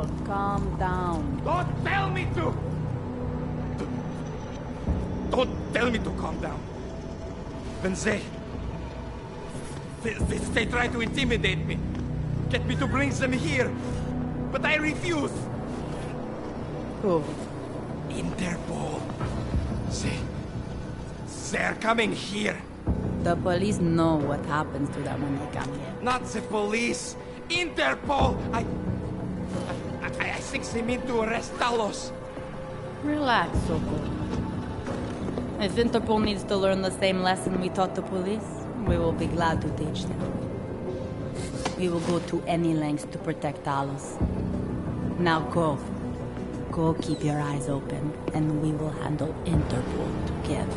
Circle, calm down. Don't tell me to! Don't tell me to calm down. When they try to intimidate me, get me to bring them here, but I refuse. Who? Interpol. They're coming here. The police know what happens to them when they come here. Not the police. Interpol. I think they mean to arrest Talos. Relax, Soko. If Interpol needs to learn the same lesson we taught the police, we will be glad to teach them. We will go to any lengths to protect Talos. Now go. Go keep your eyes open, and we will handle Interpol together.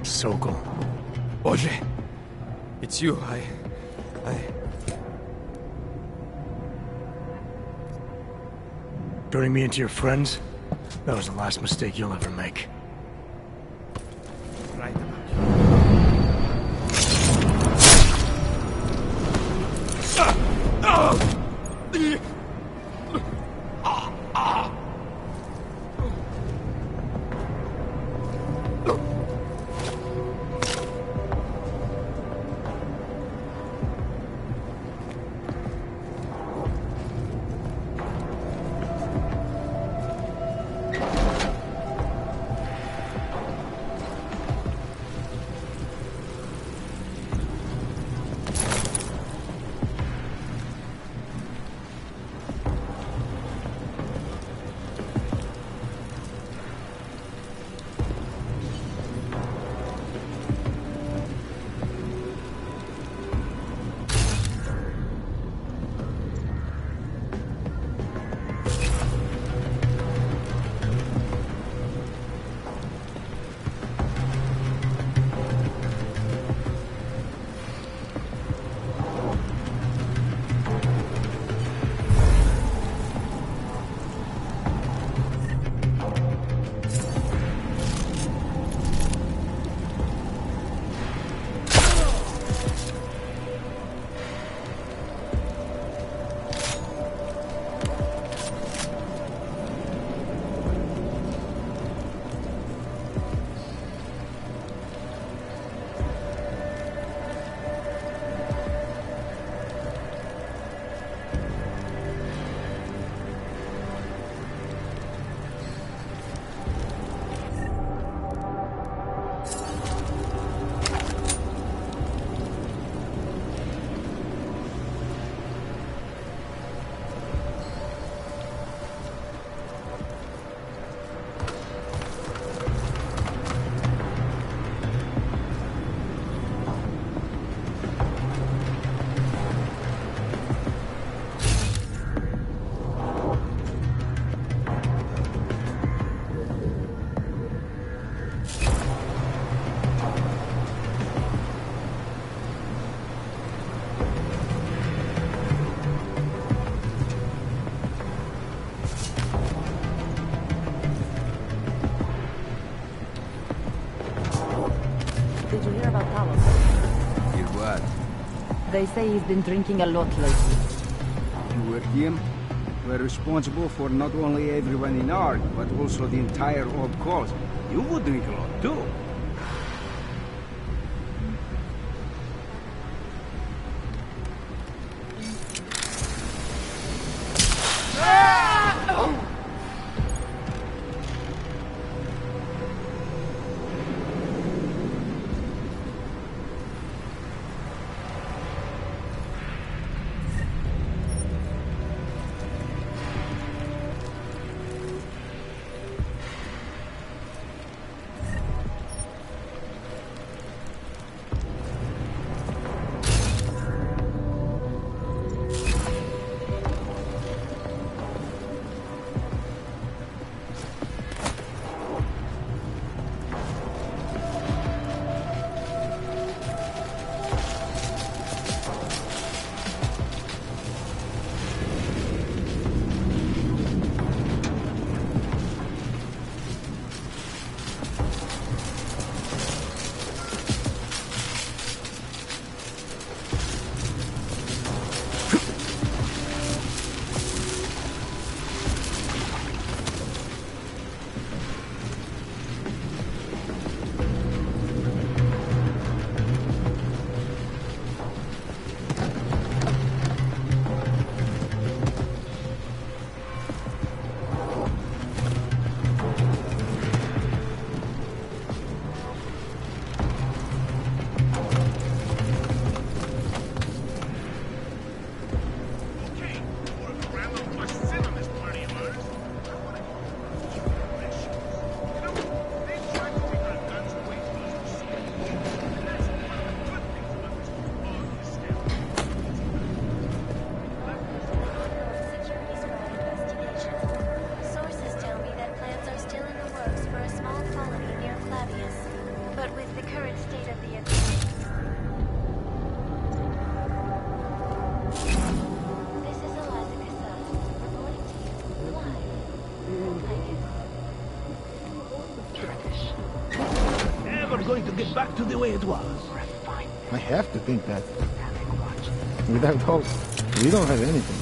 Sokol. Oje, it's you. Turning me into your friends? That was the last mistake you'll ever make. Right. Carlos. Hear what? They say he's been drinking a lot lately. You were him? We're responsible for not only everyone in Ark, but also the entire old cause. You would drink a lot, too. Going to get back to the way it was. I have to think that. Without hope, we don't have anything.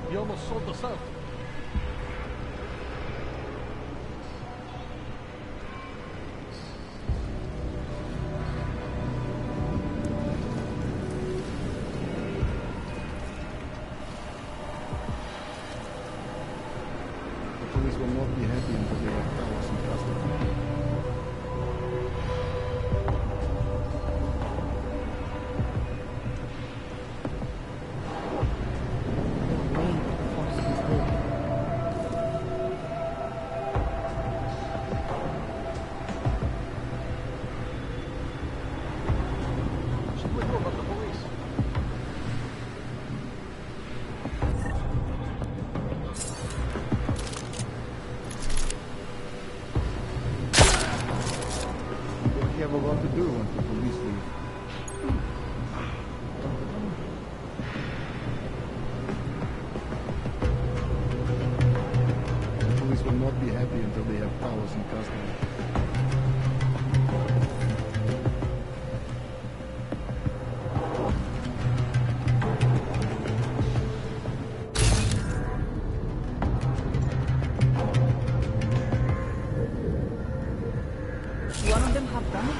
He almost sold us out. The police will not be happy until they have Carlos in custody. Have a lot to do once the police leave. The police will not be happy until they have Carlos in custody. One of them have done it.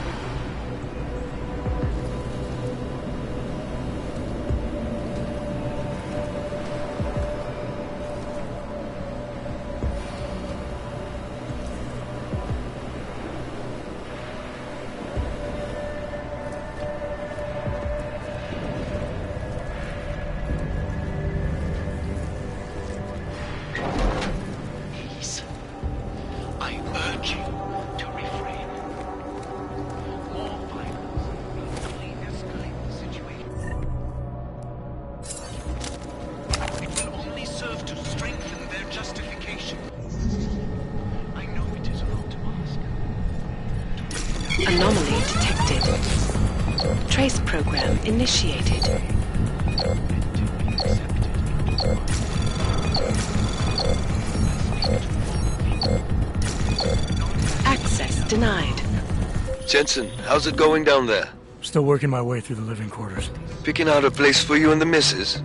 Anomaly detected. Trace program initiated. Access denied. Jensen, how's it going down there? Still working my way through the living quarters. Picking out a place for you and the missus?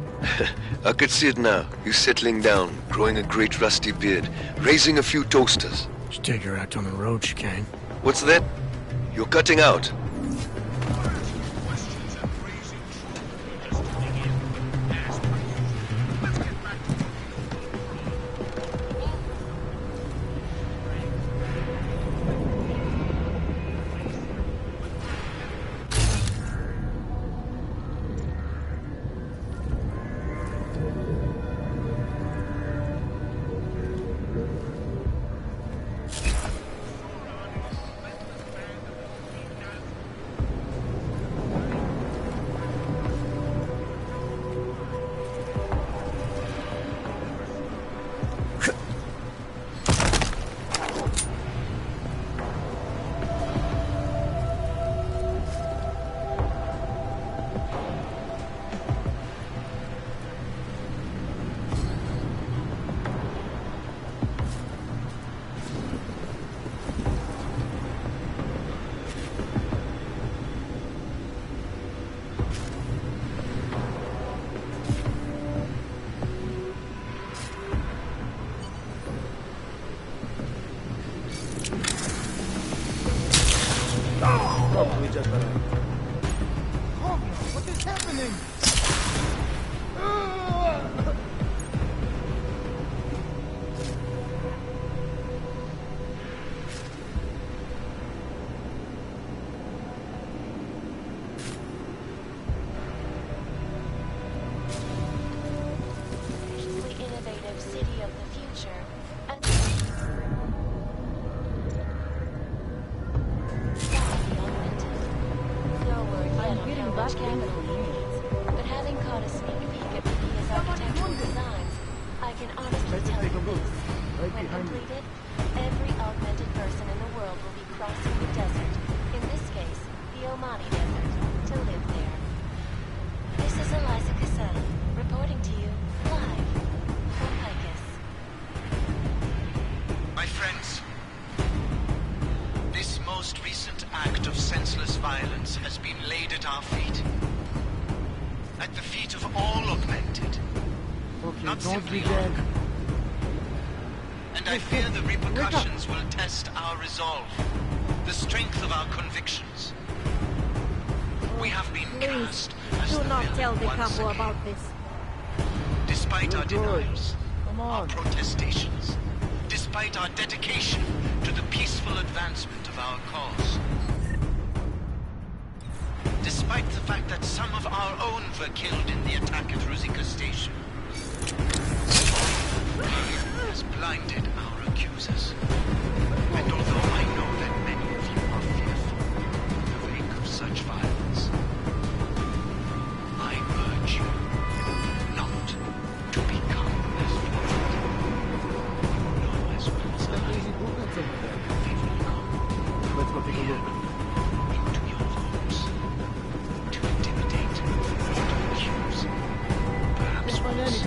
I could see it now. You settling down, growing a great rusty beard, raising a few toasters. Should take your act on the road, Chicane. What's that? You're cutting out. What is happening? Innovative city of the future. Much capital he needs, but having caught a sneak peek at Media's architectural designs, I can honestly tell you this. When completed, every augmented person in the world will be crossing the desert, in this case, the Omani Desert, to live there. This is Eliza Cassell, reporting to you, live, from Picus. My friends, this most recent act of senseless violence has been laid at our feet. At the feet of all augmented. Okay, not don't simply be dead. And I fear the repercussions will test our resolve, the strength of our convictions. We have been cast as Do the not villain tell the once couple again. about this. Despite our denials, Come our on. protestations, despite our dedication to the peaceful advancement of our cause. Despite the fact that some of our own were killed in the attack at Ruzika Station. Has blinded our accusers. And although I know that many of you are fearful in the wake of such violence, I urge you not to become as violent. Know as well as I that they will come. Let's go take a look. Into your homes to intimidate, to accuse, perhaps worse.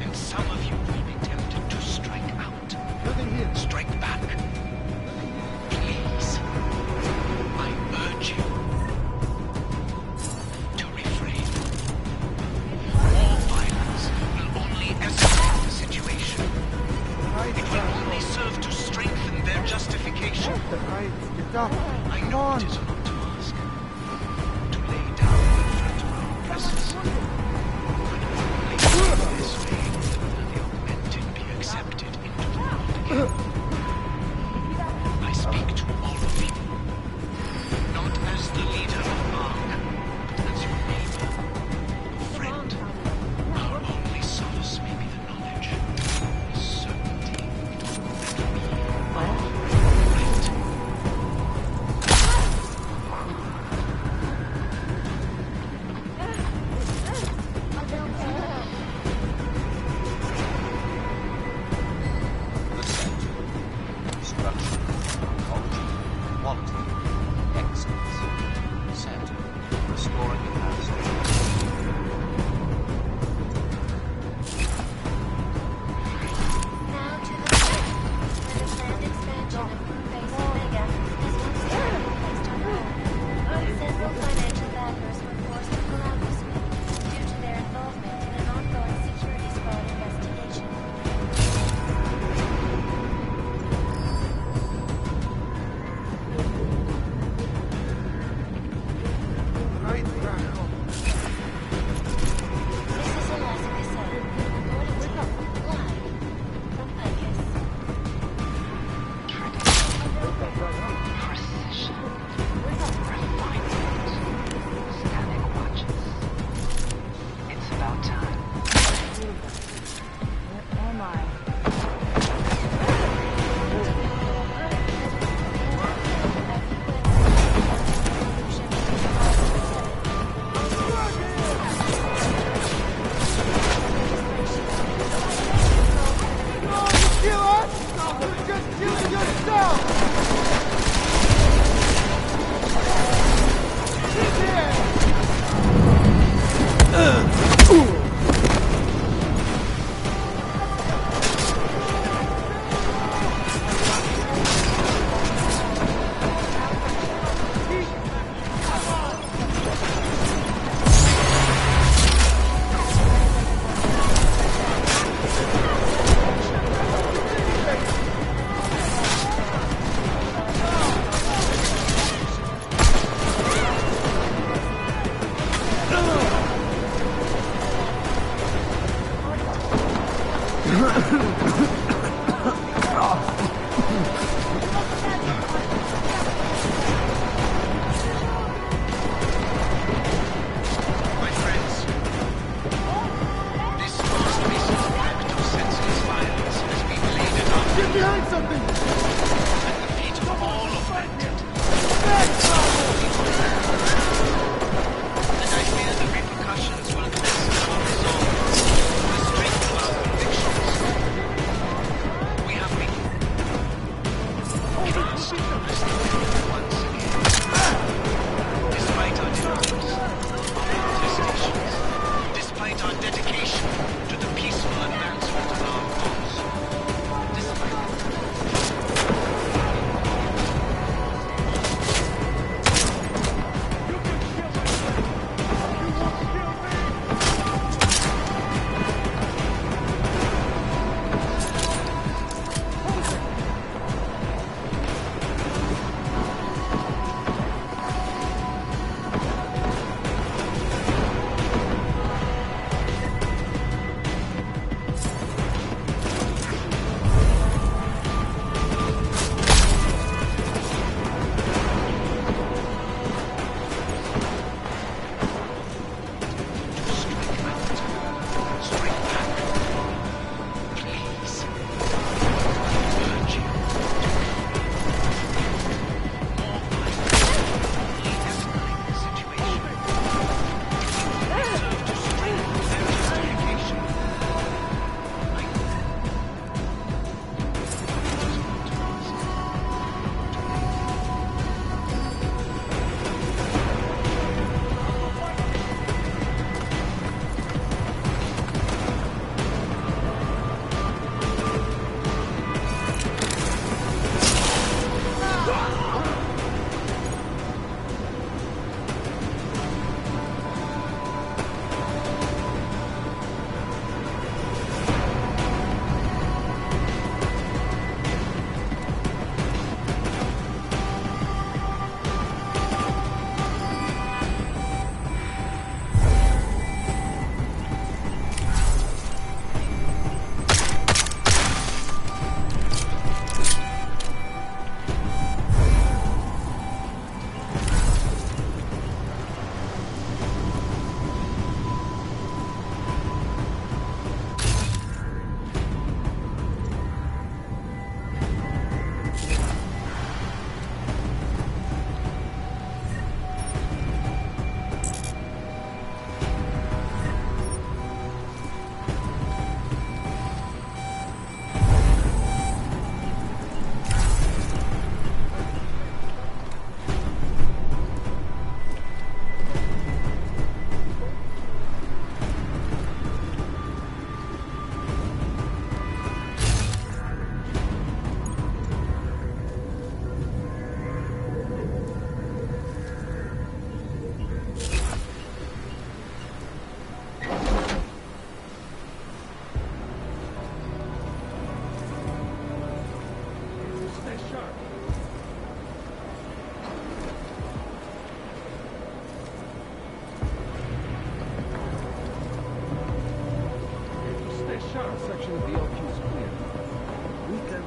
And some of you will be tempted to strike out. Nothing here. Strike back. Please, I urge you to refrain. All violence will only escalate the situation. It will only serve to strengthen their justification. Right, get up. I Come know on. it is a lot to ask. To lay down in front of our oppressors. But only this way will the augmented be accepted into the world again. I speak to all of you. Not as the leader of ARC, but as your neighbor, your friend. Our only solace may be the knowledge, the certainty that we are right.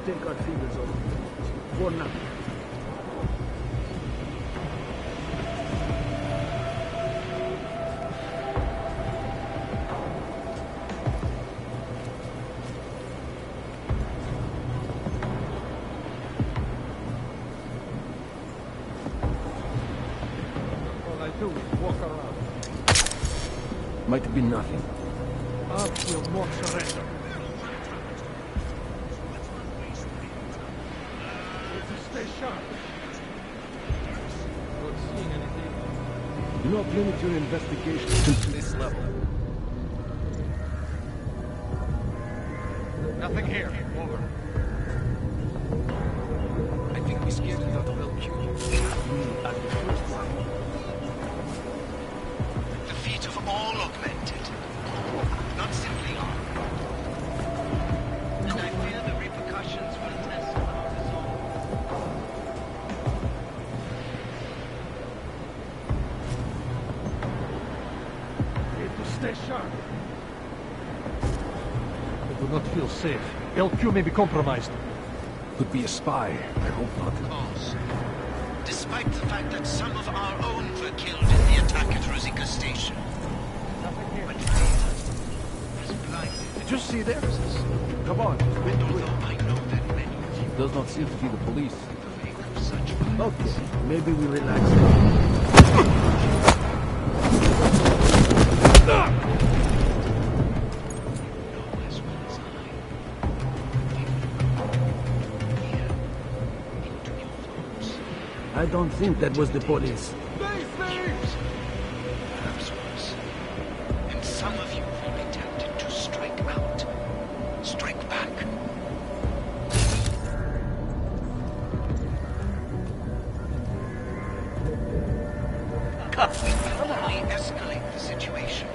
take our fingers off. For now. All I do is walk around. Might have been nothing. I'll feel more surrender. Stay sharp. Not seeing anything. Do not limit your investigation to this level. Nothing here. Over. I think we scared it out of LQ. As the first one. The feet of all augmented, not simply armed. And I fear the repercussions will test our resolve. Need to stay sharp. I do not feel safe. LQ may be compromised. Could be a spy. I hope not. Of course. Despite the fact that some of our own were killed in the attack at Rosika Station. Nothing here. But Vader has blinded. Did you see there? Come on. And although I know that many of you Does not seem to be the police. think of such violence, Okay, maybe we relax. know as well as I. Here, into your thoughts. I don't think that was the police. Perhaps worse. And some of you will be tempted to strike out. Strike back. We will only escalate the situation.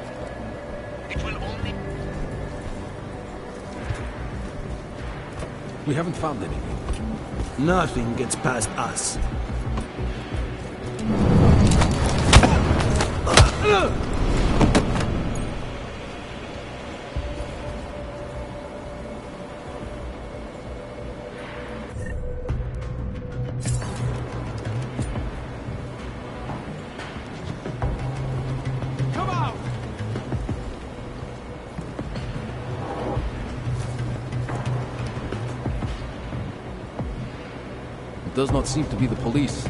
It will only... We haven't found anything. Nothing gets past us. Come out! It does not seem to be the police.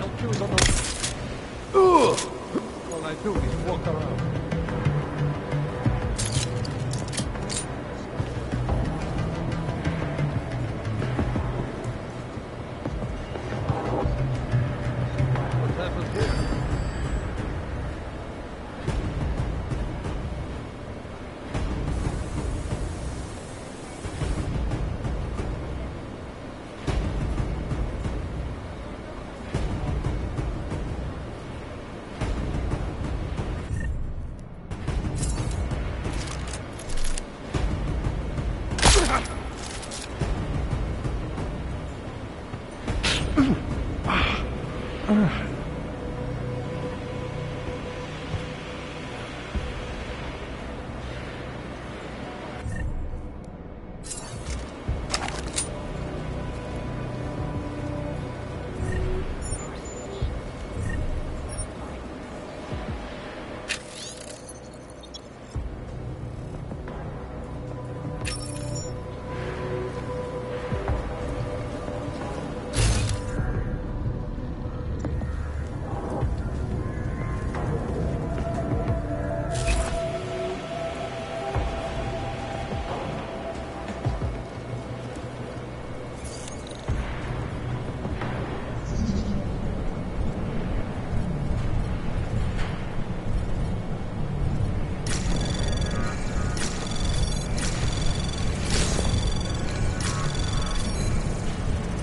LQ is on the... All I do is walk around. What happened here?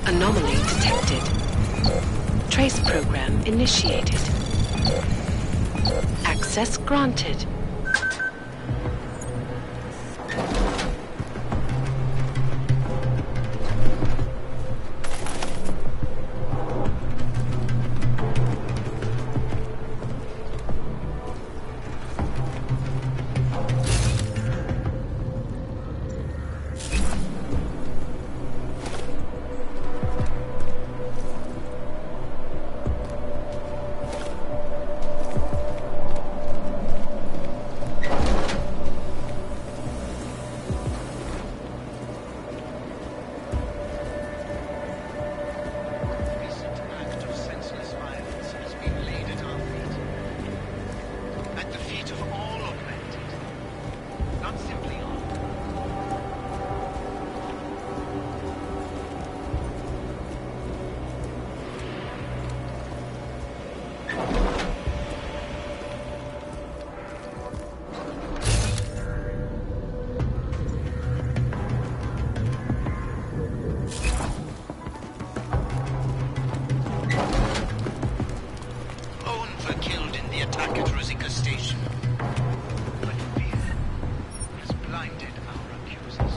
Anomaly detected. Trace program initiated. Access granted. accusation. But fear has blinded our accusers.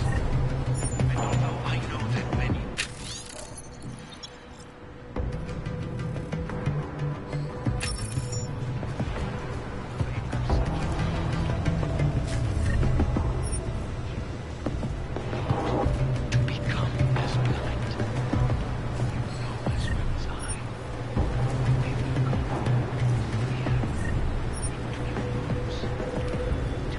And although I know that many to become as blind, you know as well as I, they will go fear into your rooms to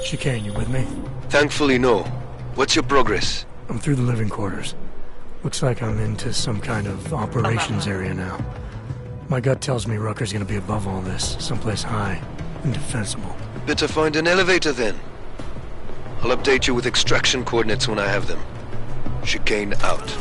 Chicane, you with me? Thankfully, no. What's your progress? I'm through the living quarters. Looks like I'm into some kind of operations area now. My gut tells me Rucker's gonna be above all this, someplace high and defensible. Better find an elevator then. I'll update you with extraction coordinates when I have them. Chicane out.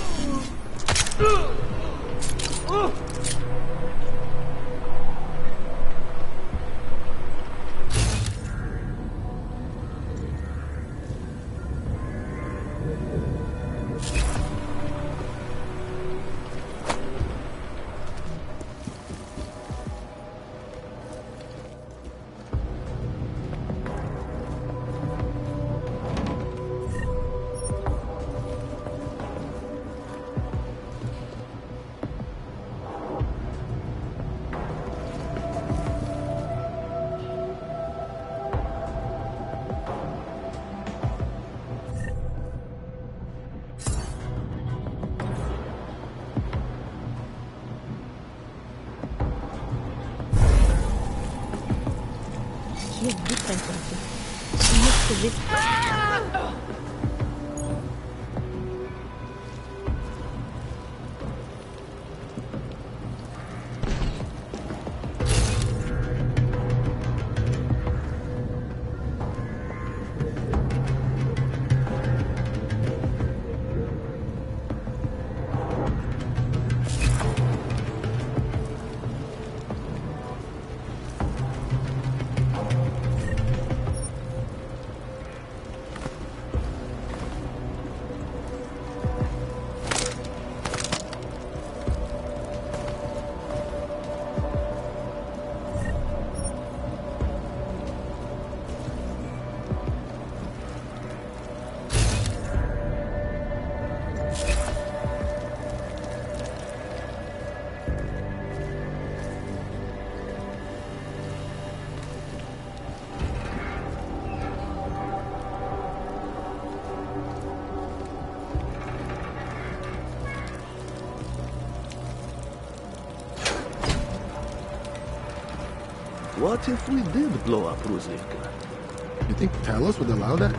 What if we did blow up Ruzivka? You think Talos would allow that?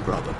Probably.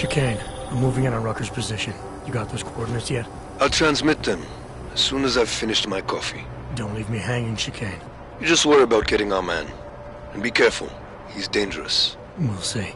Chicane, I'm moving in on Rucker's position. You got those coordinates yet? I'll transmit them as soon as I've finished my coffee. Don't leave me hanging, Chicane. You just worry about getting our man. And be careful. He's dangerous. We'll see.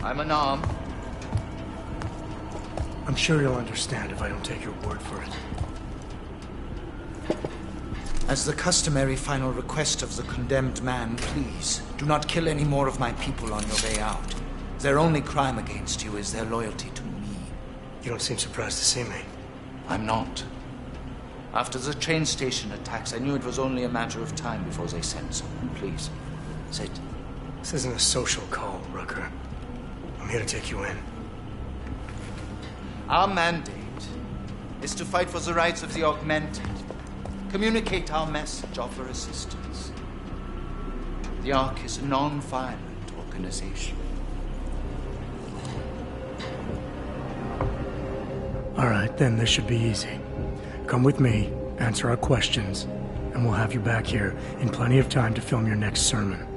I'm unarmed. I'm sure you'll understand if I don't take your word for it. As the customary final request of the condemned man, please, do not kill any more of my people on your way out. Their only crime against you is their loyalty to me. You don't seem surprised to see me. I'm not. After the train station attacks, I knew it was only a matter of time before they sent someone. Please, sit. This isn't a social call, Rucker. I'm here to take you in. Our mandate is to fight for the rights of the augmented. Communicate our message, offer assistance. The Ark is a non-violent organization. All right, then this should be easy. Come with me, answer our questions, and we'll have you back here in plenty of time to film your next sermon.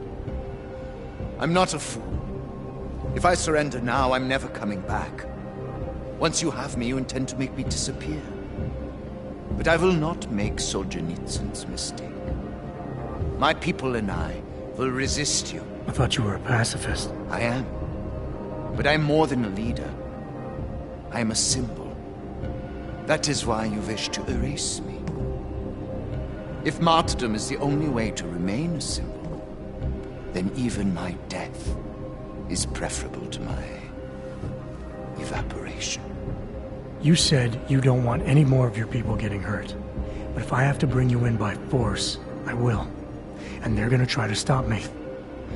I'm not a fool. If I surrender now, I'm never coming back. Once you have me, you intend to make me disappear. But I will not make Solzhenitsyn's mistake. My people and I will resist you. I thought you were a pacifist. I am. But I'm more than a leader. I am a symbol. That is why you wish to erase me. If martyrdom is the only way to remain a symbol, then even my death is preferable to my evaporation. You said you don't want any more of your people getting hurt. But if I have to bring you in by force, I will. And they're gonna try to stop me.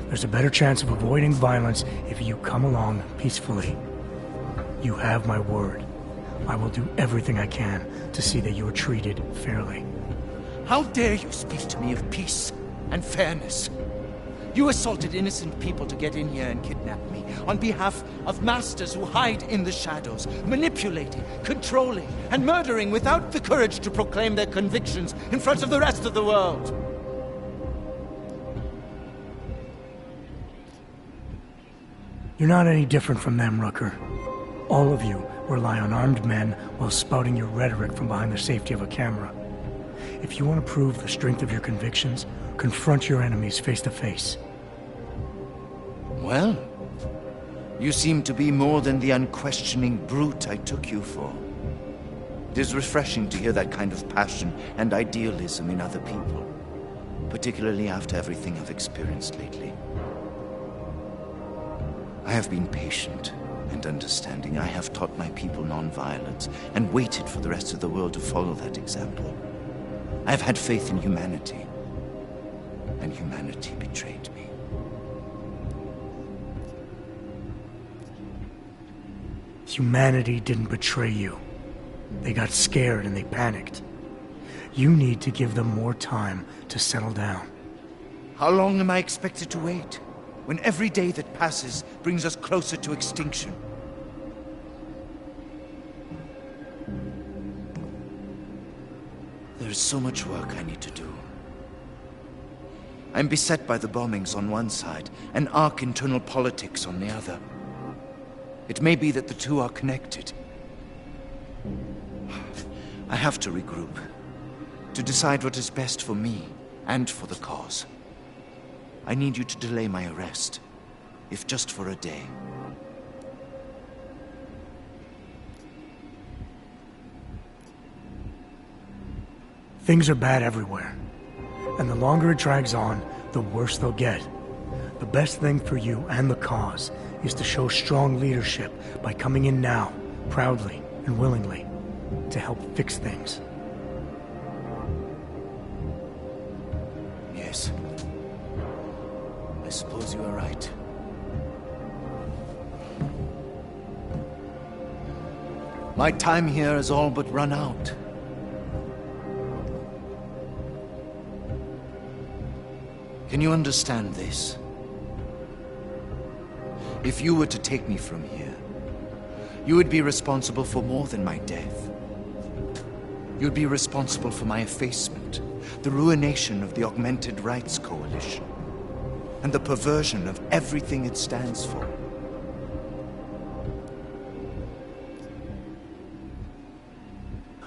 There's a better chance of avoiding violence if you come along peacefully. You have my word. I will do everything I can to see that you are treated fairly. How dare you speak to me of peace and fairness? You assaulted innocent people to get in here and kidnap me on behalf of masters who hide in the shadows, manipulating, controlling, and murdering without the courage to proclaim their convictions in front of the rest of the world. You're not any different from them, Rucker. All of you rely on armed men while spouting your rhetoric from behind the safety of a camera. If you want to prove the strength of your convictions, confront your enemies face to face. Well, you seem to be more than the unquestioning brute I took you for. It is refreshing to hear that kind of passion and idealism in other people, particularly after everything I've experienced lately. I have been patient and understanding. I have taught my people non-violence and waited for the rest of the world to follow that example. I have had faith in humanity, and humanity betrayed me. Humanity didn't betray you. They got scared and they panicked. You need to give them more time to settle down. How long am I expected to wait, when every day that passes brings us closer to extinction? There is so much work I need to do. I'm beset by the bombings on one side and Ark internal politics on the other. It may be that the two are connected. I have to regroup, to decide what is best for me and for the cause. I need you to delay my arrest, if just for a day. Things are bad everywhere. And the longer it drags on, the worse they'll get. The best thing for you and the cause is to show strong leadership by coming in now, proudly and willingly, to help fix things. Yes. I suppose you are right. My time here has all but run out. Can you understand this? If you were to take me from here, you would be responsible for more than my death. You'd be responsible for my effacement, the ruination of the Augmented Rights Coalition, and the perversion of everything it stands for.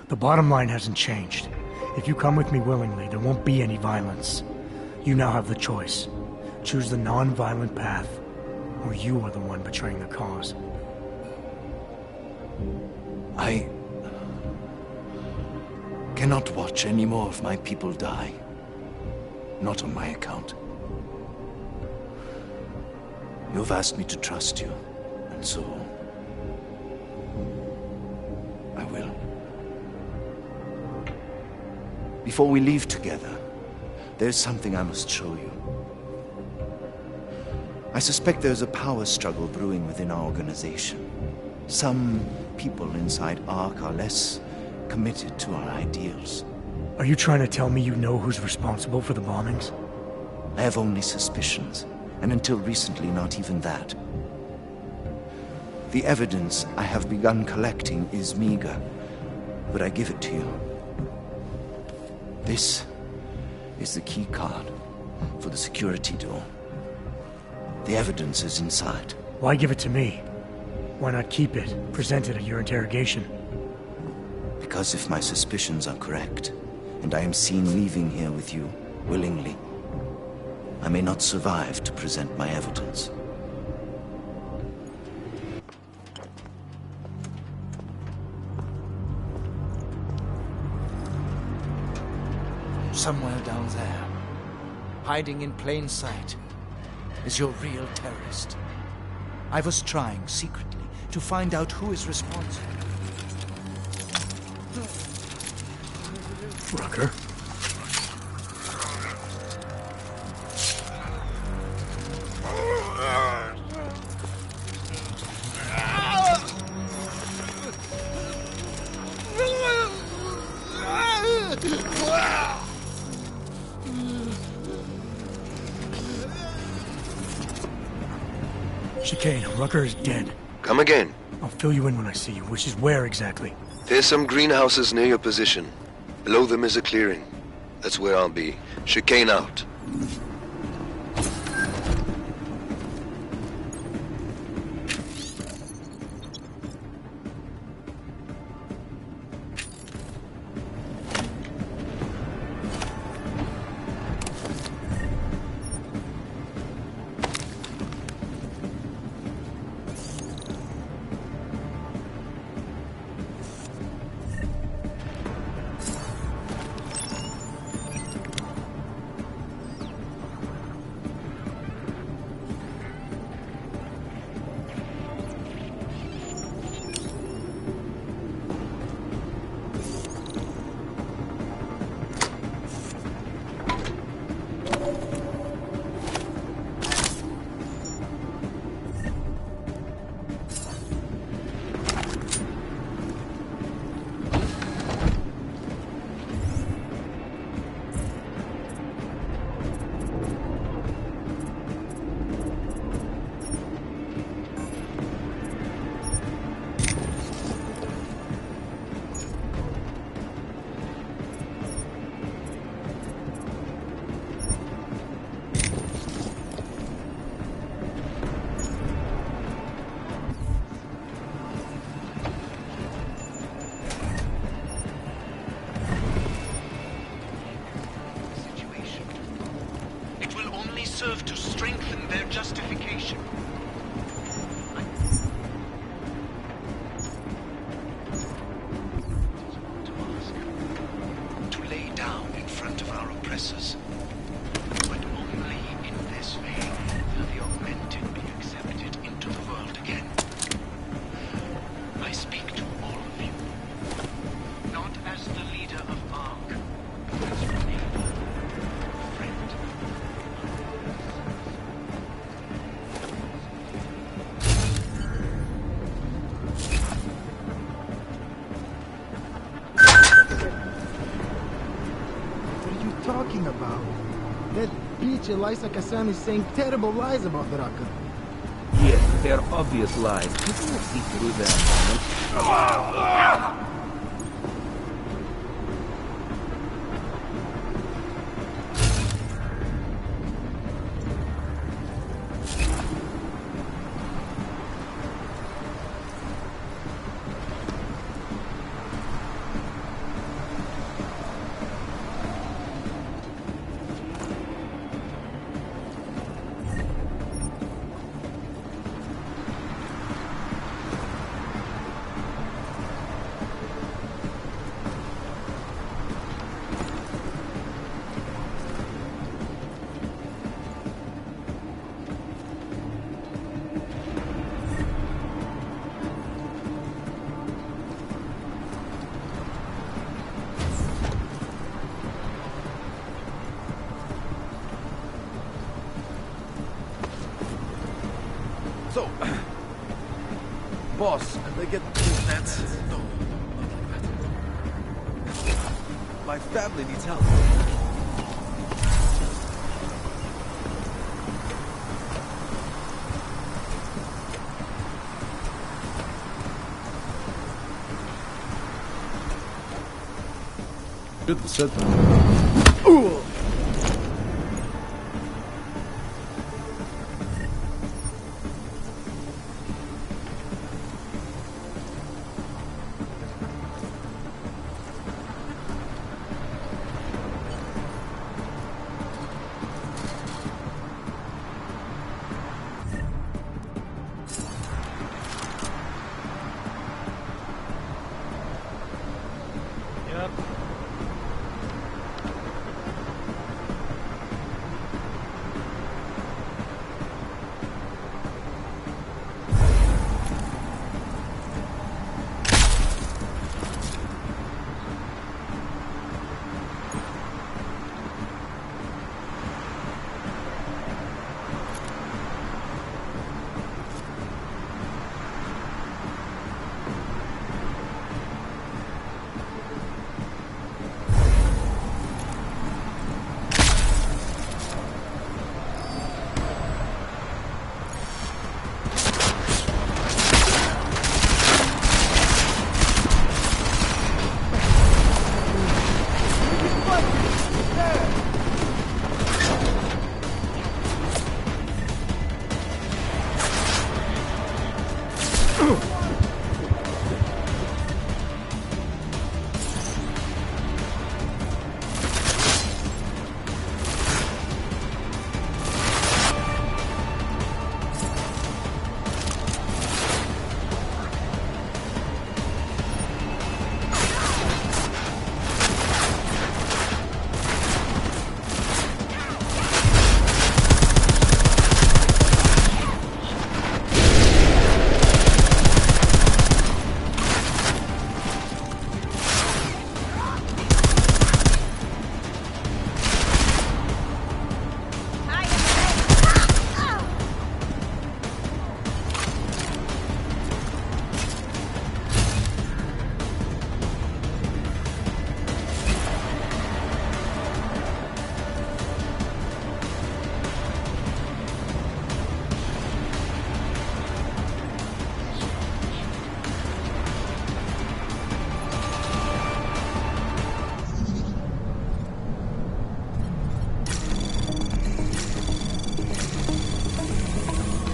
The bottom line hasn't changed. If you come with me willingly, there won't be any violence. You now have the choice. Choose the non-violent path, or you are the one betraying the cause. I cannot watch any more of my people die. Not on my account. You've asked me to trust you, and so I will. Before we leave together, there's something I must show you. I suspect there's a power struggle brewing within our organization. Some people inside ARC are less committed to our ideals. Are you trying to tell me you know who's responsible for the bombings? I have only suspicions, and until recently, not even that. The evidence I have begun collecting is meager, but I give it to you. This is the key card for the security door. The evidence is inside. Why give it to me? Why not keep it, present it at your interrogation? Because if my suspicions are correct, and I am seen leaving here with you, willingly, I may not survive to present my evidence. Somewhere down there, hiding in plain sight, is your real terrorist. I was trying secretly to find out who is responsible. Rucker? Chicane, Rucker is dead. Come again. I'll fill you in when I see you, which is where exactly? There's some greenhouses near your position. Below them is a clearing. That's where I'll be. Chicane out. Serve to strengthen their justification. To lay down in front of our oppressors. But only in this way will the augmented be accepted into the world again. I speak to all of you, not as the leader of ARC, but as your neighbor, friend. about? That bitch Elisa Kassam is saying terrible lies about Raqqa. Yes, they're obvious lies. People will see through them. So, boss, can they get these nets? No, not like that. My family needs help. Good set.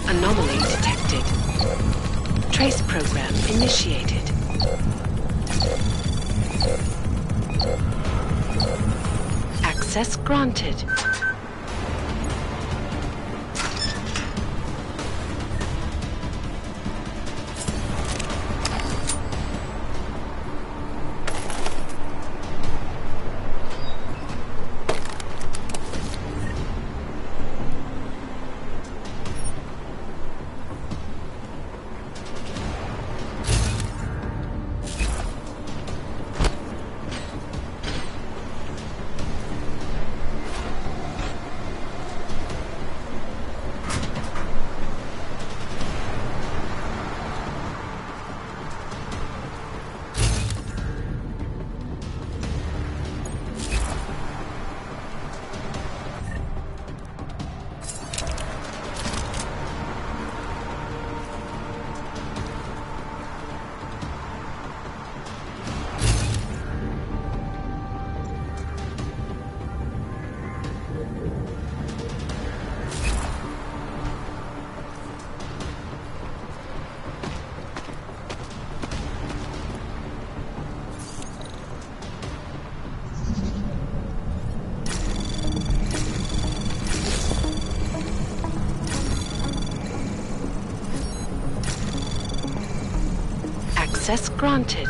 Anomaly detected. Trace program initiated. Access granted. Access granted.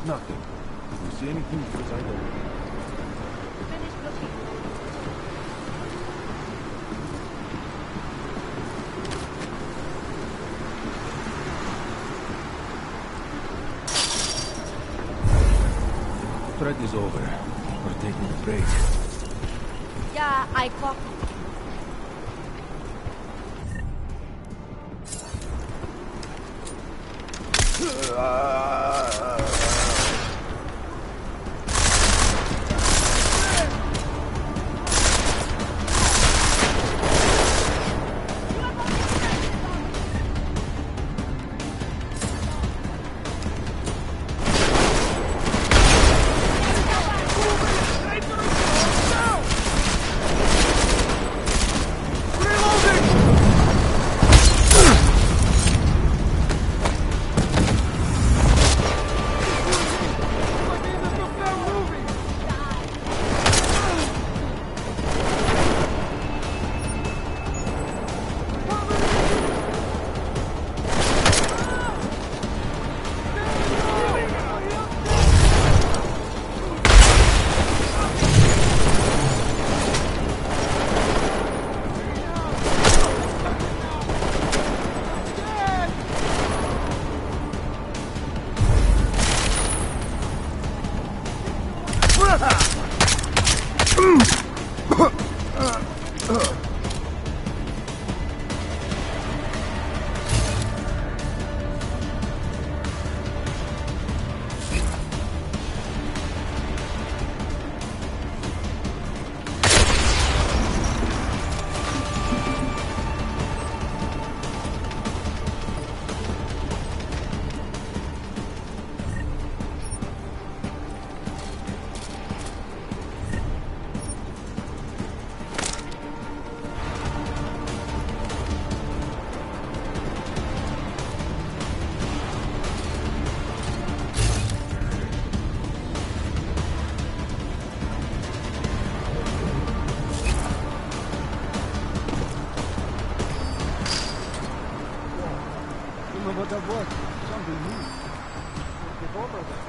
Nothing. If you see anything, because I don't. Finish looking. Threat is over. We're taking a break. Yeah, I copy. What that was? Something new. Get over that.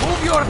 Move your...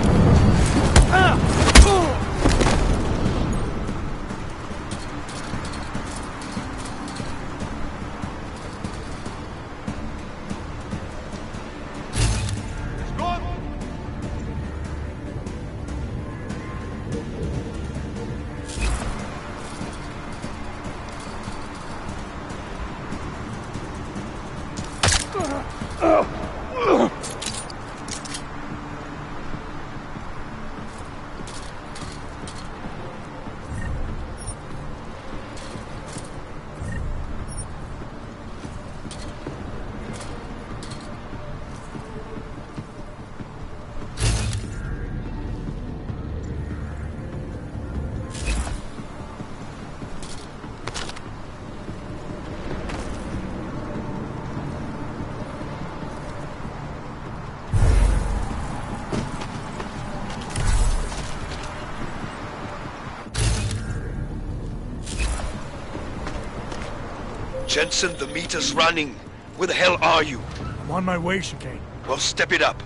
Jensen, the meter's running. Where the hell are you? I'm on my way, Chicane. Well, step it up.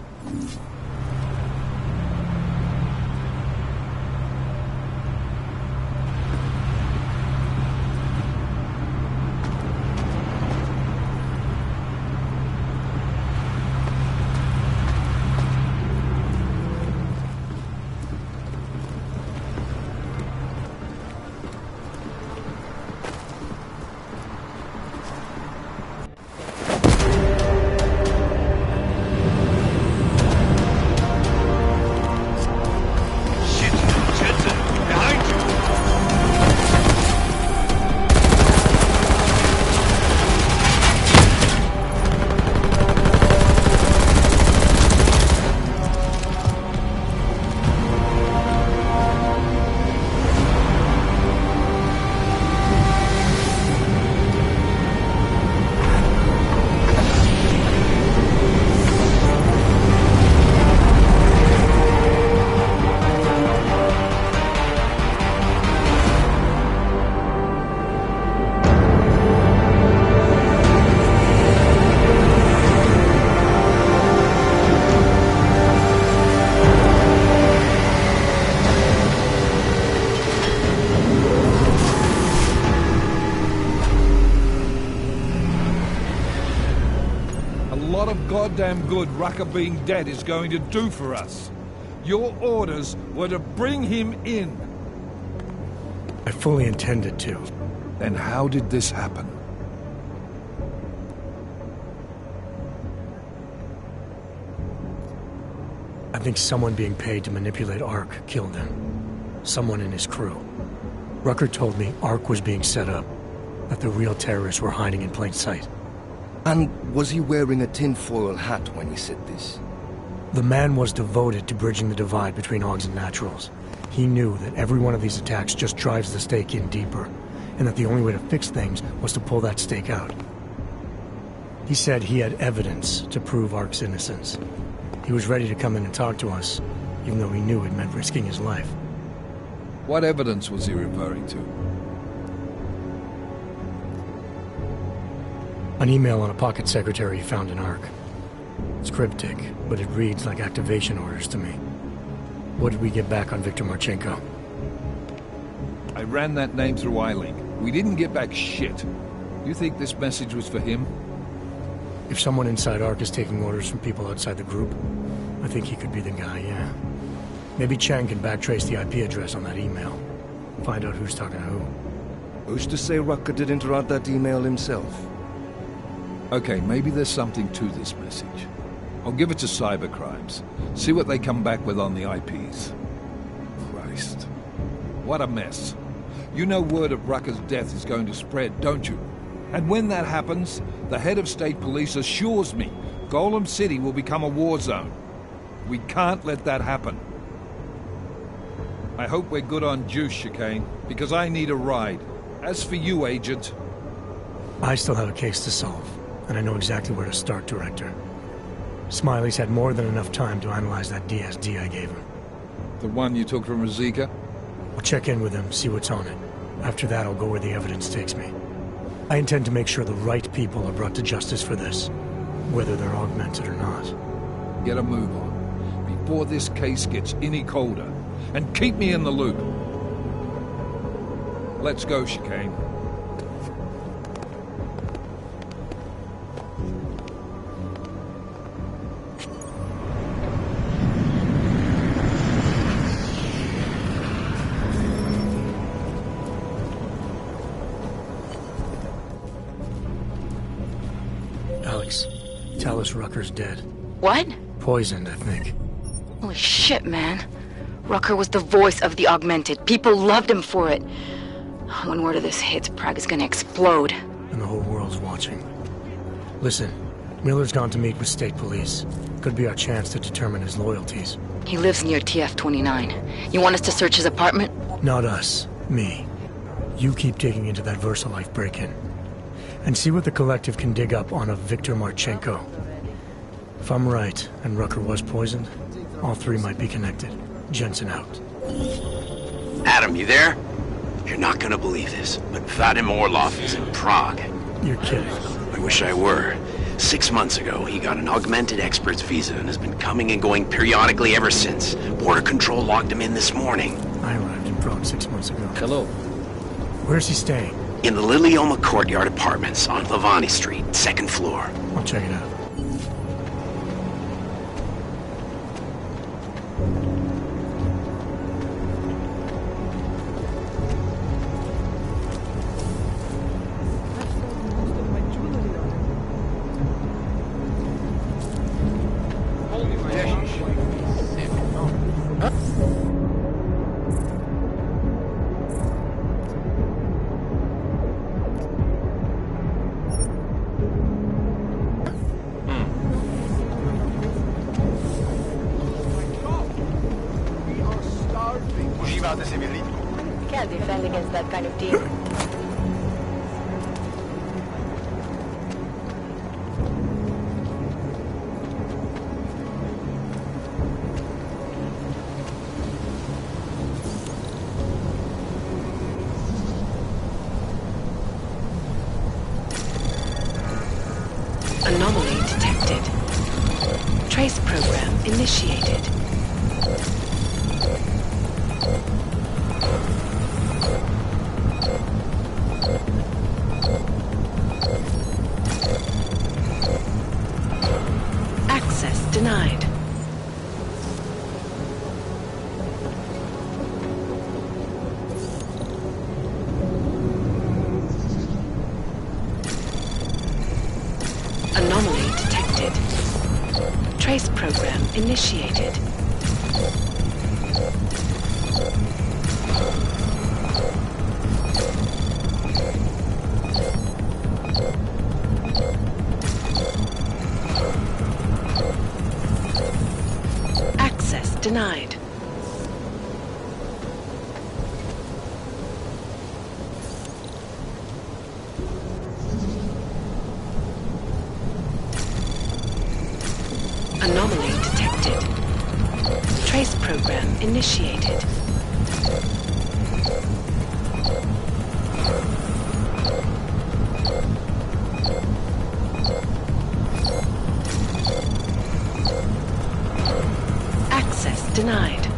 Goddamn good Rucker being dead is going to do for us. Your orders were to bring him in. I fully intended to. Then how did this happen? I think someone being paid to manipulate Ark killed him. Someone in his crew. Rucker told me Ark was being set up, that the real terrorists were hiding in plain sight. And was he wearing a tinfoil hat when he said this? The man was devoted to bridging the divide between Augs and Naturals. He knew that every one of these attacks just drives the stake in deeper, and that the only way to fix things was to pull that stake out. He said he had evidence to prove Ark's innocence. He was ready to come in and talk to us, even though he knew it meant risking his life. What evidence was he referring to? An email on a pocket secretary he found in Ark. It's cryptic, but it reads like activation orders to me. What did we get back on Viktor Marchenko? I ran that name through iLink. We didn't get back shit. You think this message was for him? If someone inside Ark is taking orders from people outside the group, I think he could be the guy, yeah. Maybe Chang can backtrace the IP address on that email. Find out who's talking to who. Who's to say Rucker didn't write that email himself? Okay, maybe there's something to this message. I'll give it to cybercrimes. See what they come back with on the IPs. Christ. What a mess. You know word of Rucker's death is going to spread, don't you? And when that happens, the head of state police assures me Golem City will become a war zone. We can't let that happen. I hope we're good on juice, Chicane, because I need a ride. As for you, Agent... I still have a case to solve, and I know exactly where to start, Director. Smiley's had more than enough time to analyze that DSD I gave him. The one you took from Razika? I'll check in with him, see what's on it. After that, I'll go where the evidence takes me. I intend to make sure the right people are brought to justice for this, whether they're augmented or not. Get a move on, before this case gets any colder, and keep me in the loop. Let's go, Chicane. Alex, tell us Rucker's dead. What? Poisoned, I think. Holy shit, man. Rucker was the voice of the Augmented. People loved him for it. When word of this hits, Prague is gonna explode. And the whole world's watching. Listen, Miller's gone to meet with state police. Could be our chance to determine his loyalties. He lives near TF-29. You want us to search his apartment? Not us. Me. You keep digging into that VersaLife break-in. And see what the Collective can dig up on a Viktor Marchenko. If I'm right, and Rucker was poisoned, all three might be connected. Jensen out. Adam, you there? You're not gonna believe this, but Vadim Orlov is in Prague. You're kidding. I wish I were. 6 months ago, he got an augmented expert's visa and has been coming and going periodically ever since. Border Control logged him in this morning. I arrived in Prague 6 months ago. Hello. Where's he staying? In the Lilioma Courtyard Apartments on Lavani Street, 2nd floor. I'll check it out. Can't defend against that kind of deal. Anomaly detected. Trace program initiated. Access denied. Anomaly detected. Trace program initiated. Access denied. Anomaly detected. Trace program initiated. Access denied.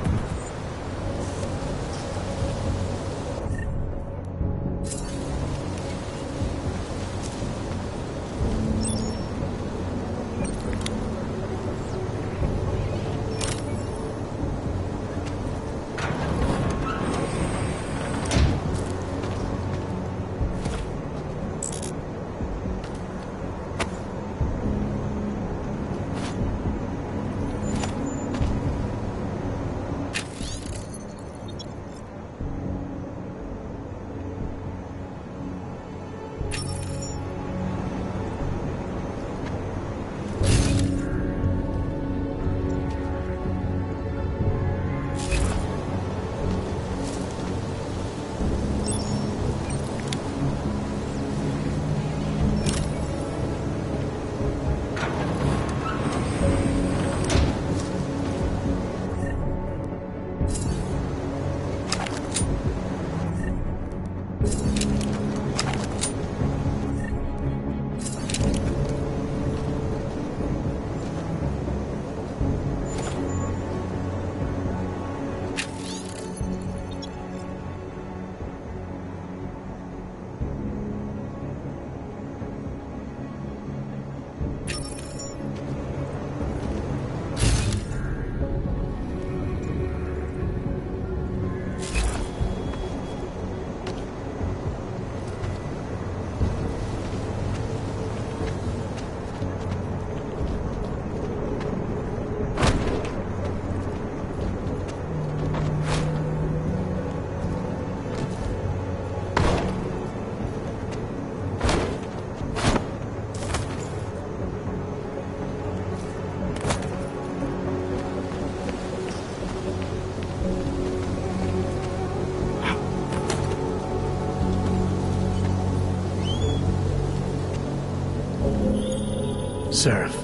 Seraph,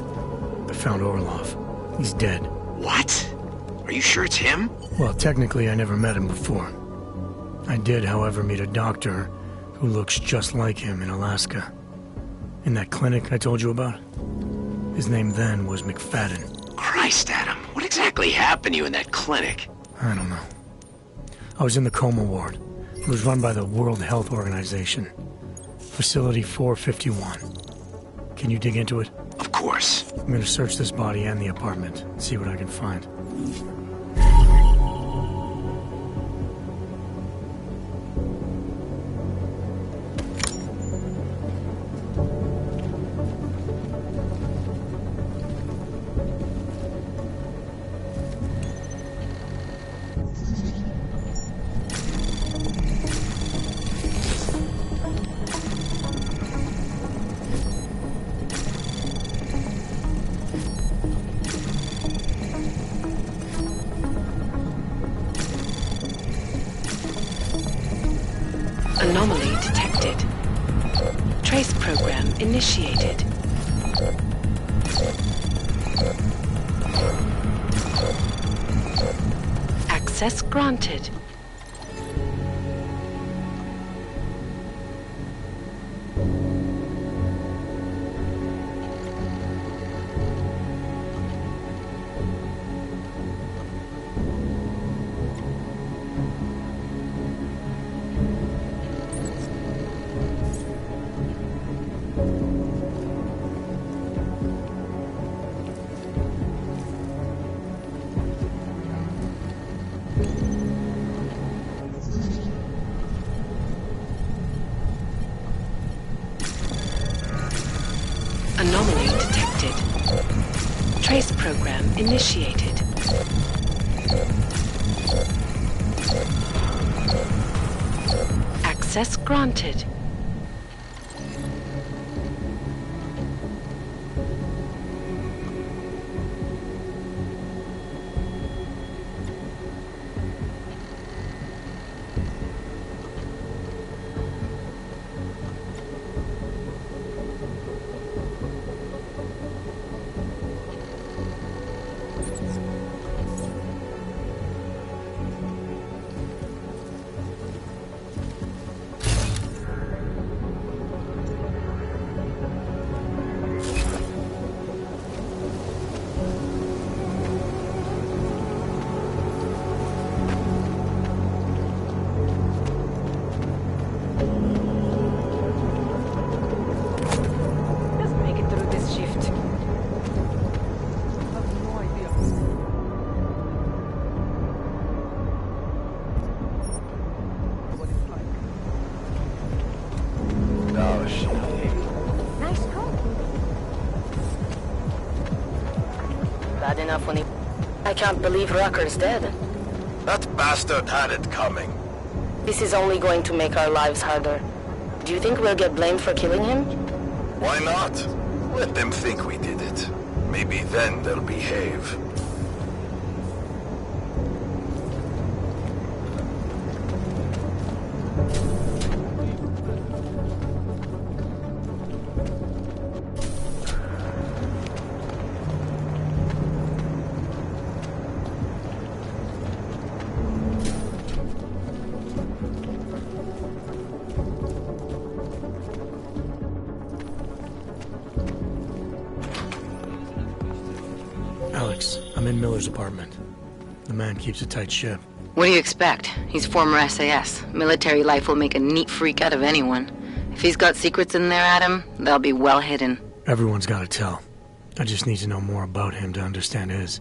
I found Orlov. He's dead. What? Are you sure it's him? Well, technically I never met him before. I did, however, meet a doctor who looks just like him in Alaska. In that clinic I told you about? His name then was McFadden. Christ, Adam. What exactly happened to you in that clinic? I don't know. I was in the coma ward. It was run by the World Health Organization. Facility 451. Can you dig into it? Of course. I'm gonna search this body and the apartment, see what I can find. Anomaly detected. Trace program initiated. Access granted. Anomaly detected. Trace program initiated. Access granted. Bad enough when he... I can't believe Rucker's dead. That bastard had it coming. This is only going to make our lives harder. Do you think we'll get blamed for killing him? Why not? Let them think we did it. Maybe then they'll behave. Alex, I'm in Miller's apartment. The man keeps a tight ship. What do you expect? He's former SAS. Military life will make a neat freak out of anyone. If he's got secrets in there, Adam, they'll be well hidden. Everyone's got to tell. I just need to know more about him to understand his.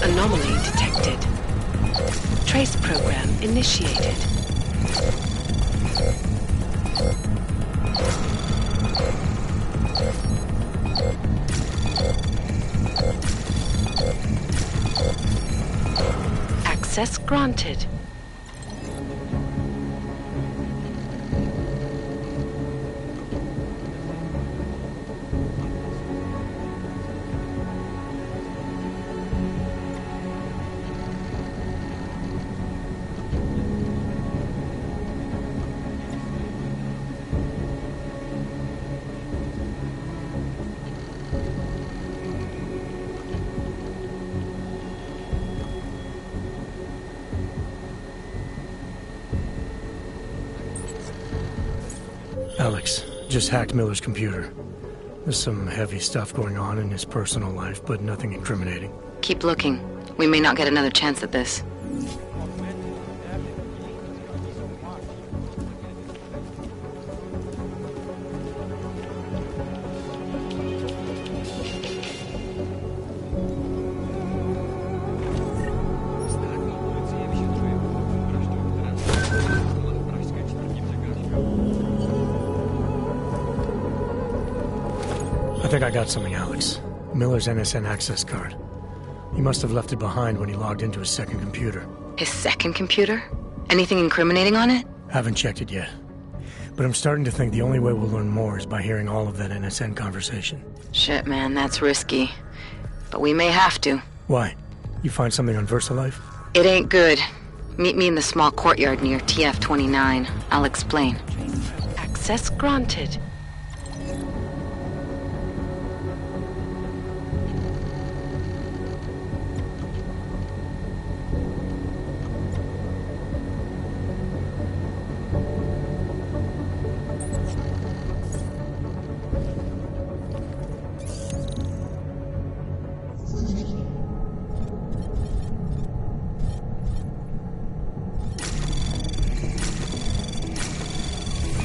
Anomaly detected. Trace program initiated. Access granted. Alex, just hacked Miller's computer. There's some heavy stuff going on in his personal life, but nothing incriminating. Keep looking. We may not get another chance at this. I think I got something, Alex. Miller's NSN access card. He must have left it behind when he logged into his second computer. His second computer? Anything incriminating on it? Haven't checked it yet. But I'm starting to think the only way we'll learn more is by hearing all of that NSN conversation. Shit, man, that's risky. But we may have to. Why? You find something on VersaLife? It ain't good. Meet me in the small courtyard near TF-29. I'll explain. Access granted.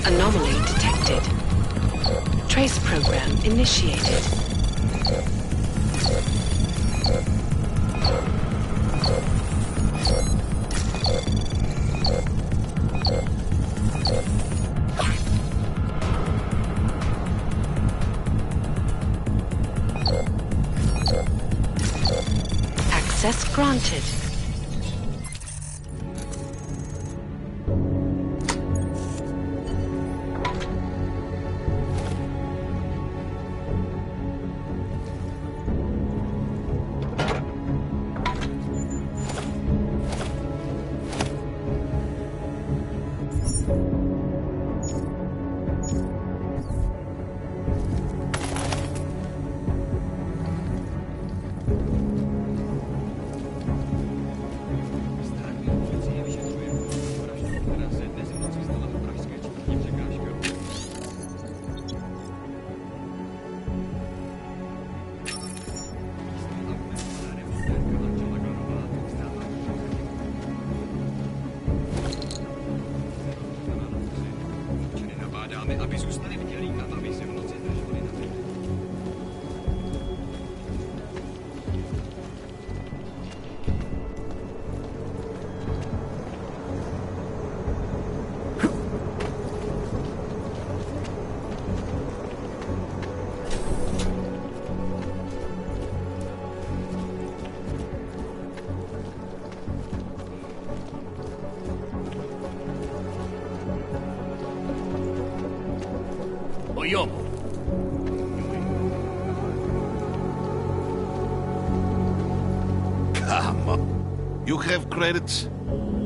Anomaly detected. Trace program initiated. Access granted. Come on. You have credits?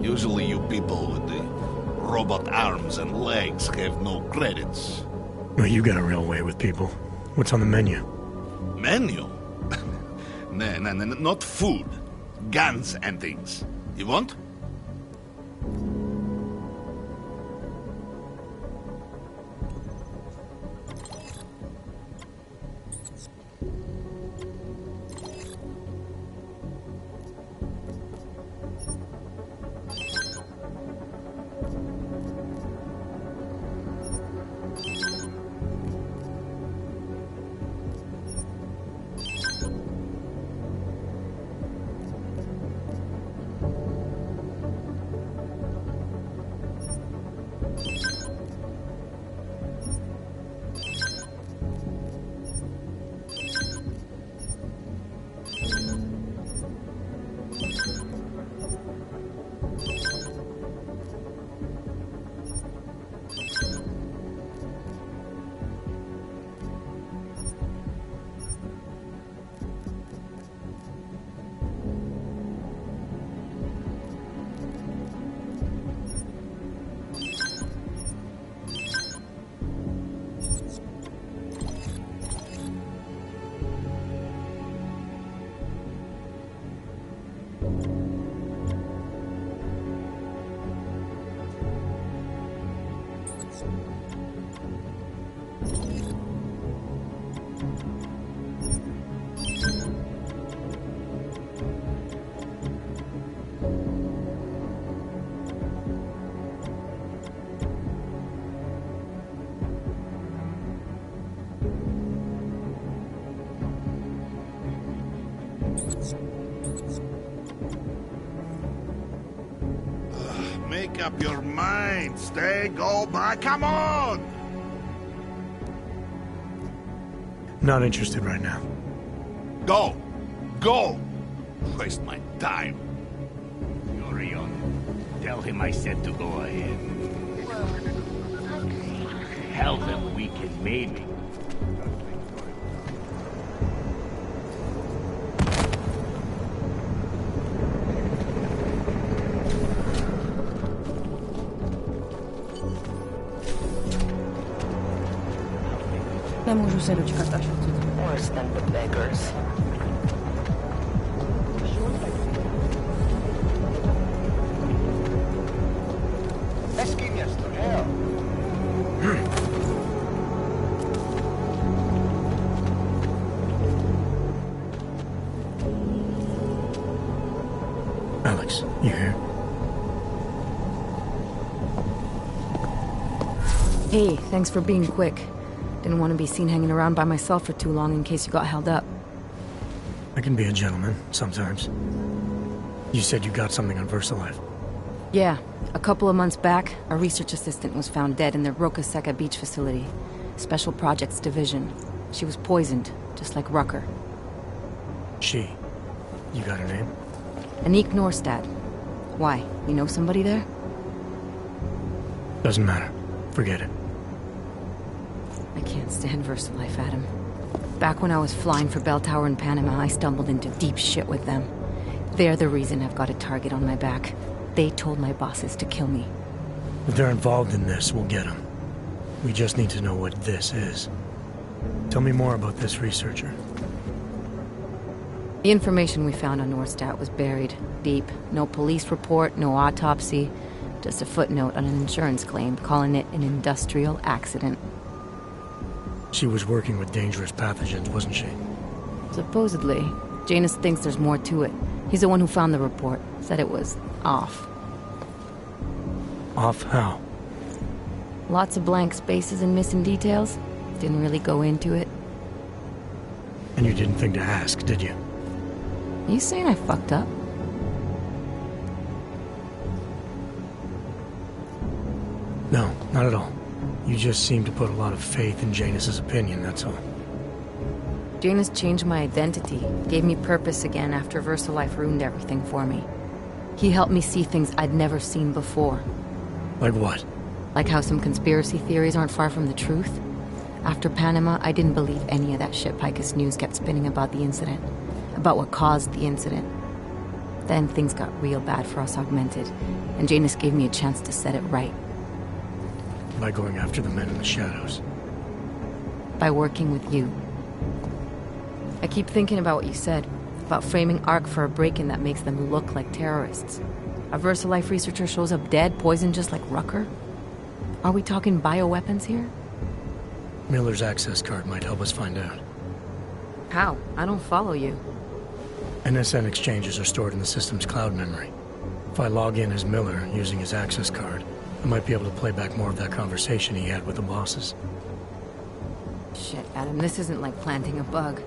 Usually you people with the robot arms and legs have no credits. Well, you got a real way with people. What's on the menu? Menu? No, not food. Guns and things. You want? Make up your mind. Stay, go back. Come on! Not interested right now. Go! Go! Waste my time. Orion, tell him I said to go ahead. Tell them we can maybe. Nemůžu se dočkat, až Worse than the beggars. Eski město, hell. Alex, you here? Hey, thanks for being quick. Didn't want to be seen hanging around by myself for too long in case you got held up. I can be a gentleman, sometimes. You said you got something on VersaLife. Yeah, a couple of months back, a research assistant was found dead in the Roka Seca beach facility. Special Projects Division. She was poisoned, just like Rucker. She. You got her name? Anik Norstad. Why? You know somebody there? Doesn't matter. Forget it. I can't stand VersaLife, Adam. Back when I was flying for Bell Tower in Panama, I stumbled into deep shit with them. They're the reason I've got a target on my back. They told my bosses to kill me. If they're involved in this, we'll get them. We just need to know what this is. Tell me more about this researcher. The information we found on Norstad was buried deep. No police report, no autopsy. Just a footnote on an insurance claim calling it an industrial accident. She was working with dangerous pathogens, wasn't she? Supposedly. Janus thinks there's more to it. He's the one who found the report. Said it was off. Off how? Lots of blank spaces and missing details. Didn't really go into it. And you didn't think to ask, did you? You saying I fucked up? No, not at all. You just seem to put a lot of faith in Janus's opinion, that's all. Janus changed my identity, gave me purpose again after VersaLife ruined everything for me. He helped me see things I'd never seen before. Like what? Like how some conspiracy theories aren't far from the truth. After Panama, I didn't believe any of that shit Picus News kept spinning about the incident. About what caused the incident. Then things got real bad for us Augmented, and Janus gave me a chance to set it right. By going after the men in the shadows. By working with you. I keep thinking about what you said, about framing ARC for a break-in that makes them look like terrorists. A VersaLife researcher shows up dead, poisoned just like Rucker? Are we talking bioweapons here? Miller's access card might help us find out. How? I don't follow you. NSN exchanges are stored in the system's cloud memory. If I log in as Miller using his access card, I might be able to play back more of that conversation he had with the bosses. Shit, Adam, this isn't like planting a bug.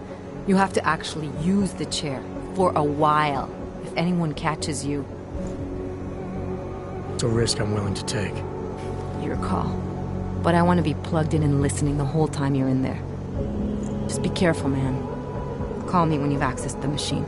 You have to actually use the chair. For a while. If anyone catches you. It's a risk I'm willing to take. Your call. But I want to be plugged in and listening the whole time you're in there. Just be careful, man. Call me when you've accessed the machine.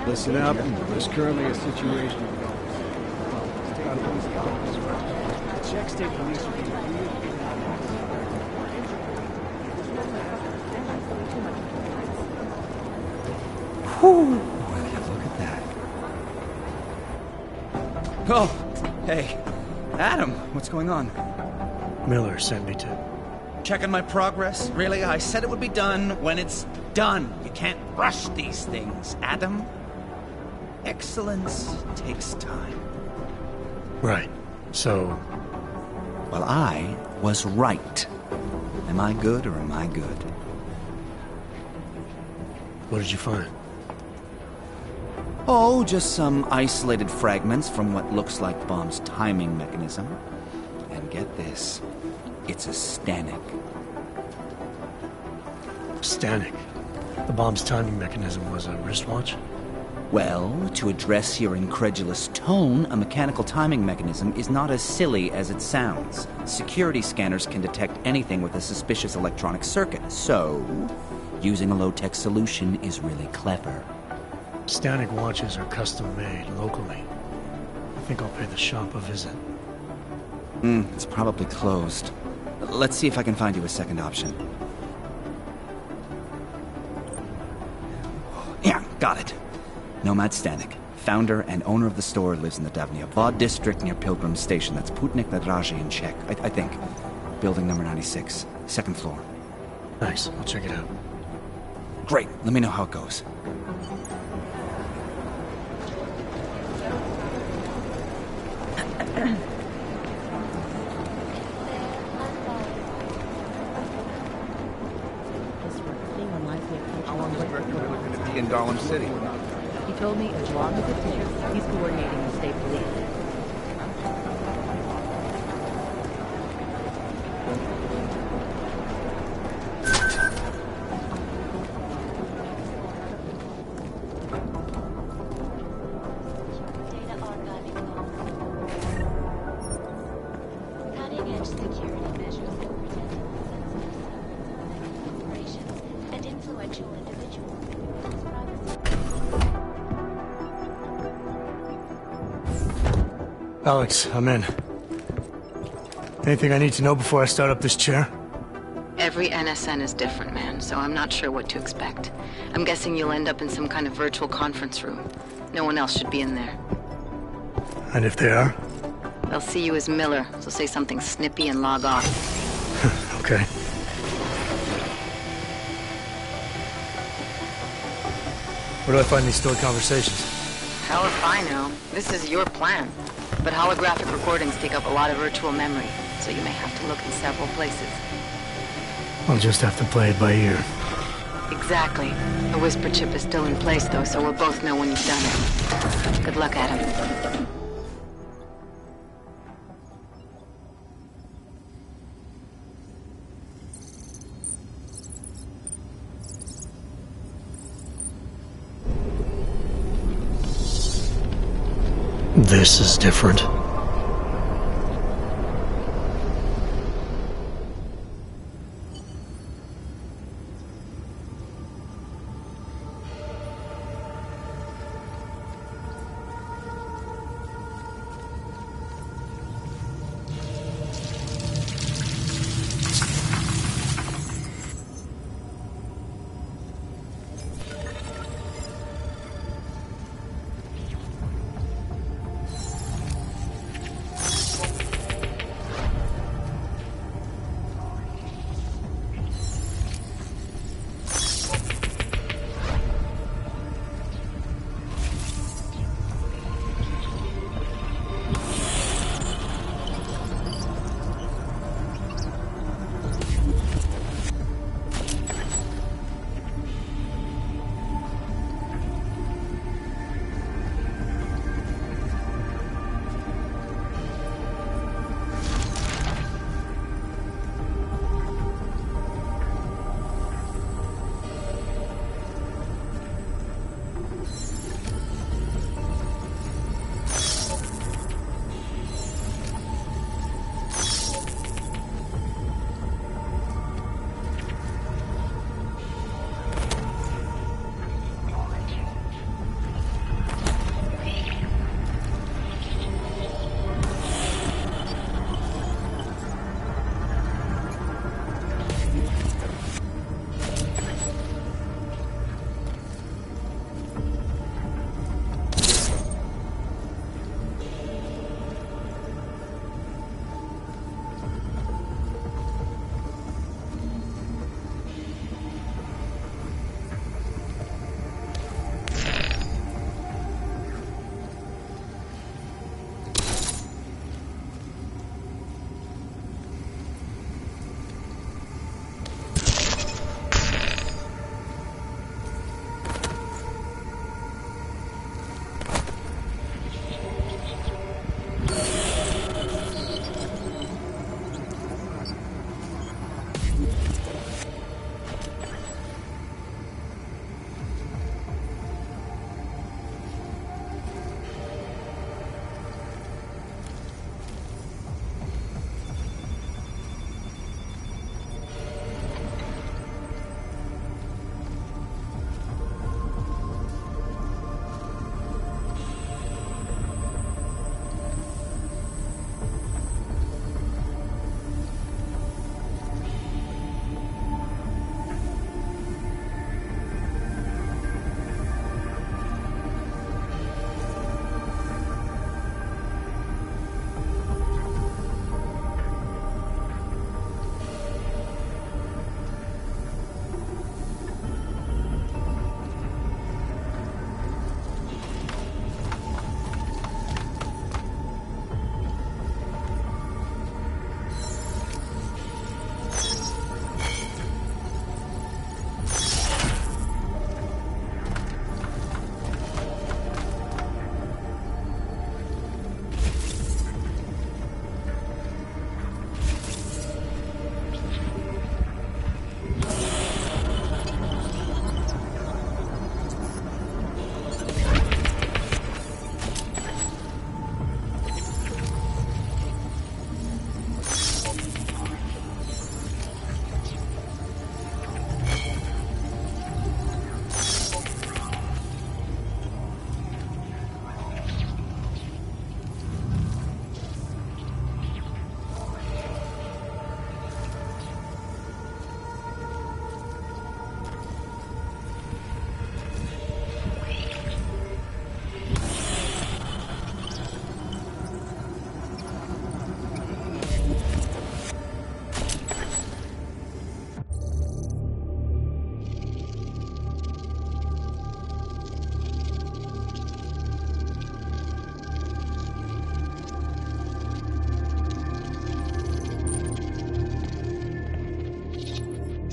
Listen up. There's currently a situation in Czech State Police are Whew. Look at that. Oh, hey. Adam, what's going on? Miller sent me to... Checking my progress? Really? I said it would be done when it's done. You can't rush these things, Adam. Excellence takes time. Right. So... Well, I was right. Am I good or am I good? What did you find? Oh, just some isolated fragments from what looks like Bomb's timing mechanism. And get this, it's a Stanek. Stanek? The bomb's timing mechanism was a wristwatch? Well, to address your incredulous tone, a mechanical timing mechanism is not as silly as it sounds. Security scanners can detect anything with a suspicious electronic circuit, so using a low-tech solution is really clever. Stanek watches are custom-made locally. I think I'll pay the shop a visit. It's probably closed. Let's see if I can find you a second option. Yeah, got it. Nomad Stanek, founder and owner of the store, lives in the Davnia Vod district near Pilgrim Station. That's Putnik Nadraji in Czech, I think. Building number 96, second floor. Nice, I'll check it out. Great, let me know how it goes. How long is Director Miller going to be in Gollum City? He told me as long as it takes, he's coordinating the state police. Alex, I'm in. Anything I need to know before I start up this chair? Every NSN is different, man, so I'm not sure what to expect. I'm guessing you'll end up in some kind of virtual conference room. No one else should be in there. And if they are? They'll see you as Miller, so say something snippy and log off. Okay. Where do I find these stored conversations? Hell if I know. This is your plan. But holographic recordings take up a lot of virtual memory, so you may have to look in several places. I'll just have to play it by ear. Exactly. The whisper chip is still in place, though, so we'll both know when you've done it. Good luck, Adam. This is different.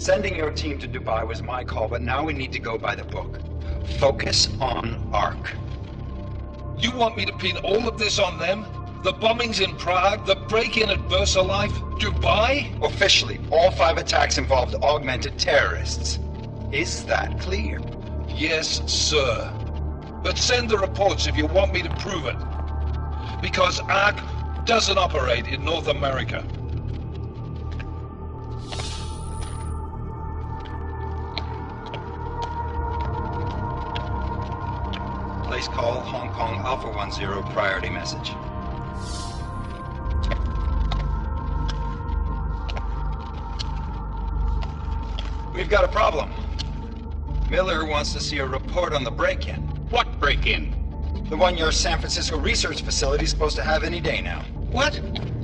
Sending your team to Dubai was my call, but now we need to go by the book. Focus on ARC. You want me to pin all of this on them? The bombings in Prague, the break-in at VersaLife, Dubai? Officially, all 5 attacks involved augmented terrorists. Is that clear? Yes, sir. But send the reports if you want me to prove it. Because ARC doesn't operate in North America. Place call Hong Kong Alpha 10 priority message. We've got a problem. Miller wants to see a report on the break-in. What break-in? The one your San Francisco research facility is supposed to have any day now. What?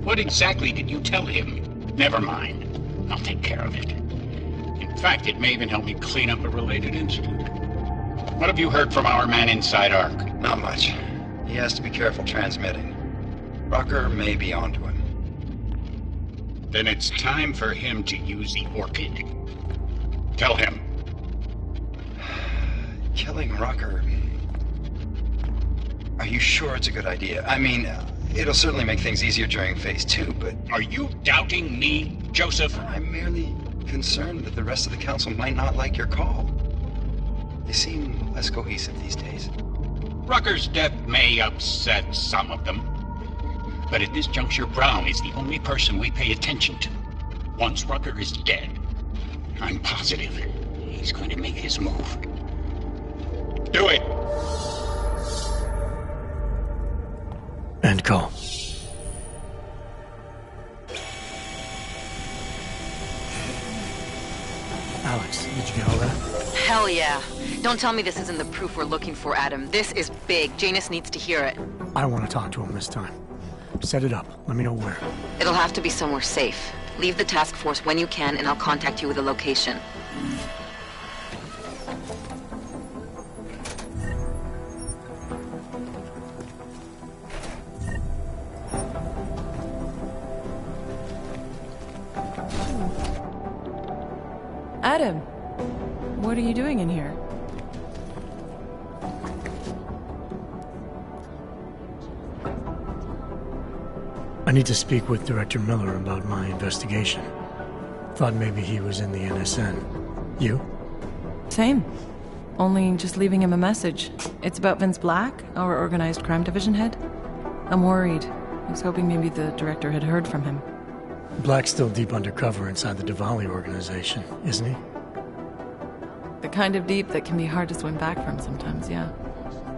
What exactly did you tell him? Never mind. I'll take care of it. In fact, it may even help me clean up a related incident. What have you heard from our man inside ARC? Not much. He has to be careful transmitting. Rucker may be onto him. Then it's time for him to use the Orchid. Tell him. Killing Rucker... Are you sure it's a good idea? I mean, it'll certainly make things easier during Phase 2, but... Are you doubting me, Joseph? I'm merely concerned that the rest of the Council might not like your call. They seem less cohesive these days. Rucker's death may upset some of them. But at this juncture, Brown is the only person we pay attention to. Once Rucker is dead, I'm positive he's going to make his move. Do it! End call. Alex, did you get all that? Hell yeah. Don't tell me this isn't the proof we're looking for, Adam. This is big. Janus needs to hear it. I want to talk to him this time. Set it up. Let me know where. It'll have to be somewhere safe. Leave the task force when you can, and I'll contact you with a location. Adam, what are you doing in here? I need to speak with Director Miller about my investigation. Thought maybe he was in the NSN. You? Same. Only just leaving him a message. It's about Vince Black, our organized crime division head. I'm worried. I was hoping maybe the director had heard from him. Black's still deep undercover inside the Diwali organization, isn't he? The kind of deep that can be hard to swim back from sometimes, yeah.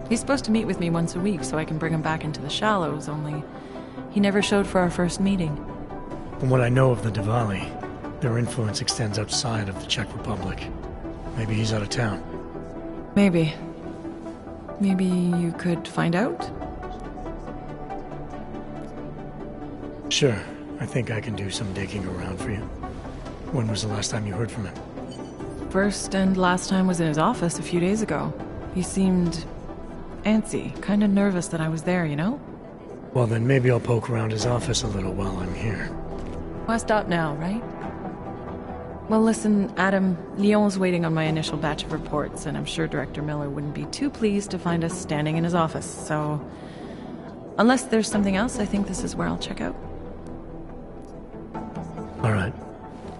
He's supposed to meet with me once a week so I can bring him back into the shallows, only he never showed for our first meeting. From what I know of the Diwali, their influence extends outside of the Czech Republic. Maybe he's out of town. Maybe. Maybe you could find out? Sure. I think I can do some digging around for you. When was the last time you heard from him? First and last time was in his office a few days ago. He seemed antsy, kind of nervous that I was there, you know? Well, then maybe I'll poke around his office a little while I'm here. Why stop now, right? Well, listen, Adam, Lyon's waiting on my initial batch of reports, and I'm sure Director Miller wouldn't be too pleased to find us standing in his office, so... Unless there's something else, I think this is where I'll check out. All right.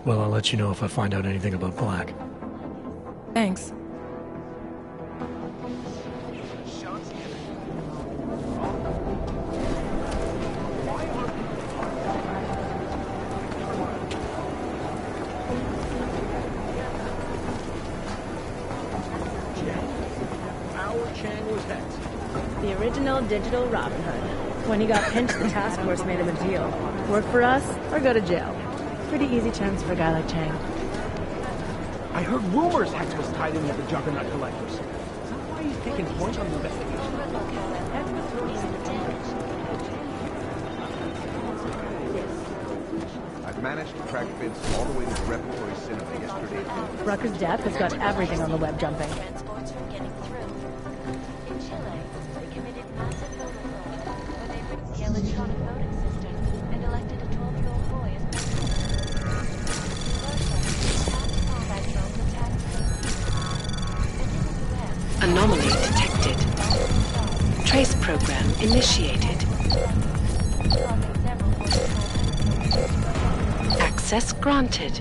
Well, I'll let you know if I find out anything about Black. Thanks. The original digital Robin Hood. When he got pinched, the task force made him a deal. Work for us, or go to jail. Pretty easy chance for a guy like Chang. I heard rumors Hex was tied in with the Juggernaut collectors. Is that why he's taking point on the investigation? I've managed to track Vince all the way to the repertory cinema yesterday. Rucker's death has got everything on the web jumping. Transports from getting through. In Chile, they committed massive voter fraud, where they rigged the electronic voting system and elected a 12-year-old boy as president. Anomaly detected. Trace program initiated. Access granted.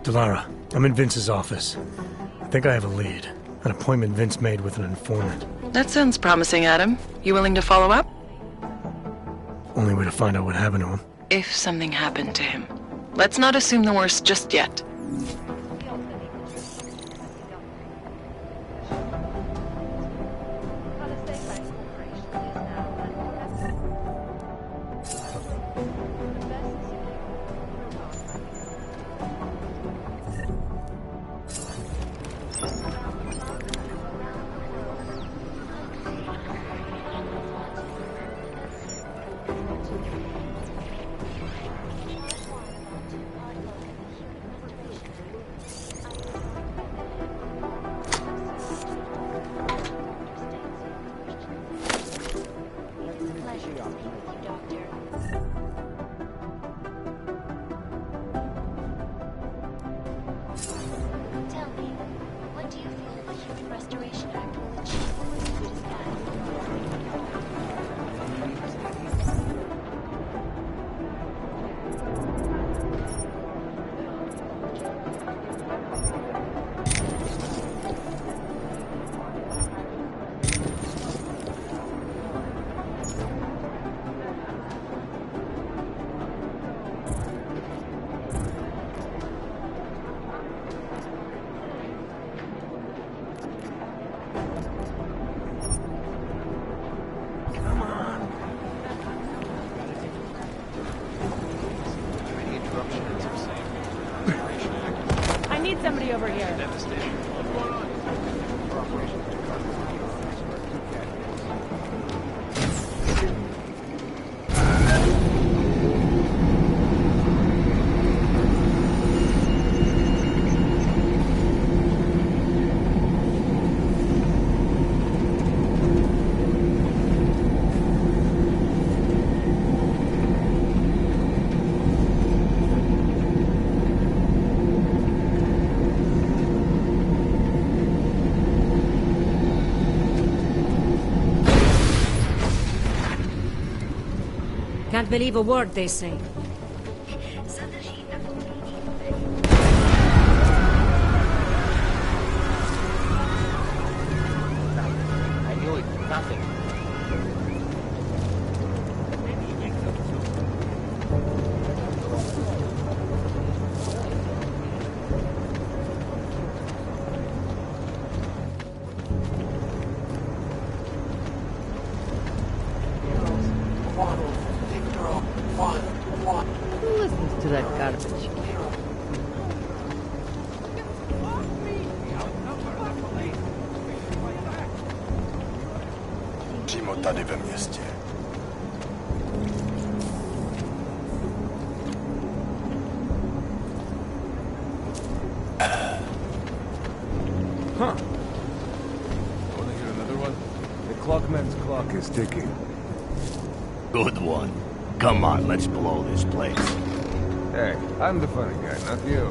Delara, I'm in Vince's office. I think I have a lead. An appointment Vince made with an informant. That sounds promising, Adam. You willing to follow up? Only way to find out what happened to him. If something happened to him. Let's not assume the worst just yet. Somebody over here. Can't believe a word they say. I knew it. Nothing. Who listens to that garbage? Mimo tady ve městě. Huh. Want to hear another one? The clockman's clock is ticking. Good one. Come on, let's blow this place. Hey, I'm the funny guy, not you.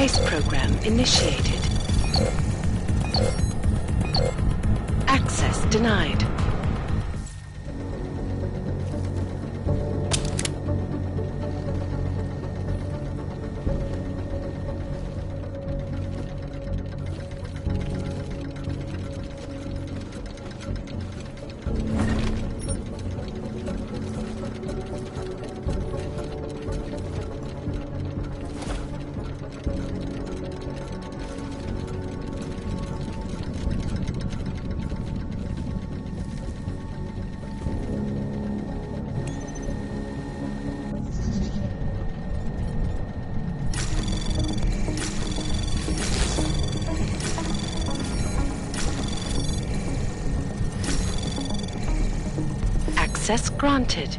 Trace program initiated. Access denied. Access granted.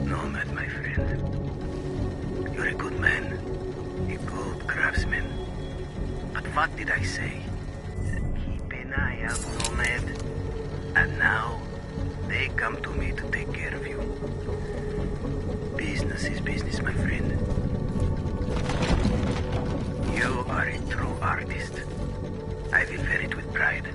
Nomad, my friend. You're a good man. A good craftsman. But what did I say? Keep an eye out, Nomad. And now, they come to me to take care of you. Business is business, my friend. You are a true artist. I will wear it with pride.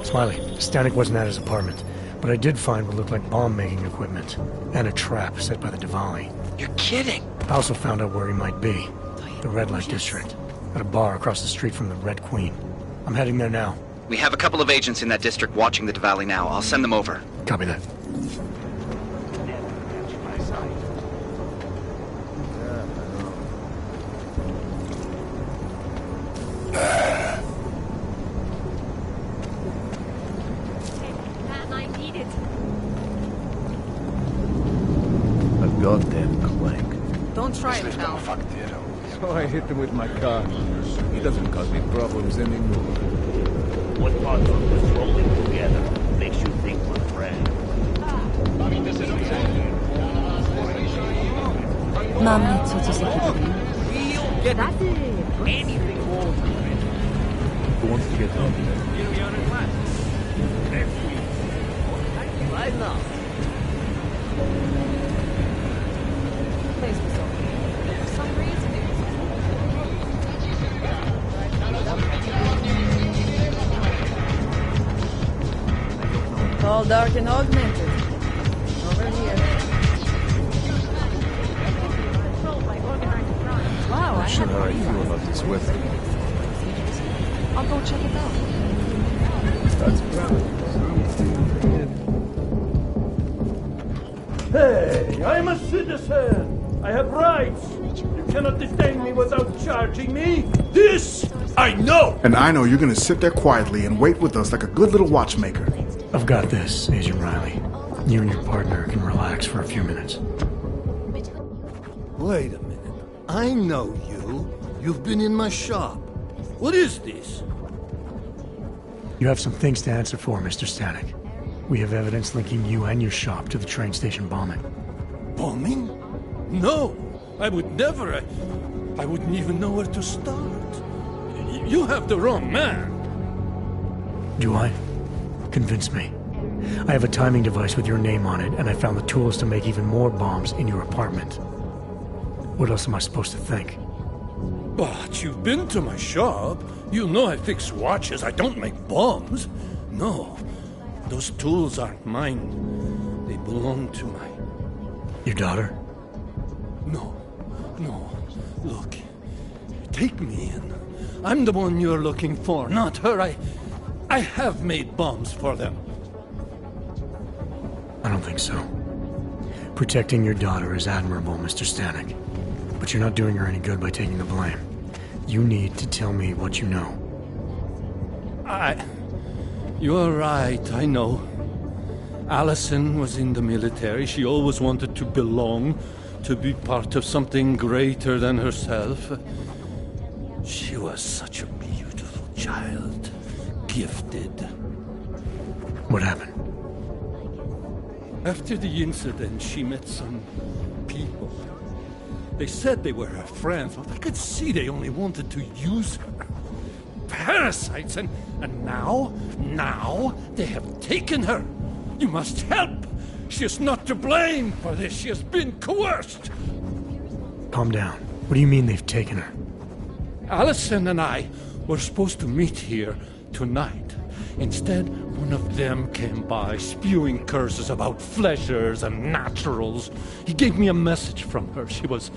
Smiley, Stanek wasn't at his apartment, but I did find what looked like bomb-making equipment, and a trap set by the Diwali. You're kidding! I also found out where he might be. The Red Light District. At a bar across the street from the Red Queen. I'm heading there now. We have a couple of agents in that district watching the Diwali now. I'll send them over. Copy that. Goddamn clank. Don't try it now. So I hit him with my car. He doesn't cause me problems anymore. What part of us rolling together makes you think we're friends? Mam co ci się podoba? That's it. Anything more. Who wants to get home? Next week. Right now. Place was okay. For some reason, it was all dark and augmented. Over here. Wow, Not sure how I feel about this weapon. I'll go check it out. That's proud. Hey, I'm a citizen. I have rights. You cannot detain me without charging me. This I know. And I know you're gonna sit there quietly and wait with us like a good little watchmaker. I've got this, Agent Riley. You and your partner can relax for a few minutes. Wait a minute. I know you. You've been in my shop. What is this? You have some things to answer for, Mr. Stanek. We have evidence linking you and your shop to the train station bombing. Bombing? No! I would never. I wouldn't even know where to start. You have the wrong man. Do I? Convince me. I have a timing device with your name on it, and I found the tools to make even more bombs in your apartment. What else am I supposed to think? But you've been to my shop. You know I fix watches. I don't make bombs. No. Those tools aren't mine. They belong to my... Your daughter? No. Look. Take me in. I'm the one you're looking for, not her. I have made bombs for them. I don't think so. Protecting your daughter is admirable, Mr. Stanek. But you're not doing her any good by taking the blame. You need to tell me what you know. You're right, I know. Allison was in the military. She always wanted to belong, to be part of something greater than herself. She was such a beautiful child. Gifted. What happened? After the incident, she met some people. They said they were her friends, but I could see they only wanted to use her. Parasites, and now they have taken her. You must help. She is not to blame for this. She has been coerced. Calm down. What do you mean they've taken her? Allison and I were supposed to meet here tonight. Instead, one of them came by, spewing curses about fleshers and naturals. He gave me a message from her. She was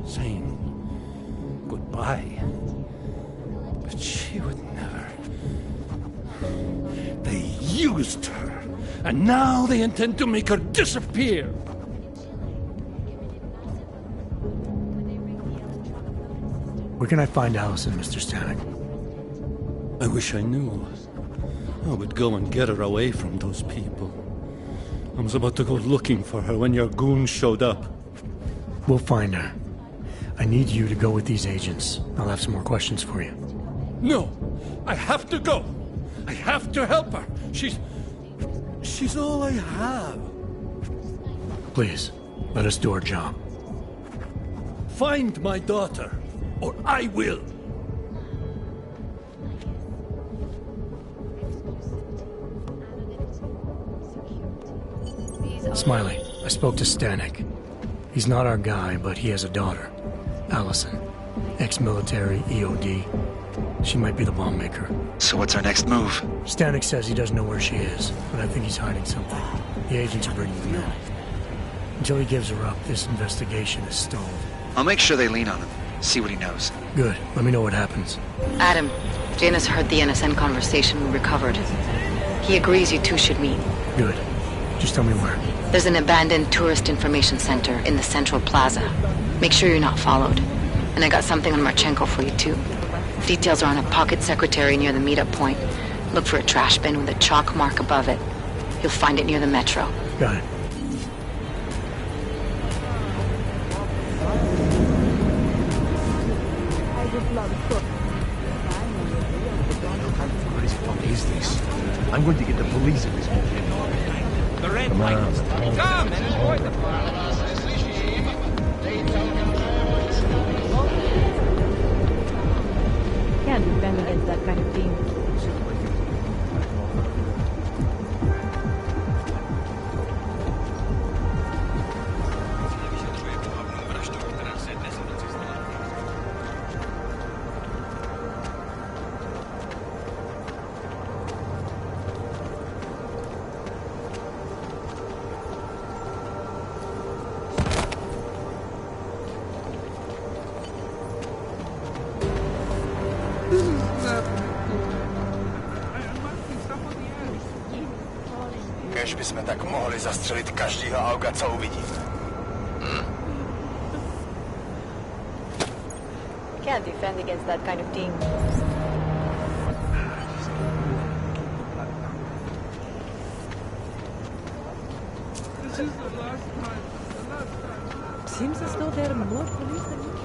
saying goodbye. But she would never. They used her, and now they intend to make her disappear. Where can I find Allison, Mr. Stanek? I wish I knew. I would go and get her away from those people. I was about to go looking for her when your goons showed up. We'll find her. I need you to go with these agents. I'll have some more questions for you. No! I have to go! I have to help her! She's all I have. Please, let us do our job. Find my daughter, or I will! Smiley, I spoke to Stanek. He's not our guy, but he has a daughter, Allison. Ex-military, EOD. She might be the bomb maker. So what's our next move? Stanek says he doesn't know where she is, but I think he's hiding something. The agents are bringing him in. Until he gives her up, this investigation is stalled. I'll make sure they lean on him. See what he knows. Good. Let me know what happens. Adam, Janus heard the NSN conversation we recovered. He agrees you two should meet. Good. Just tell me where. There's an abandoned tourist information center in the central plaza. Make sure you're not followed. And I got something on Marchenko for you too. Details are on a pocket secretary near the meetup point. Look for a trash bin with a chalk mark above it. You'll find it near the metro. Got it. What the fuck is this? I'm going to get the police in this movie. The red Come light. on. Come and enjoy the fun. Can't defend against that kind of team. Kež bychom tak mohli zastřelit každýho auga, co uvidíme. Can't defend against that kind of team. This is the last time. Seems as though there are more police than usual.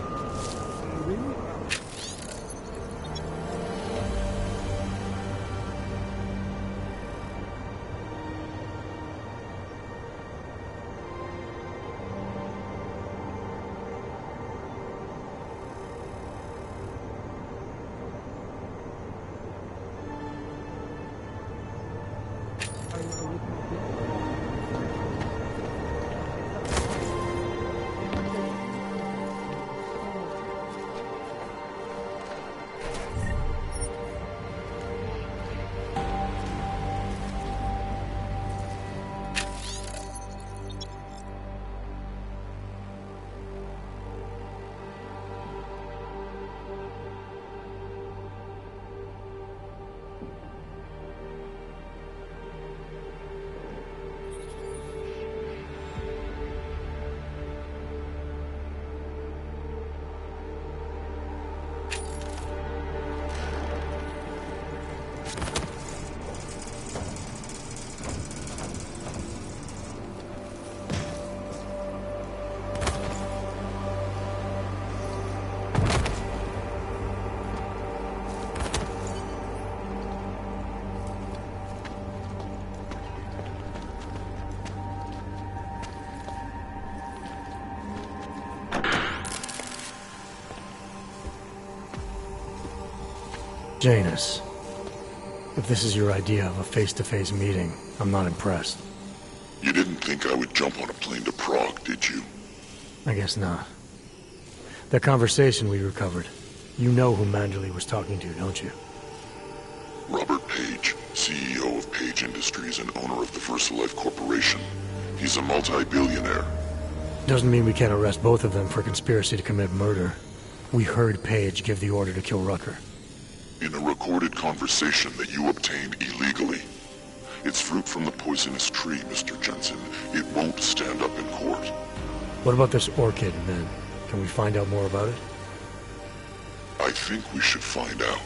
Janus, if this is your idea of a face-to-face meeting, I'm not impressed. You didn't think I would jump on a plane to Prague, did you? I guess not. That conversation we recovered, you know who Manderley was talking to, don't you? Robert Page, CEO of Page Industries and owner of the VersaLife Corporation. He's a multi-billionaire. Doesn't mean we can't arrest both of them for conspiracy to commit murder. We heard Page give the order to kill Rucker. In a recorded conversation that you obtained illegally. It's fruit from the poisonous tree, Mr. Jensen. It won't stand up in court. What about this orchid, then? Can we find out more about it? I think we should find out.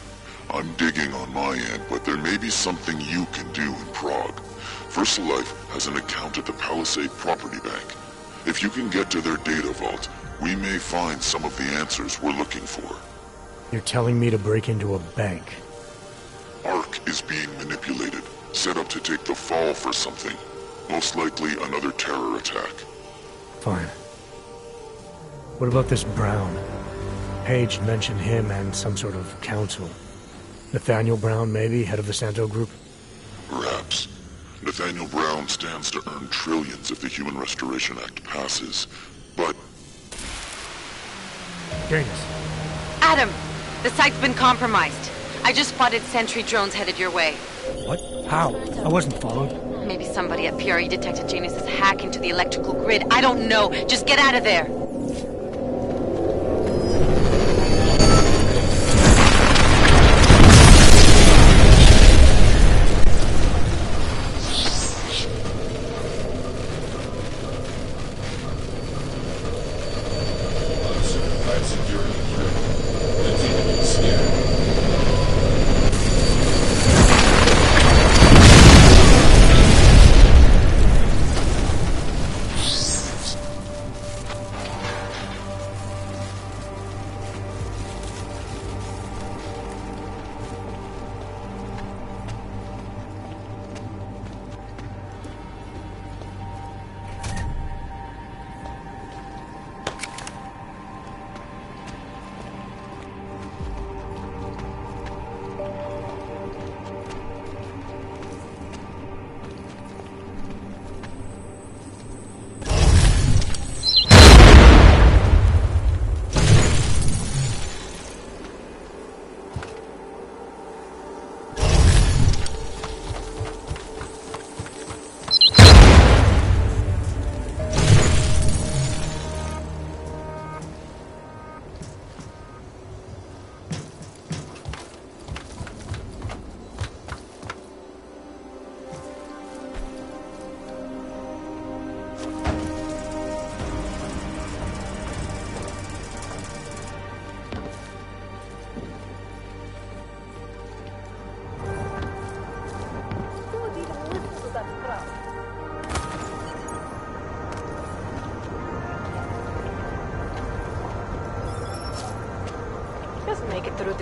I'm digging on my end, but there may be something you can do in Prague. VersaLife has an account at the Palisade Property Bank. If you can get to their data vault, we may find some of the answers we're looking for. You're telling me to break into a bank? ARC is being manipulated, set up to take the fall for something. Most likely another terror attack. Fine. What about this Brown? Page mentioned him and some sort of council. Nathaniel Brown, maybe, head of the Santo Group? Perhaps. Nathaniel Brown stands to earn trillions if the Human Restoration Act passes. But... Janus. Adam! The site's been compromised. I just spotted sentry drones headed your way. What? How? I wasn't followed. Maybe somebody at PRE detected Janus's hack into the electrical grid. I don't know. Just get out of there.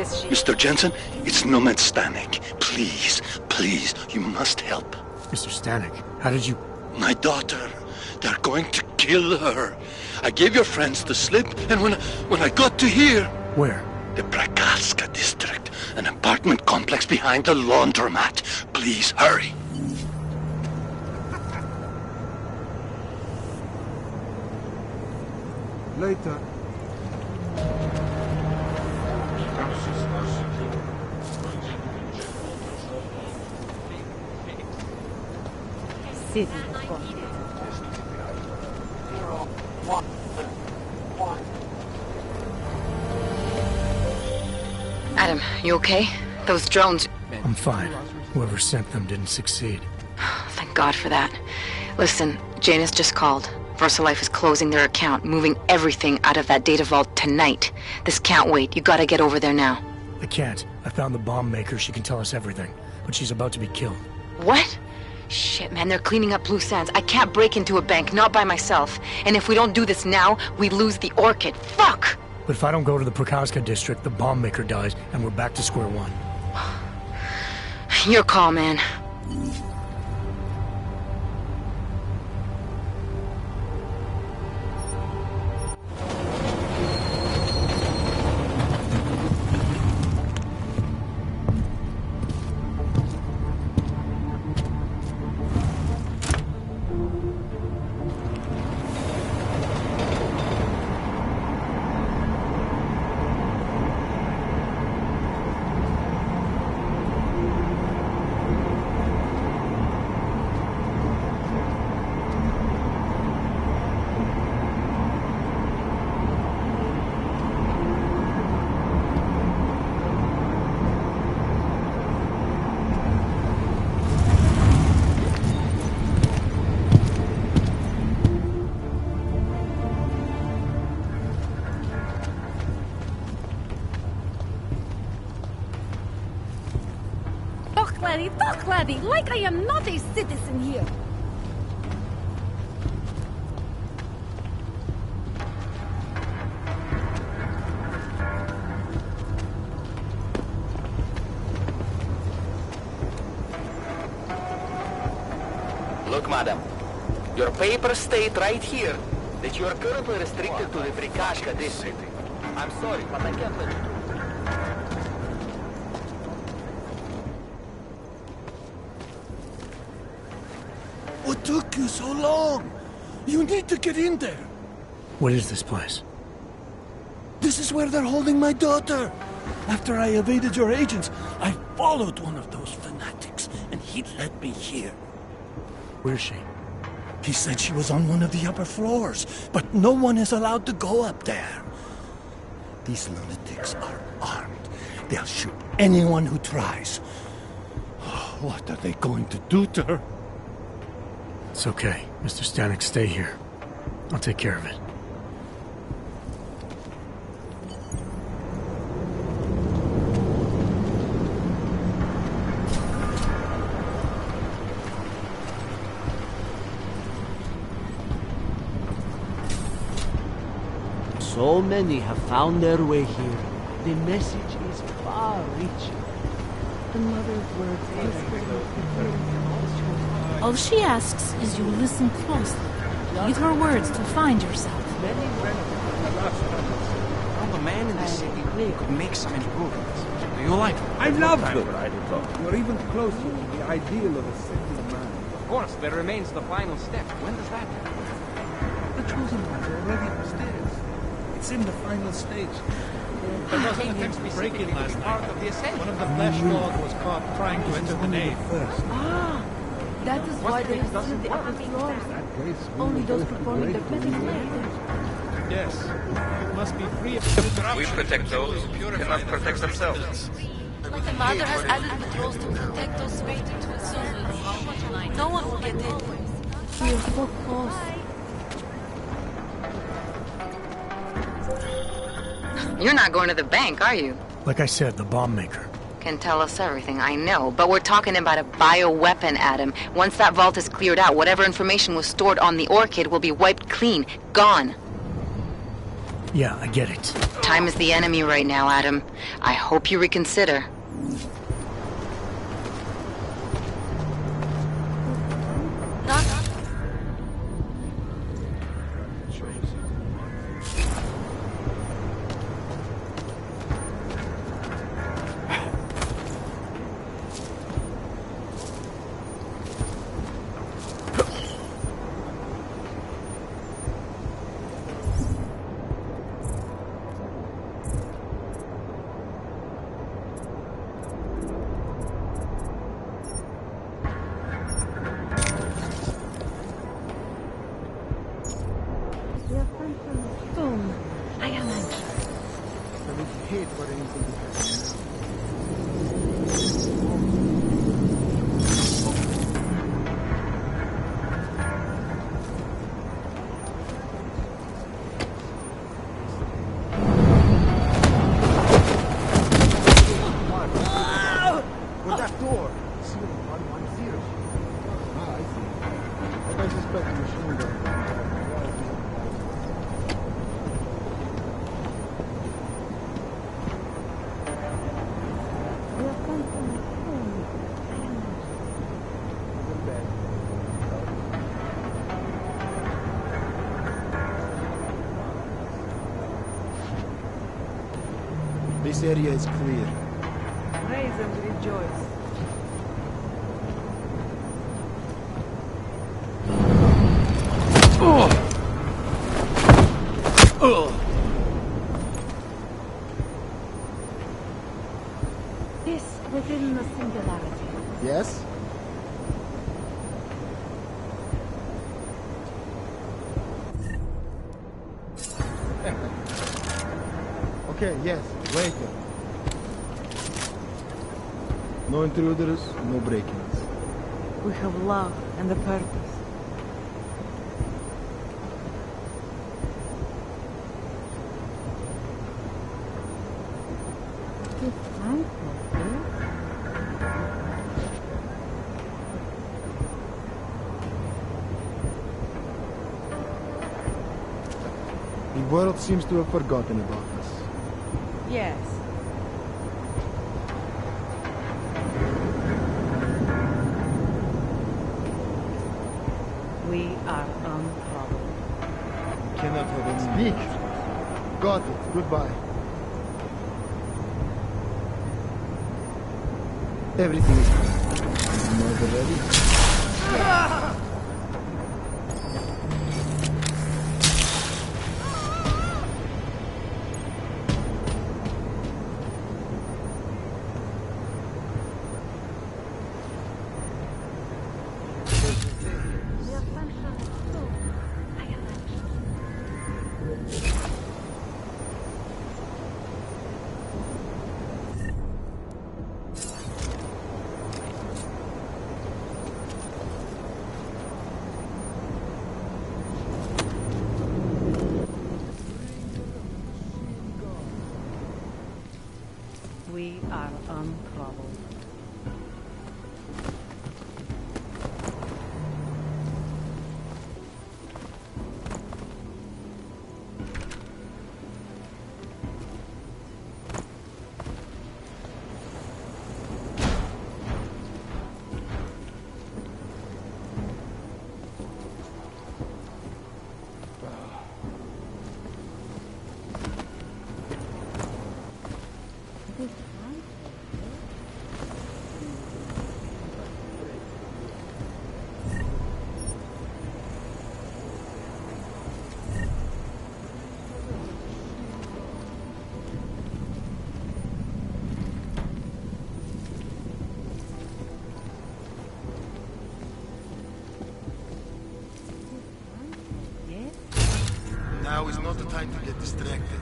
Mr. Jensen, it's Nomad Stanek. Please, please, you must help. Mr. Stanek, how did you... My daughter. They're going to kill her. I gave your friends the slip, and when I got to here... Where? The Prakalska district. An apartment complex behind the laundromat. Please, hurry. Later. City. Adam, you okay? Those drones... I'm fine. Whoever sent them didn't succeed. Thank God for that. Listen, Janus just called. VersaLife is closing their account, moving everything out of that data vault tonight. This can't wait. You gotta get over there now. I can't. I found the bomb maker. She can tell us everything. But she's about to be killed. What? Shit, man, they're cleaning up loose ends. I can't break into a bank, not by myself. And if we don't do this now, we lose the orchid. Fuck! But if I don't go to the Prakalska district, the bomb maker dies, and we're back to square one. Your call, man. laddie, like I am not a citizen here. Look, madam. Your papers state right here that you are currently restricted to the Prikashka district. I'm sorry, but I can't let you. What took you so long? You need to get in there. What is this place? This is where they're holding my daughter. After I evaded your agents, I followed one of those fanatics, and he led me here. Where's she? He said she was on one of the upper floors, but no one is allowed to go up there. These lunatics are armed. They'll shoot anyone who tries. What are they going to do to her? It's okay. Mr. Stanek, stay here. I'll take care of it. So many have found their way here. The message is far-reaching. The mother's words all she asks is you listen closely. Heed her words to find yourself. Well, the man in the city could make some improvements. Do you like it? I love them. You're even closer to the ideal of a city man. Of course, there remains the final step. When does that happen? The chosen ones are already upstairs. It's in the final stage. There was an attempt to break in last night. One of the flesh dogs was caught trying to enter the nave. That is why they have sealed the upper floors. Only those performing the fetish may. Yes. It must be free of corruption. We protect those who cannot protect themselves. Like the mother has added patrols to protect those fated to its service. No one will get in. We are so close. You're not going to the bank, are you? Like I said, the bomb maker. Can tell us everything, I know. But we're talking about a bioweapon, Adam. Once that vault is cleared out, whatever information was stored on the Orchid will be wiped clean. Gone. Yeah, I get it. Time is the enemy right now, Adam. I hope you reconsider. Boom. I am anxious. I would hate for anything to happen. With that door, seal 110. Ah, I see. What I suspect a machine gun. This area is clear. Praise and rejoice. This within the singularity. Yes? Okay, yes, wait. No intruders, no break-ins. We have love and a purpose. It's time for this. world seems to have forgotten about us. Yes. We are uncovered. Cannot have any speak. Got it. Goodbye. Everything is fine. Mother ready? We are untroubled. Now is not the time to get distracted.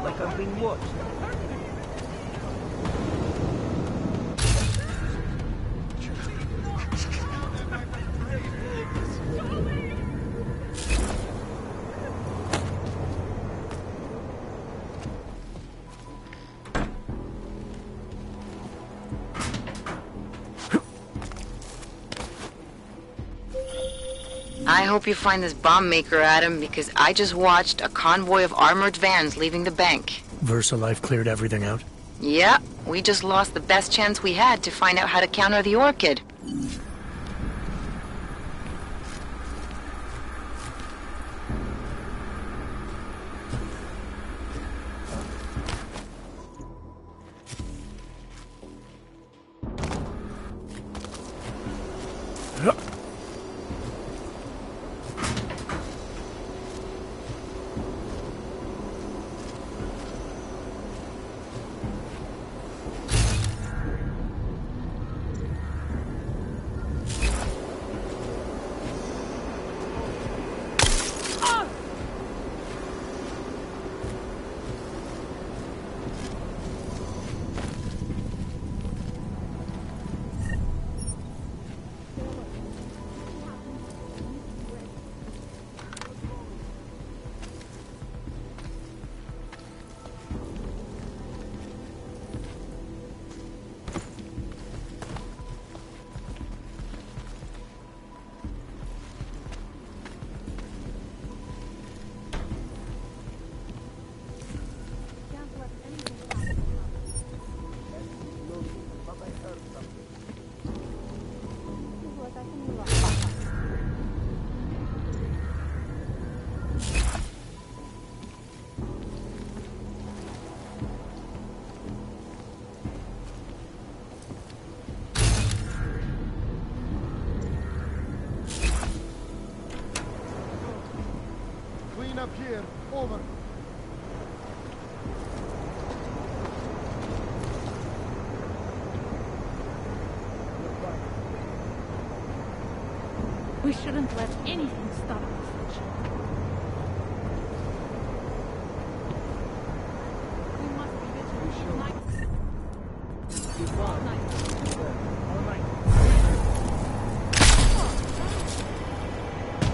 Like I'm being watched. I hope you find this bomb maker, Adam, because I just watched a convoy of armored vans leaving the bank. VersaLife cleared everything out? Yeah, we just lost the best chance we had to find out how to counter the Orchid. Up here, over. We shouldn't let anything stop us. We must be vigilant.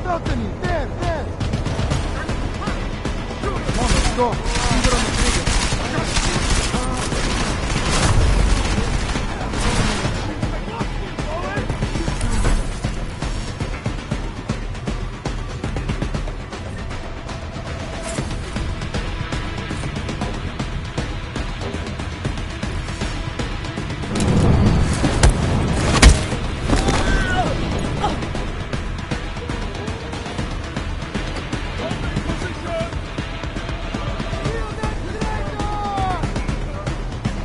Balcony, there! Come on, let's go. Finger on the trigger.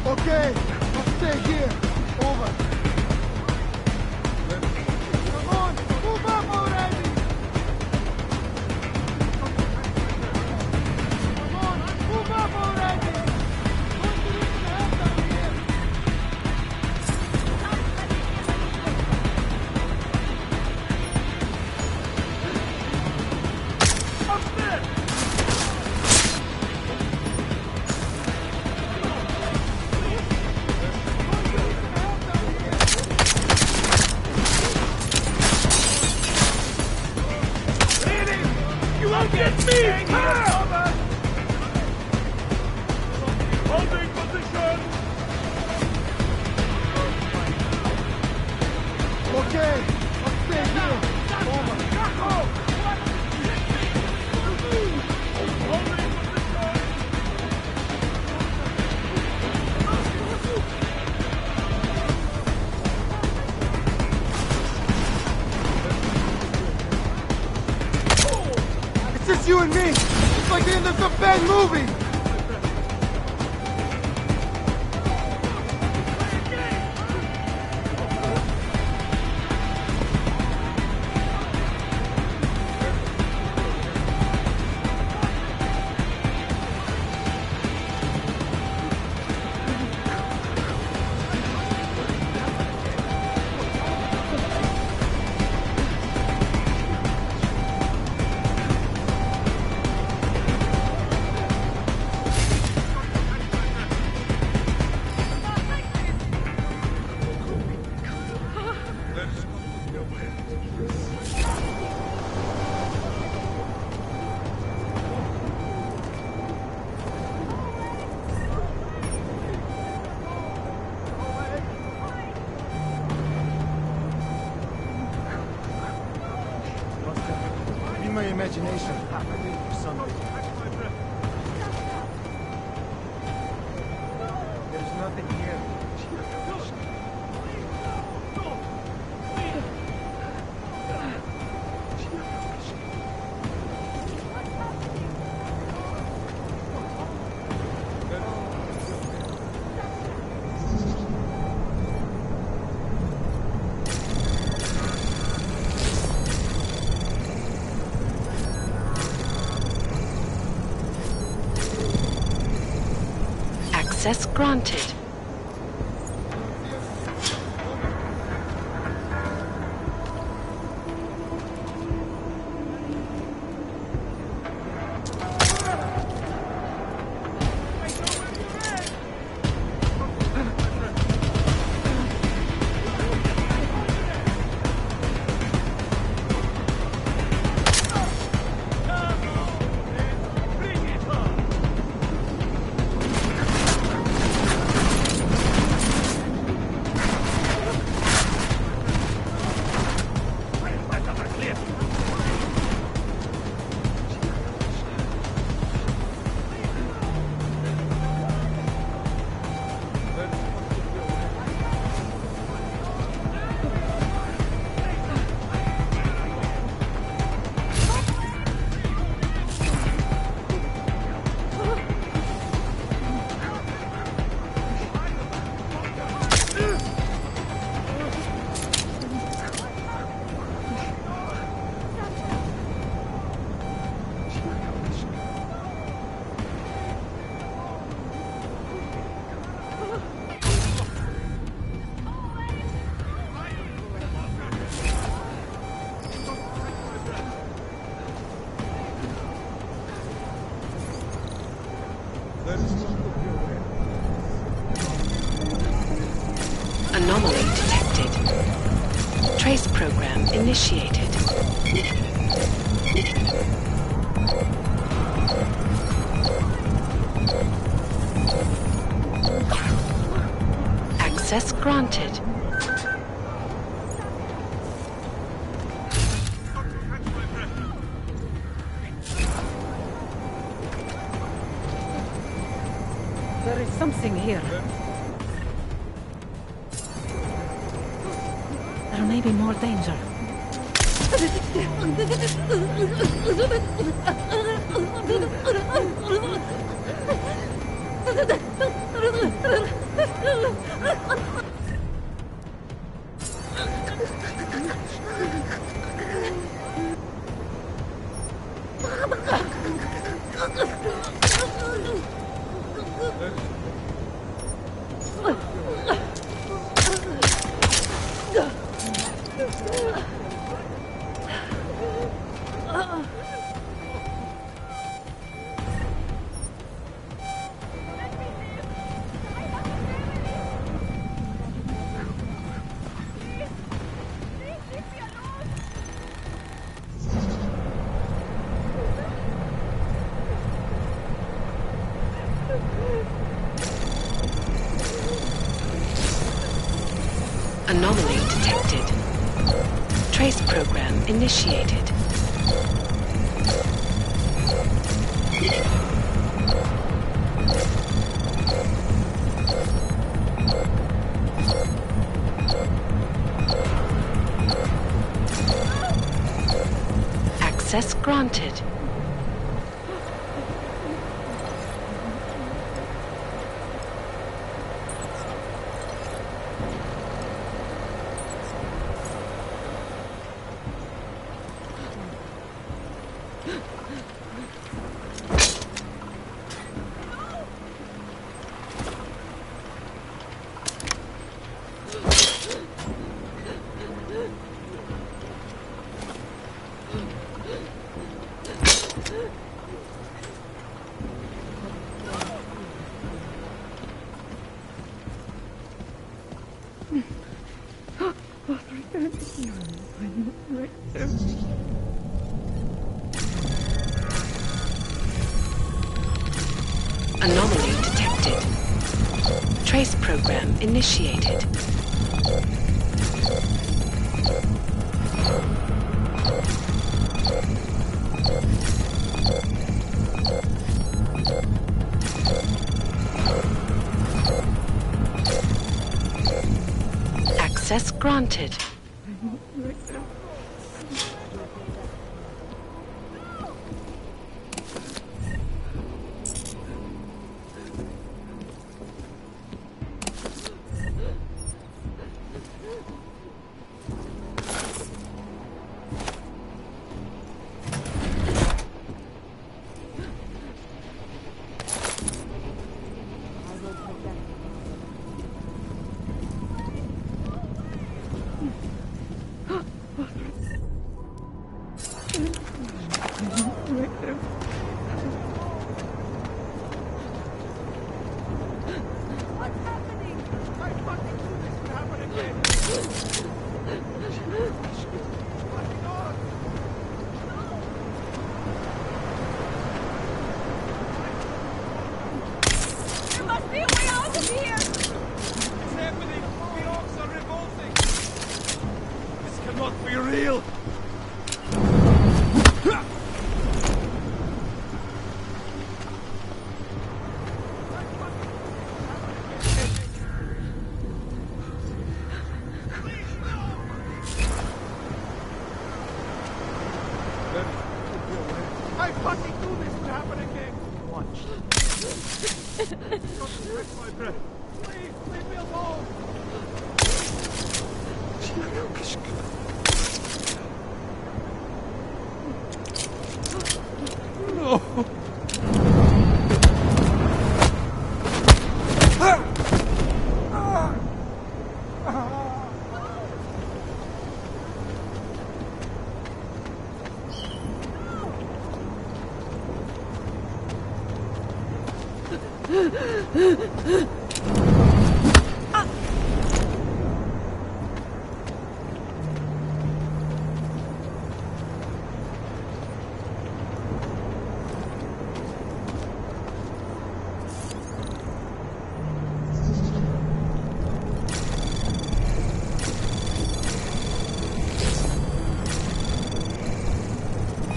Okay, let's stay here. Over. Come on, move up already! Come on, move up already! Don't you need some help down here? Up there! Get me! Holding position! Okay, let's stay here. Over. Holding position! It's just you and me. It's like the end of some bad movie. imagination. There's nothing here. Access granted. Anomaly detected. Trace program initiated. Access granted. There is something here. There may be more danger. Anomaly detected. Trace program initiated. Access granted. Anomaly detected. Trace program initiated. Access granted.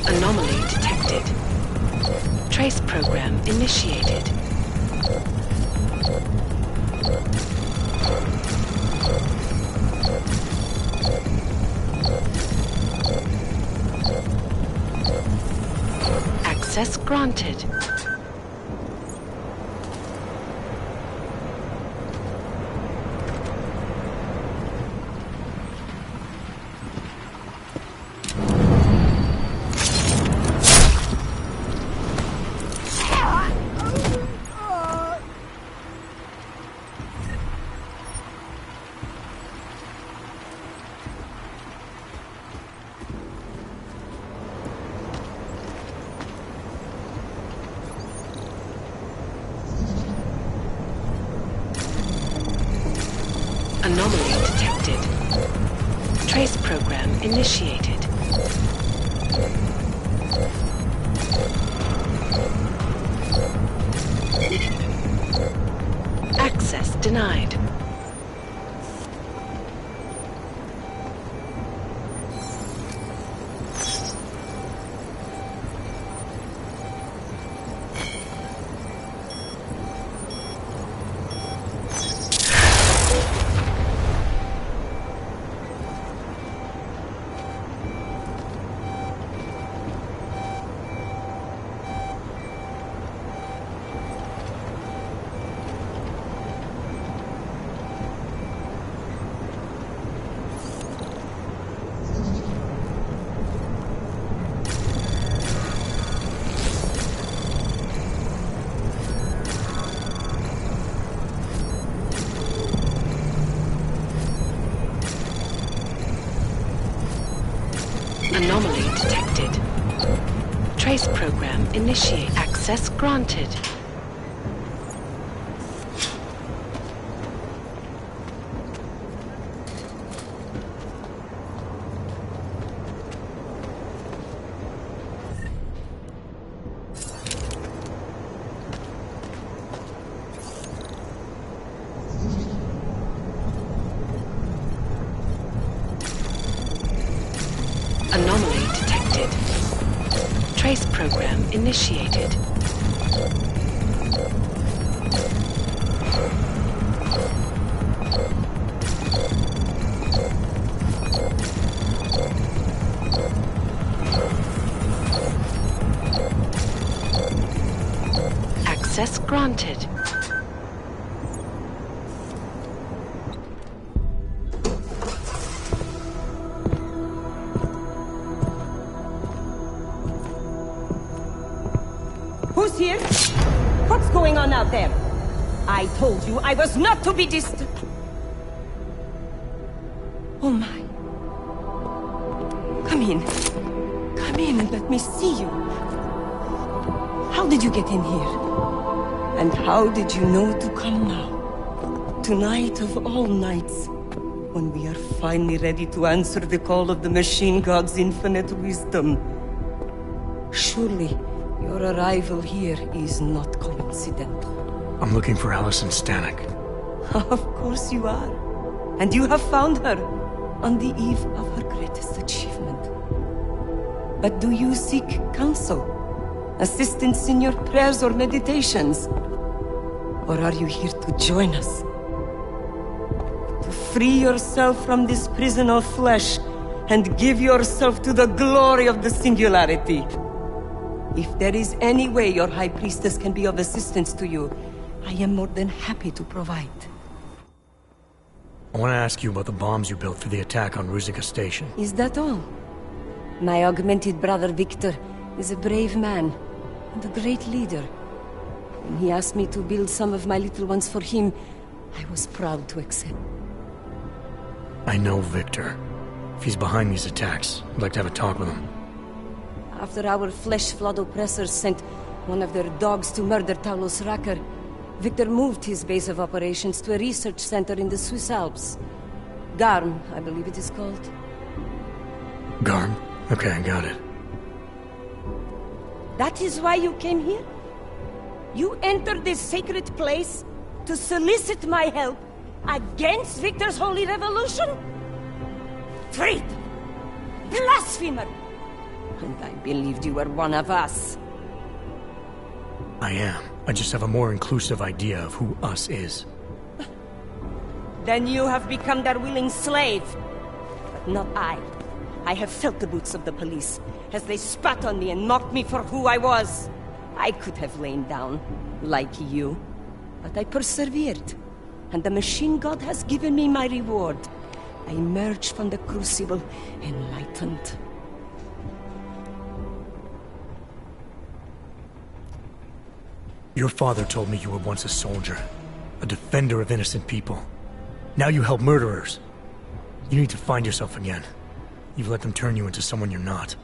Anomaly detected. Trace program initiated. Access granted. Anomaly detected. Trace program initiated. Access denied. Anomaly detected. Trace program initiate. Access granted. Anomaly detected. Trace program initiated. Access granted. Who's here? What's going on out there? I told you I was not to be disturbed. Oh my. Come in. Come in and let me see you. How did you get in here? And how did you know to come now? Tonight of all nights, when we are finally ready to answer the call of the machine god's infinite wisdom. Surely, your arrival here is not coincidental. I'm looking for Allison Stanek. Of course you are. And you have found her on the eve of her greatest achievement. But do you seek counsel? Assistance in your prayers or meditations? Or are you here to join us? To free yourself from this prison of flesh and give yourself to the glory of the singularity. If there is any way your High Priestess can be of assistance to you, I am more than happy to provide. I want to ask you about the bombs you built for the attack on Ruzicka Station. Is that all? My augmented brother Victor is a brave man and a great leader. When he asked me to build some of my little ones for him, I was proud to accept. I know Victor. If he's behind these attacks, I'd like to have a talk with him. After our flesh-flood oppressors sent one of their dogs to murder Talos Racker, Victor moved his base of operations to a research center in the Swiss Alps. Garm, I believe it is called. Garm? Okay, I got it. That is why you came here? You entered this sacred place to solicit my help against Victor's holy revolution? Traitor! Blasphemer! And I believed you were one of us. I am. I just have a more inclusive idea of who us is. Then you have become their willing slave. But not I. I have felt the boots of the police as they spat on me and mocked me for who I was. I could have lain down, like you. But I persevered. And the machine god has given me my reward. I emerged from the crucible enlightened. Your father told me you were once a soldier, a defender of innocent people. Now you help murderers. You need to find yourself again. You've let them turn you into someone you're not.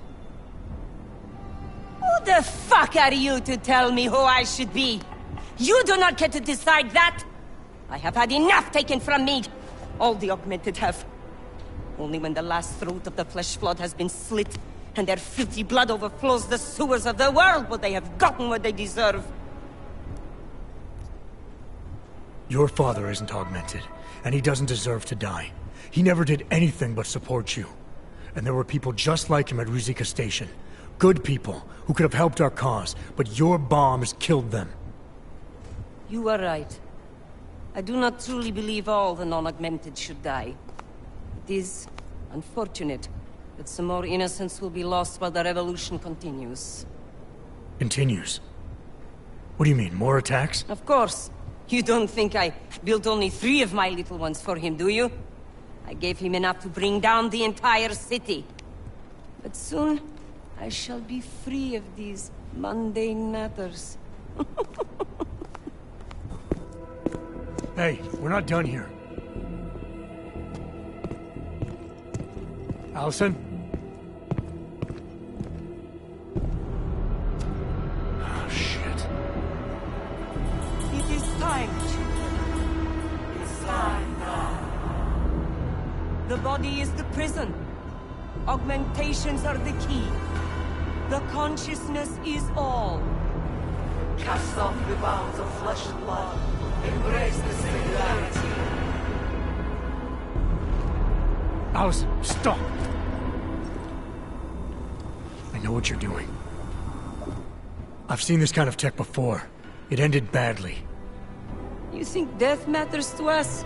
Who the fuck are you to tell me who I should be? You do not get to decide that! I have had enough taken from me! All the augmented have. Only when the last throat of the flesh flood has been slit and their filthy blood overflows the sewers of the world will they have gotten what they deserve. Your father isn't augmented, and he doesn't deserve to die. He never did anything but support you. And there were people just like him at Ruzicka Station. Good people, who could have helped our cause, but your bombs killed them. You are right. I do not truly believe all the non-augmented should die. It is unfortunate that some more innocents will be lost while the revolution continues. Continues? What do you mean, more attacks? Of course. You don't think I built only 3 of my little ones for him, do you? I gave him enough to bring down the entire city. But soon, I shall be free of these mundane matters. Hey, we're not done here. Allison? Oh, shit. It is time, children. It's time now. The body is the prison. Augmentations are the key. The consciousness is all. Cast off the bounds of flesh and blood. Embrace the singularity. Allison, stop! I know what you're doing. I've seen this kind of tech before. It ended badly. You think death matters to us?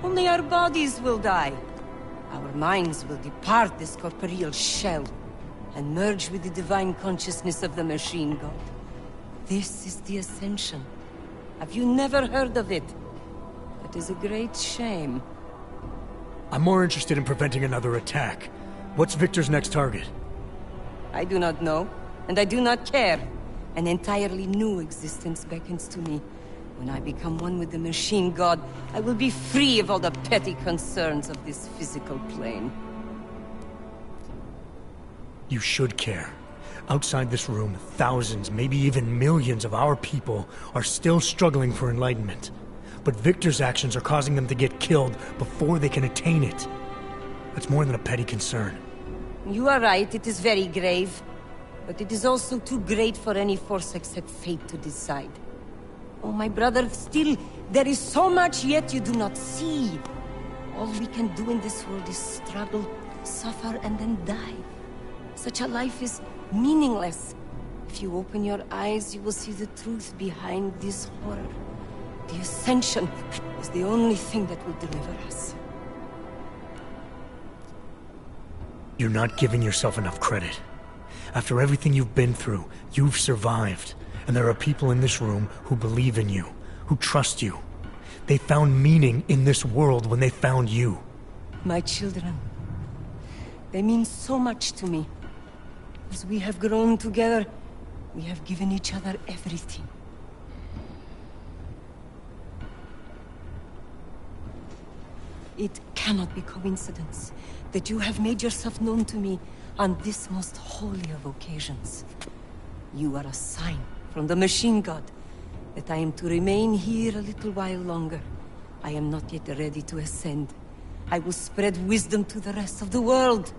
Only our bodies will die. Our minds will depart this corporeal shell and merge with the divine consciousness of the machine god. This is the ascension. Have you never heard of it? That is a great shame. I'm more interested in preventing another attack. What's Victor's next target? I do not know, and I do not care. An entirely new existence beckons to me. When I become one with the machine god, I will be free of all the petty concerns of this physical plane. You should care. Outside this room, thousands, maybe even millions of our people are still struggling for enlightenment. But Victor's actions are causing them to get killed before they can attain it. That's more than a petty concern. You are right, it is very grave. But it is also too great for any force except fate to decide. Oh, my brother, still, there is so much yet you do not see. All we can do in this world is struggle, suffer, and then die. Such a life is meaningless. If you open your eyes, you will see the truth behind this horror. The Ascension is the only thing that will deliver us. You're not giving yourself enough credit. After everything you've been through, you've survived. And there are people in this room who believe in you, who trust you. They found meaning in this world when they found you. My children. They mean so much to me. As we have grown together, we have given each other everything. It cannot be coincidence that you have made yourself known to me on this most holy of occasions. You are a sign from the machine god that I am to remain here a little while longer. I am not yet ready to ascend. I will spread wisdom to the rest of the world.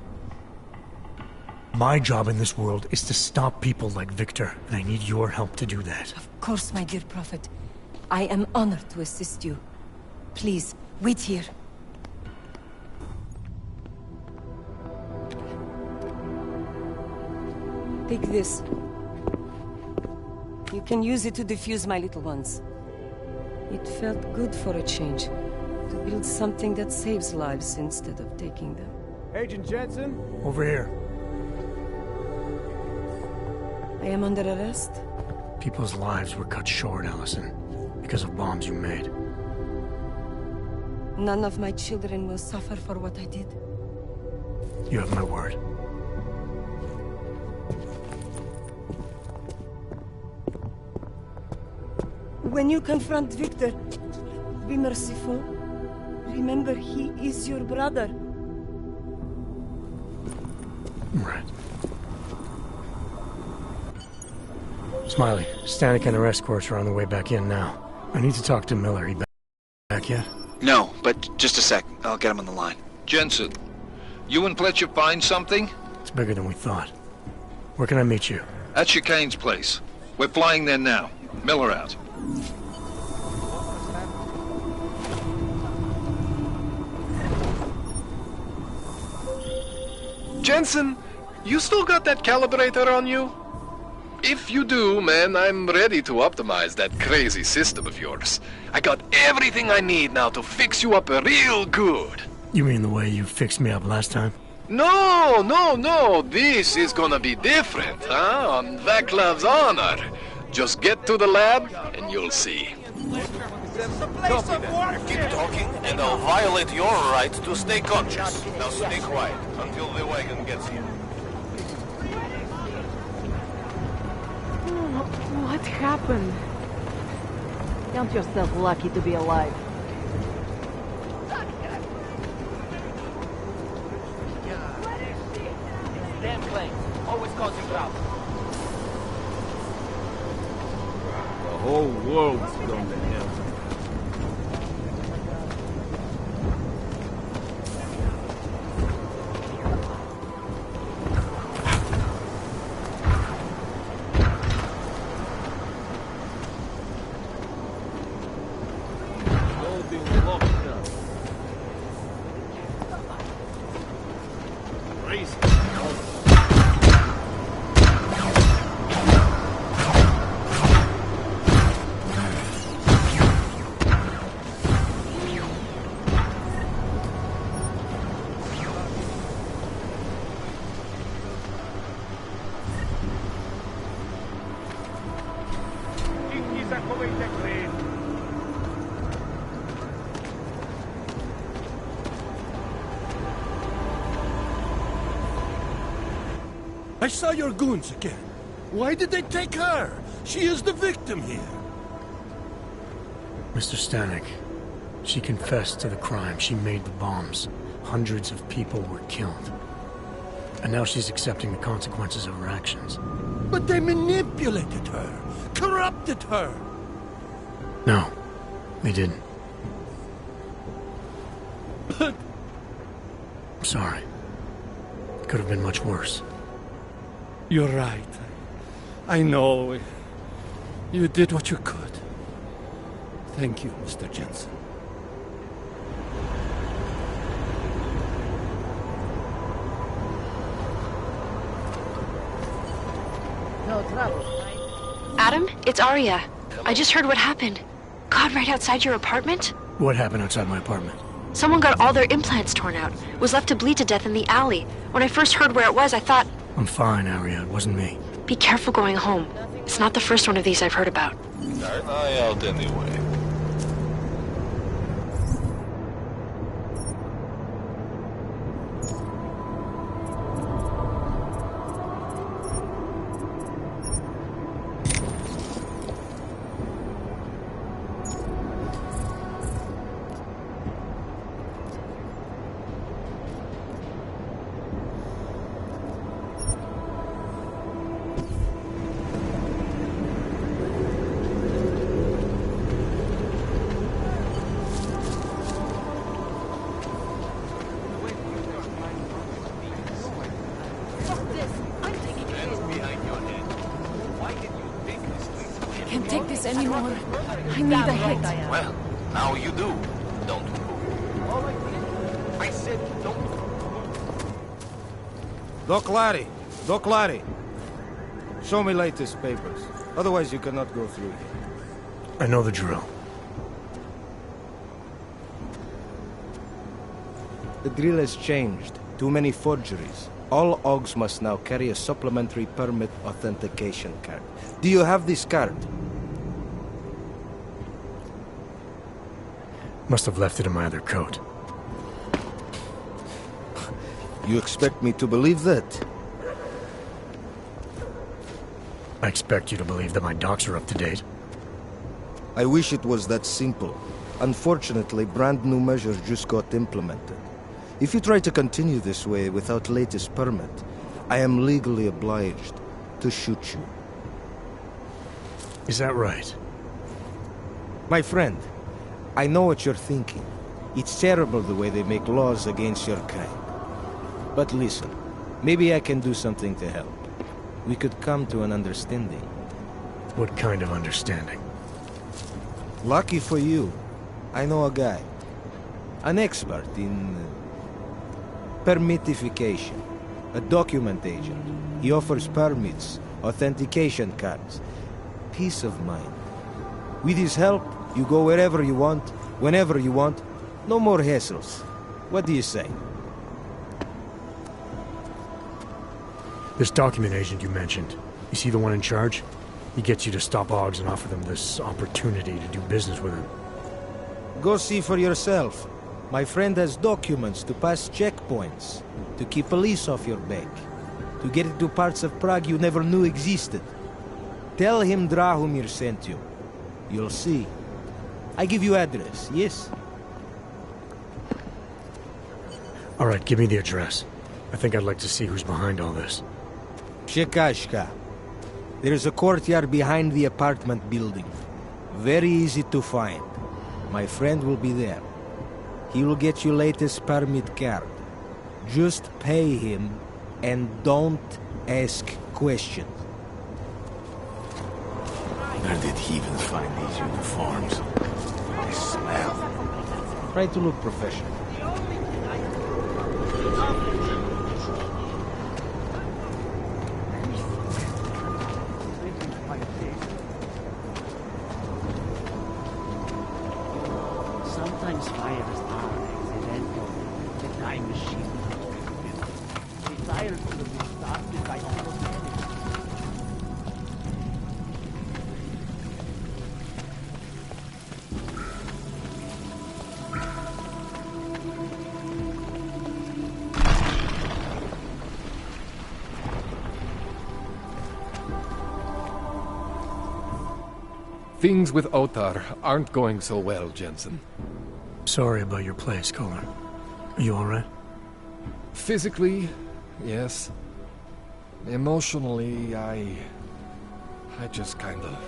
My job in this world is to stop people like Victor, and I need your help to do that. Of course, my dear prophet. I am honored to assist you. Please, wait here. Take this. You can use it to defuse my little ones. It felt good for a change. To build something that saves lives instead of taking them. Agent Jensen? Over here. I am under arrest? People's lives were cut short, Allison, because of bombs you made. None of my children will suffer for what I did. You have my word. When you confront Victor, be merciful. Remember, he is your brother. Right. Smiley, Stanek and the rest course are on the way back in now. I need to talk to Miller. He back yet? No, but just a sec. I'll get him on the line. Jensen, you and Fletcher find something? It's bigger than we thought. Where can I meet you? At Chicane's place. We're flying there now. Miller out. Jensen, you still got that calibrator on you? If you do, man, I'm ready to optimize that crazy system of yours. I got everything I need now to fix you up real good. You mean the way you fixed me up last time? No. This is gonna be different, huh? On Vaclav's honor. Just get to the lab, and you'll see. Keep talking, and I'll violate your right to stay conscious. Now stay quiet until the wagon gets here. What happened? Count yourself lucky to be alive. Damn plane, always causing trouble. The whole world's gone to hell. Zakowej te I saw your goons again. Why did they take her? She is the victim here. Mr. Stanek, she confessed to the crime. She made the bombs. Hundreds of people were killed. And now she's accepting the consequences of her actions. But they manipulated her, corrupted her. No, they didn't. But... I'm sorry. It could have been much worse. You're right. I know. You did what you could. Thank you, Mr. Jensen. No trouble. Adam, it's Arya. I just heard what happened. God, right outside your apartment? What happened outside my apartment? Someone got all their implants torn out. Was left to bleed to death in the alley. When I first heard where it was, I thought... I'm fine, Arya. It wasn't me. Be careful going home. It's not the first one of these I've heard about. Start an eye out anyway. Can't take this anymore. I need a hit. Well, now you do. Don't move. I said don't move. Doc Larry! Doc Larry! Show me latest papers. Otherwise you cannot go through here. I know the drill. The drill has changed. Too many forgeries. All OGs must now carry a supplementary permit authentication card. Do you have this card? Must have left it in my other coat. You expect me to believe that? I expect you to believe that my docs are up to date. I wish it was that simple. Unfortunately, brand new measures just got implemented. If you try to continue this way without latest permit, I am legally obliged to shoot you. Is that right? My friend, I know what you're thinking. It's terrible the way they make laws against your kind. But listen, maybe I can do something to help. We could come to an understanding. What kind of understanding? Lucky for you, I know a guy. An expert in permitification. A document agent. He offers permits, authentication cards. Peace of mind. With his help, you go wherever you want, whenever you want. No more hassles. What do you say? This document agent you mentioned, is he the one in charge? He gets you to stop OGs and offer them this opportunity to do business with him. Go see for yourself. My friend has documents to pass checkpoints, to keep police off your back, to get into parts of Prague you never knew existed. Tell him Drahomir sent you. You'll see. I give you address, yes? All right, give me the address. I think I'd like to see who's behind all this. Shekashka. There is a courtyard behind the apartment building. Very easy to find. My friend will be there. He will get you latest permit card. Just pay him and don't ask questions. Where did heathens find these uniforms? They smell. Try to look professional. Sometimes fires are accidental. The time machine. The fires could have been started by pyrotechnics. Things with Otar aren't going so well, Jensen. Sorry about your place, Kohler. Are you alright? Physically, yes. Emotionally, I just kinda...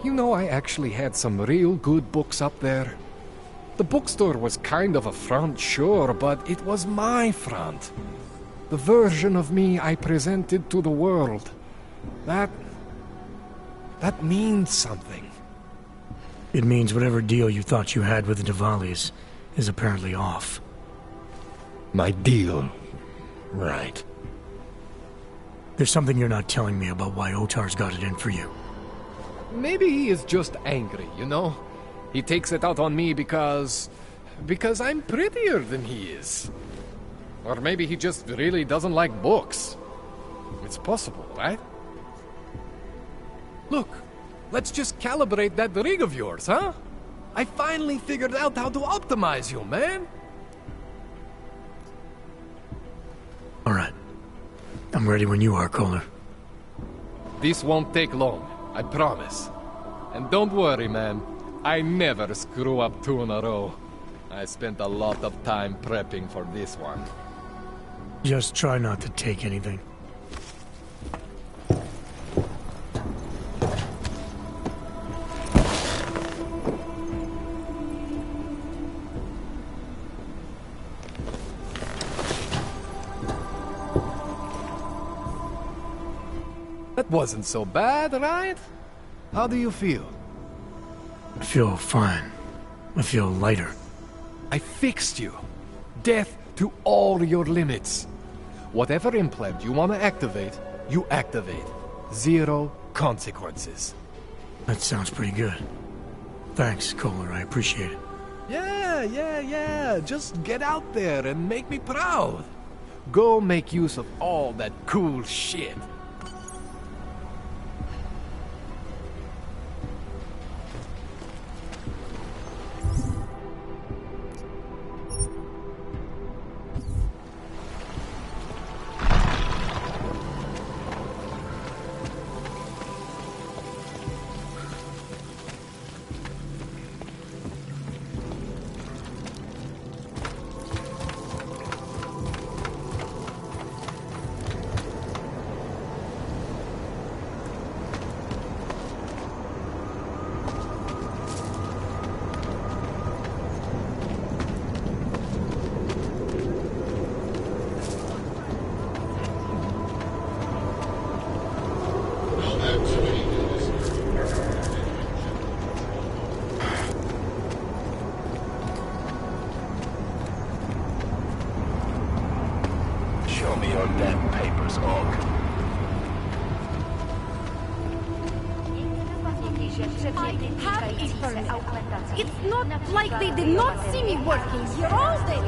You know, I actually had some real good books up there. The bookstore was kind of a front, sure, but it was my front. The version of me I presented to the world. That means something. It means whatever deal you thought you had with the Diwalis is apparently off. My deal? Right. There's something you're not telling me about why Otar's got it in for you. Maybe he is just angry, you know? He takes it out on me because I'm prettier than he is. Or maybe he just really doesn't like books. It's possible, right? Look, let's just calibrate that rig of yours, huh? I finally figured out how to optimize you, man. Alright. I'm ready when you are, Kohler. This won't take long, I promise. And don't worry, man. I never screw up 2 in a row. I spent a lot of time prepping for this one. Just try not to take anything. That wasn't so bad, right? How do you feel? I feel fine. I feel lighter. I fixed you. Death to all your limits. Whatever implant you want to activate, you activate. 0 consequences. That sounds pretty good. Thanks, Kohler. I appreciate it. Yeah. Just get out there and make me proud. Go make use of all that cool shit. Show me your damn papers, Og. It's not like they did not see me working here all day.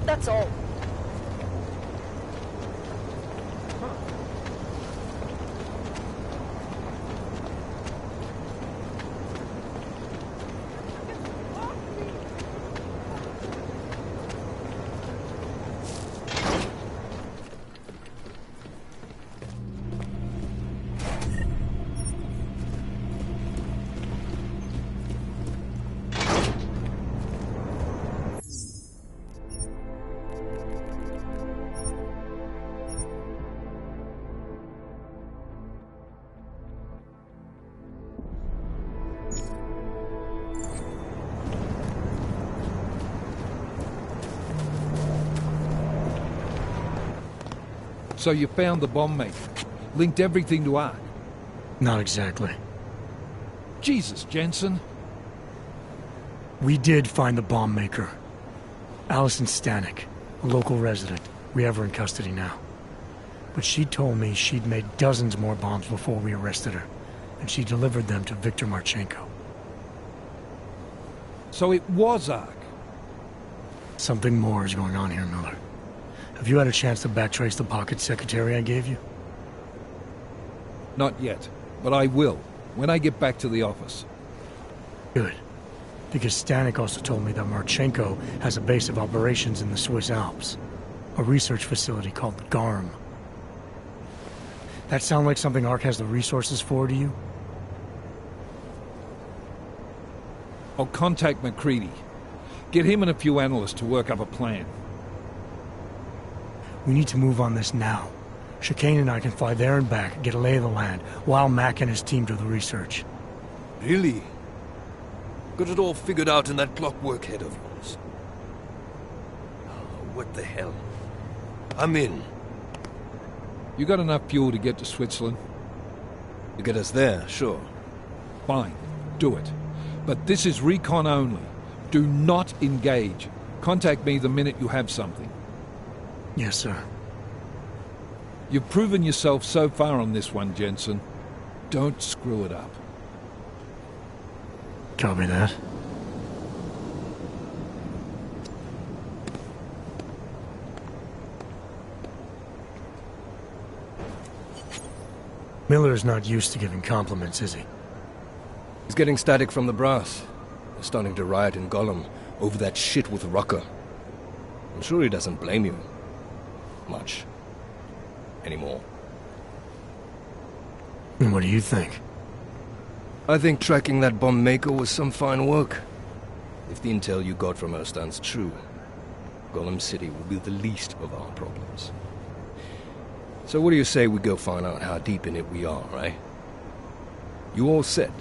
That's all. So you found the bomb maker. Linked everything to Ark. Not exactly. Jesus, Jensen. We did find the bomb maker. Allison Stanek, a local resident. We have her in custody now. But she told me she'd made dozens more bombs before we arrested her, and she delivered them to Viktor Marchenko. So it was Ark? Something more is going on here, Miller. Have you had a chance to backtrace the pocket secretary I gave you? Not yet, but I will, when I get back to the office. Good. Because Stanek also told me that Marchenko has a base of operations in the Swiss Alps. A research facility called GARM. That sound like something Ark has the resources for to you? I'll contact McCready. Get him and a few analysts to work up a plan. We need to move on this now. Chicane and I can fly there and back, get a lay of the land, while Mac and his team do the research. Really? Got it all figured out in that clockwork head of yours? Oh, what the hell? I'm in. You got enough fuel to get to Switzerland? To get us there, sure. Fine, do it. But this is recon only. Do not engage. Contact me the minute you have something. Yes, sir. You've proven yourself so far on this one, Jensen. Don't screw it up. Copy that. Miller's not used to giving compliments, is he? He's getting static from the brass. They're starting to riot in Gollum over that shit with Rucker. I'm sure he doesn't blame you. Much. Anymore. And what do you think? I think tracking that bomb maker was some fine work. If the intel you got from her stands true, Gollum City will be the least of our problems. So what do you say we go find out how deep in it we are, right? You all set?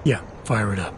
Yeah, fire it up.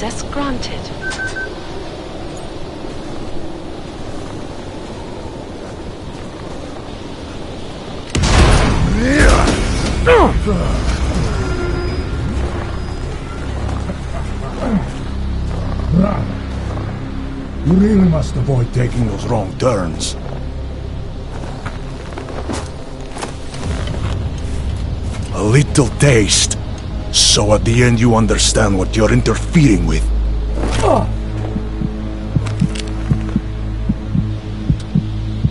Access granted. You really must avoid taking those wrong turns. A little taste. So at the end you understand what you're interfering with.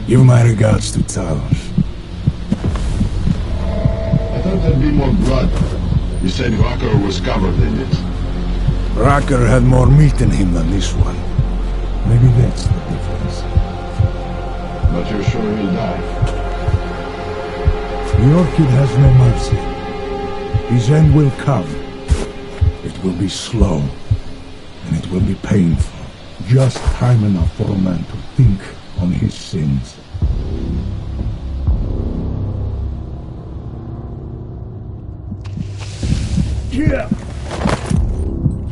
Give my regards to Talos. I thought there'd be more blood. You said Rocker was covered in it. Rocker had more meat in him than this one. Maybe that's the difference. But you're sure he'll die? The Orchid has no mercy. His end will come. It will be slow, and it will be painful. Just time enough for a man to think on his sins. Yeah.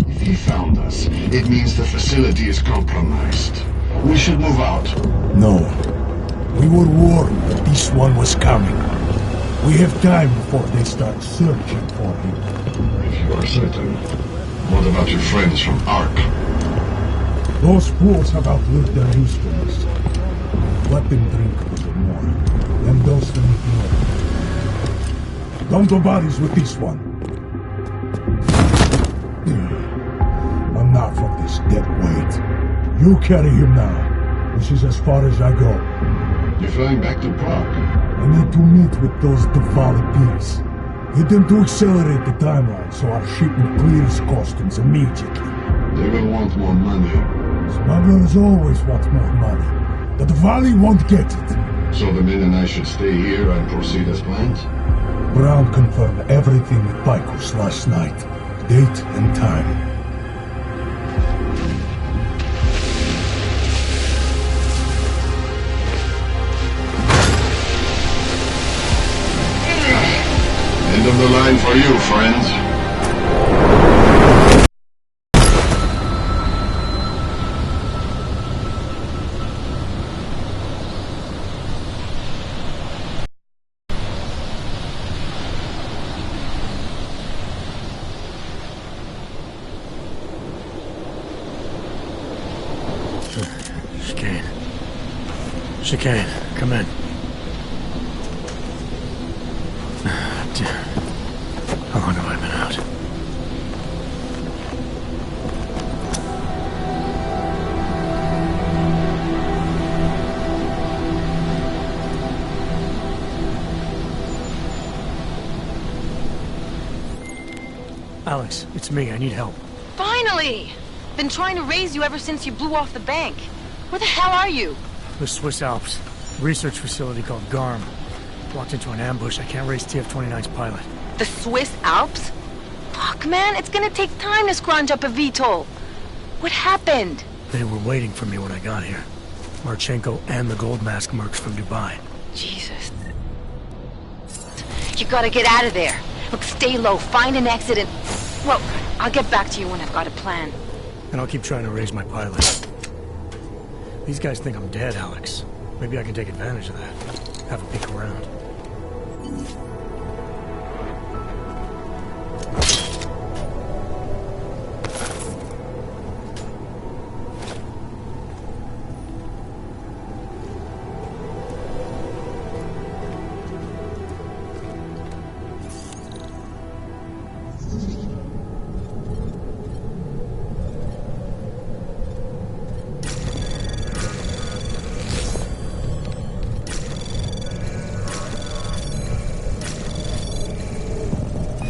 If he found us, it means the facility is compromised. We should move out. No. We were warned that this one was coming. We have time before they start searching for him. If you are certain, what about your friends from Ark? Those fools have outlived their usefulness. Let them drink a little more, then dose them with more. Don't go bodies with this one. Enough of this dead weight. You carry him now. This is as far as I go. You're flying back to Prague? I need to meet with those Diwali pigs. Get them to accelerate the timeline so our shipment clears customs immediately. They will want more money. Smugglers always want more money. The Diwali won't get it. So the men and I should stay here and proceed as planned? Brown confirmed everything with Picos last night. Date and time. End of the line for you, friends. Chicane, come in. How long have I been out? Alex, it's me. I need help. Finally! Been trying to raise you ever since you blew off the bank. Where the hell are you? The Swiss Alps. Research facility called GARM. Walked into an ambush. I can't raise TF-29's pilot. The Swiss Alps? Fuck, man, it's gonna take time to scrounge up a VTOL. What happened? They were waiting for me when I got here. Marchenko and the Gold Mask mercs from Dubai. Jesus. You gotta get out of there. Look, stay low, find an exit and... Well, I'll get back to you when I've got a plan. And I'll keep trying to raise my pilot. These guys think I'm dead, Alex. Maybe I can take advantage of that. Have a peek around.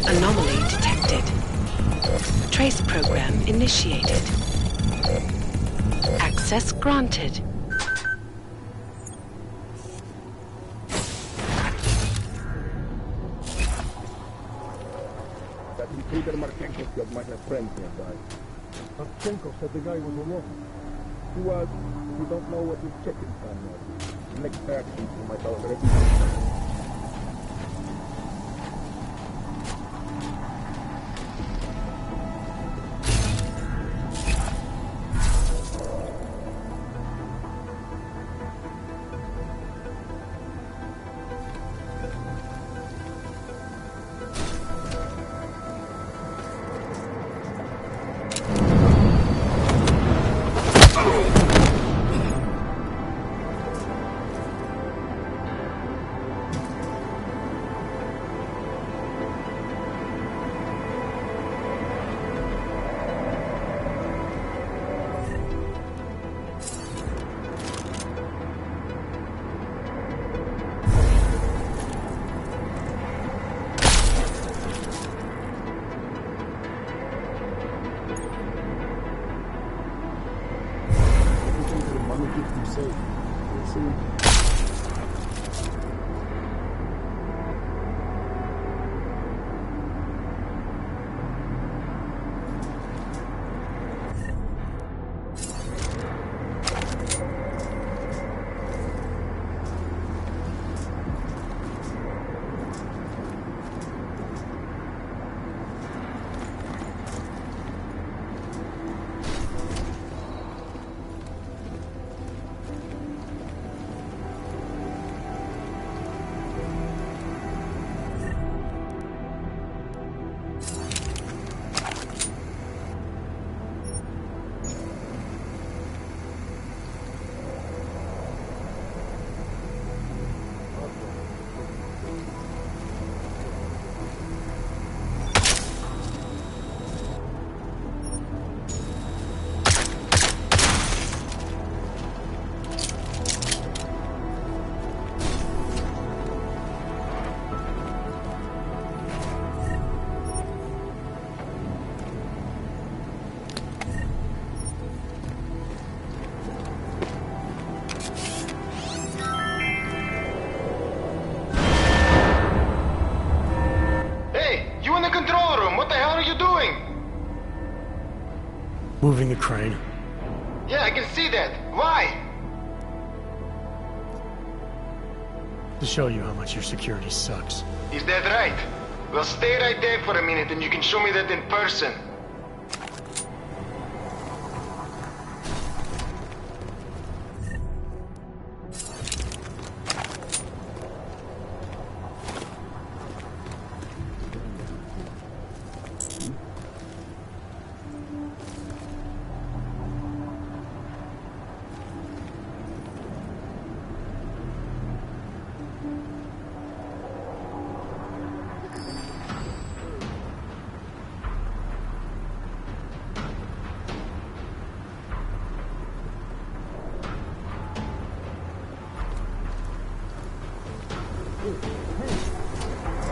Anomaly detected. Trace program initiated. Access granted. That intruder Marchenko killed my friend nearby. Marchenko said the guy was alone. He was, we don't know what his check-in time was. Next action, we might already know. Moving the crane. Yeah, I can see that. Why? To show you how much your security sucks. Is that right? Well, stay right there for a minute and you can show me that in person.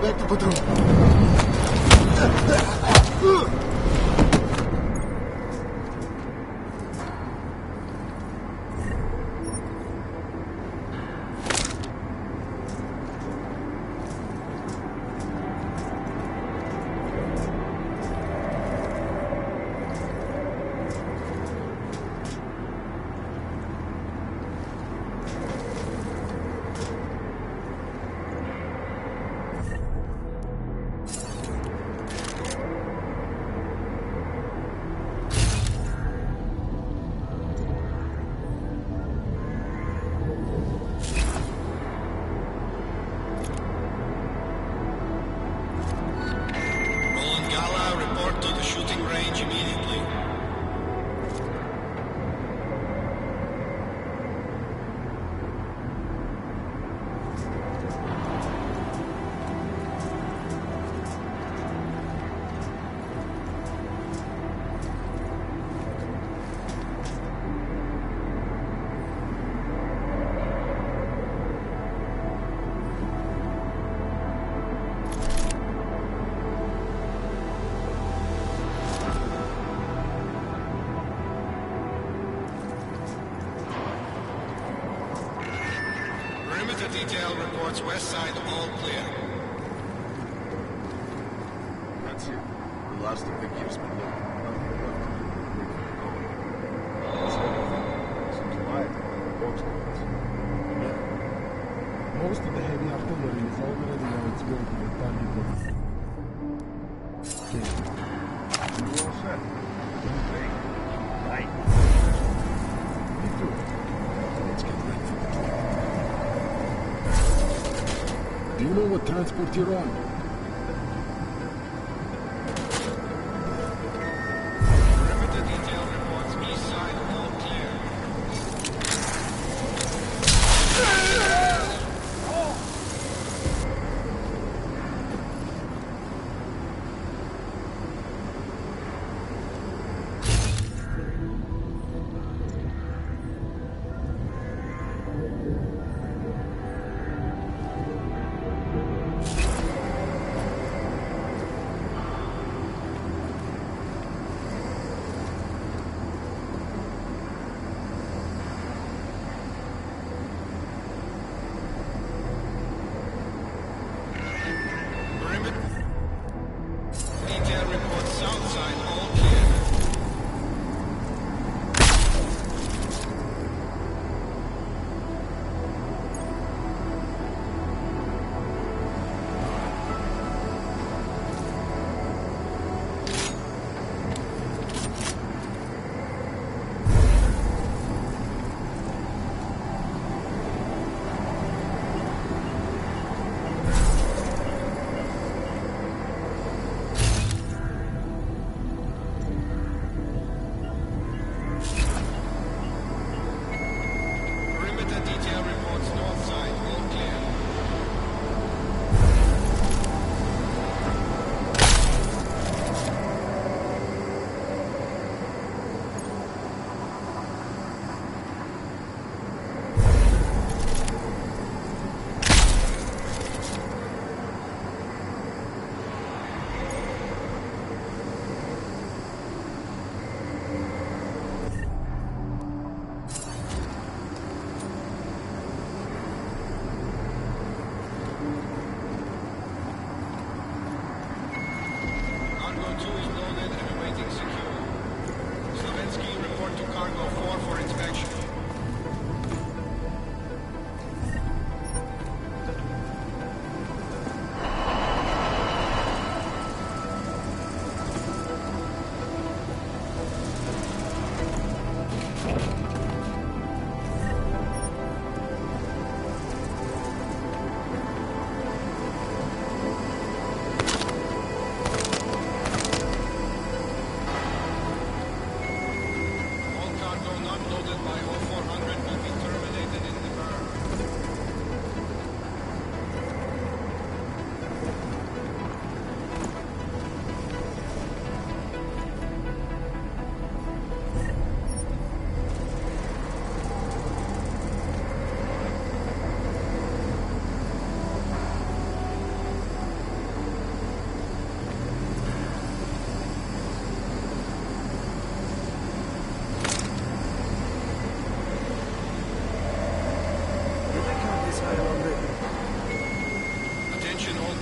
Back to patrol. Detail reports west side all clear. That's it. The last of the gear's been looking. Seems quiet. Yeah. Most of the heavy artillery is already on its way to the target. Okay. You all set? Right. Me too. Let's get ready for the trip. Do you know what transport you're on? Perimeter detail reports east side all clear.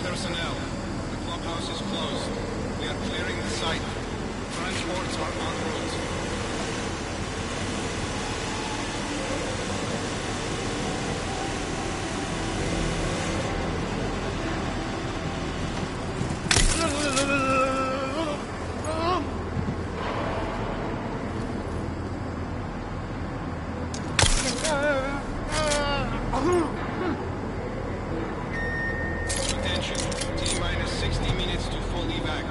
personnel. The clubhouse is closed. We are clearing the site. Transports are en route. Attention. T-minus 60 minutes to full evac.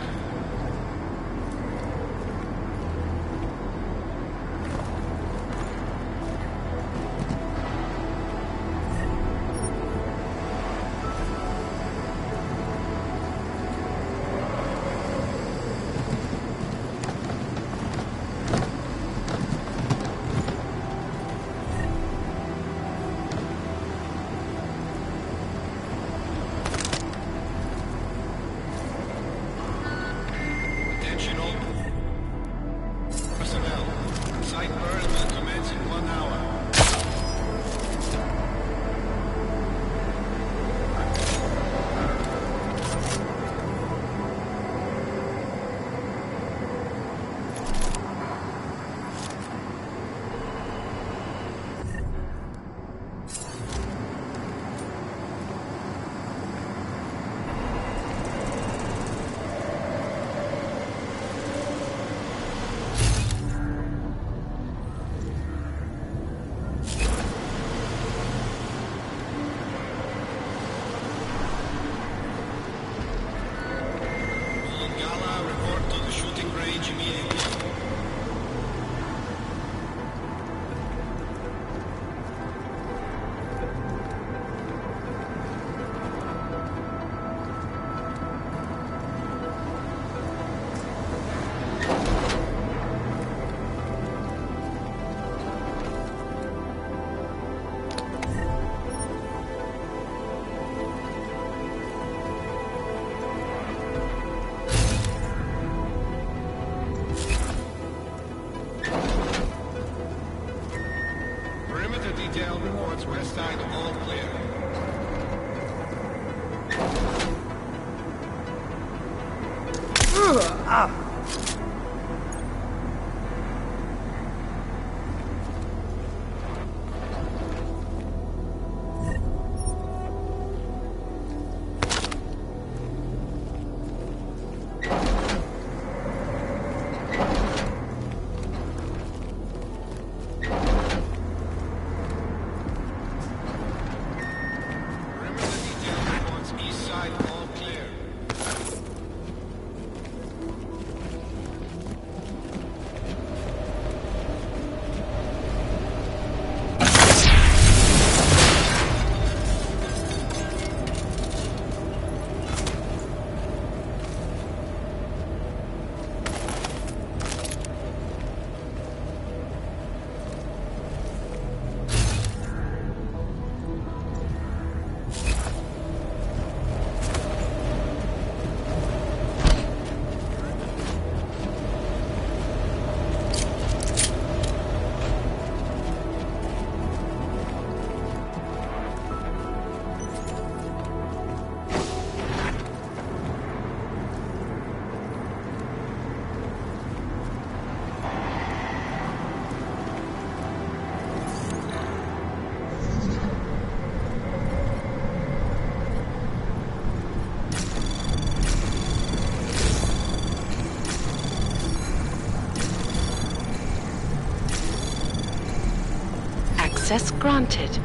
Attention all personnel. Site burn will commence in 1 hour. Gala, report to the shooting range immediately. Perimeter detail reports west side all clear. Perimeter detail reports east side all clear. Access granted.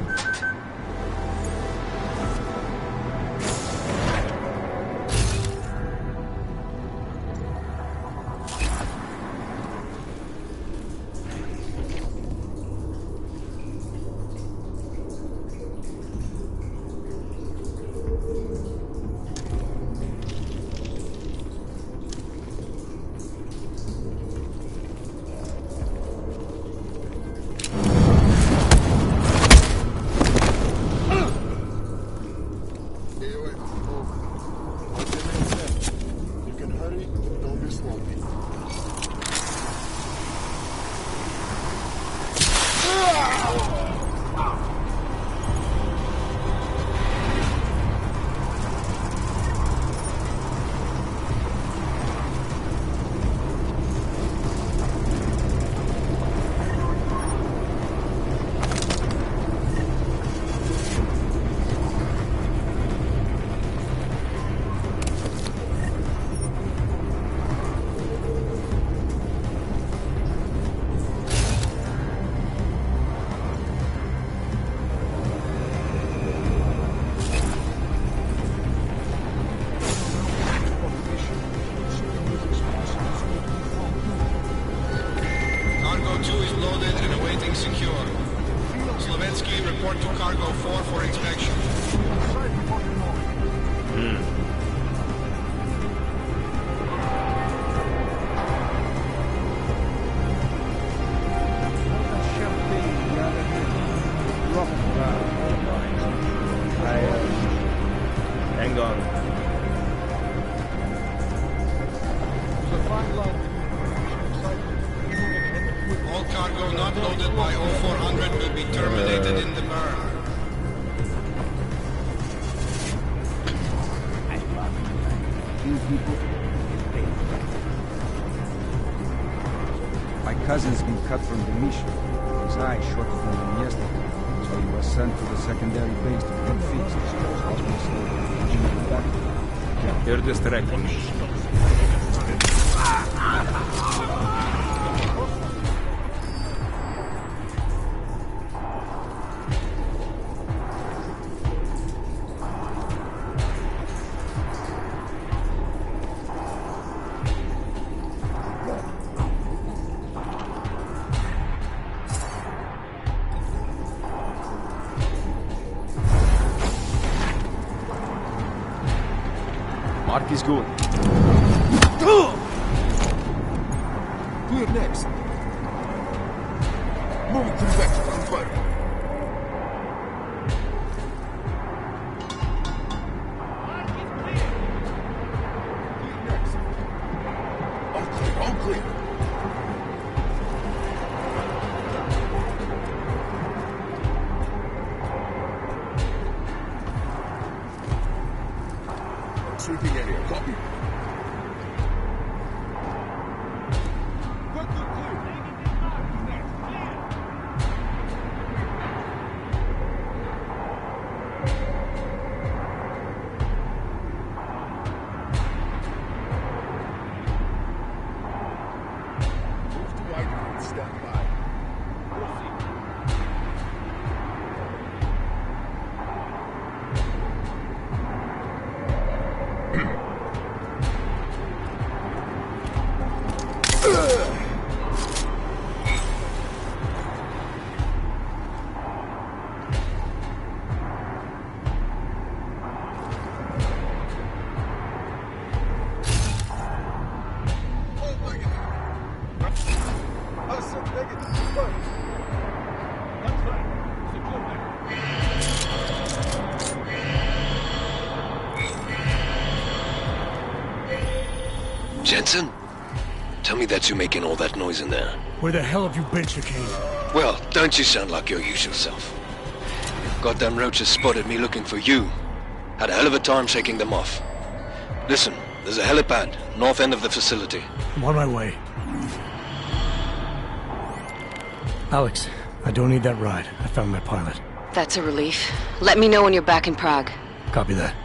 Hang on. All cargo not loaded by 0400 will be terminated in the burn. My cousin's been cut from the mission. His eye shot from him yesterday, so he was sent to the secondary base to get fixed. Heard this directly. Mark is good. Clear next. Moving to the back to confirm. Clear next. All clear, all clear. Sweeping area, copy. Good, good, clear. Move to wide and stand by. Jensen? Tell me that you're making all that noise in there. Where the hell have you been, Chicane? Well, don't you sound like your usual self. Goddamn roaches spotted me looking for you. Had a hell of a time shaking them off. Listen, there's a helipad, north end of the facility. I'm on my way. Alex, I don't need that ride. I found my pilot. That's a relief. Let me know when you're back in Prague. Copy that.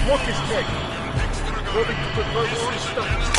Smoke is checked. Moving to confirm all stuff.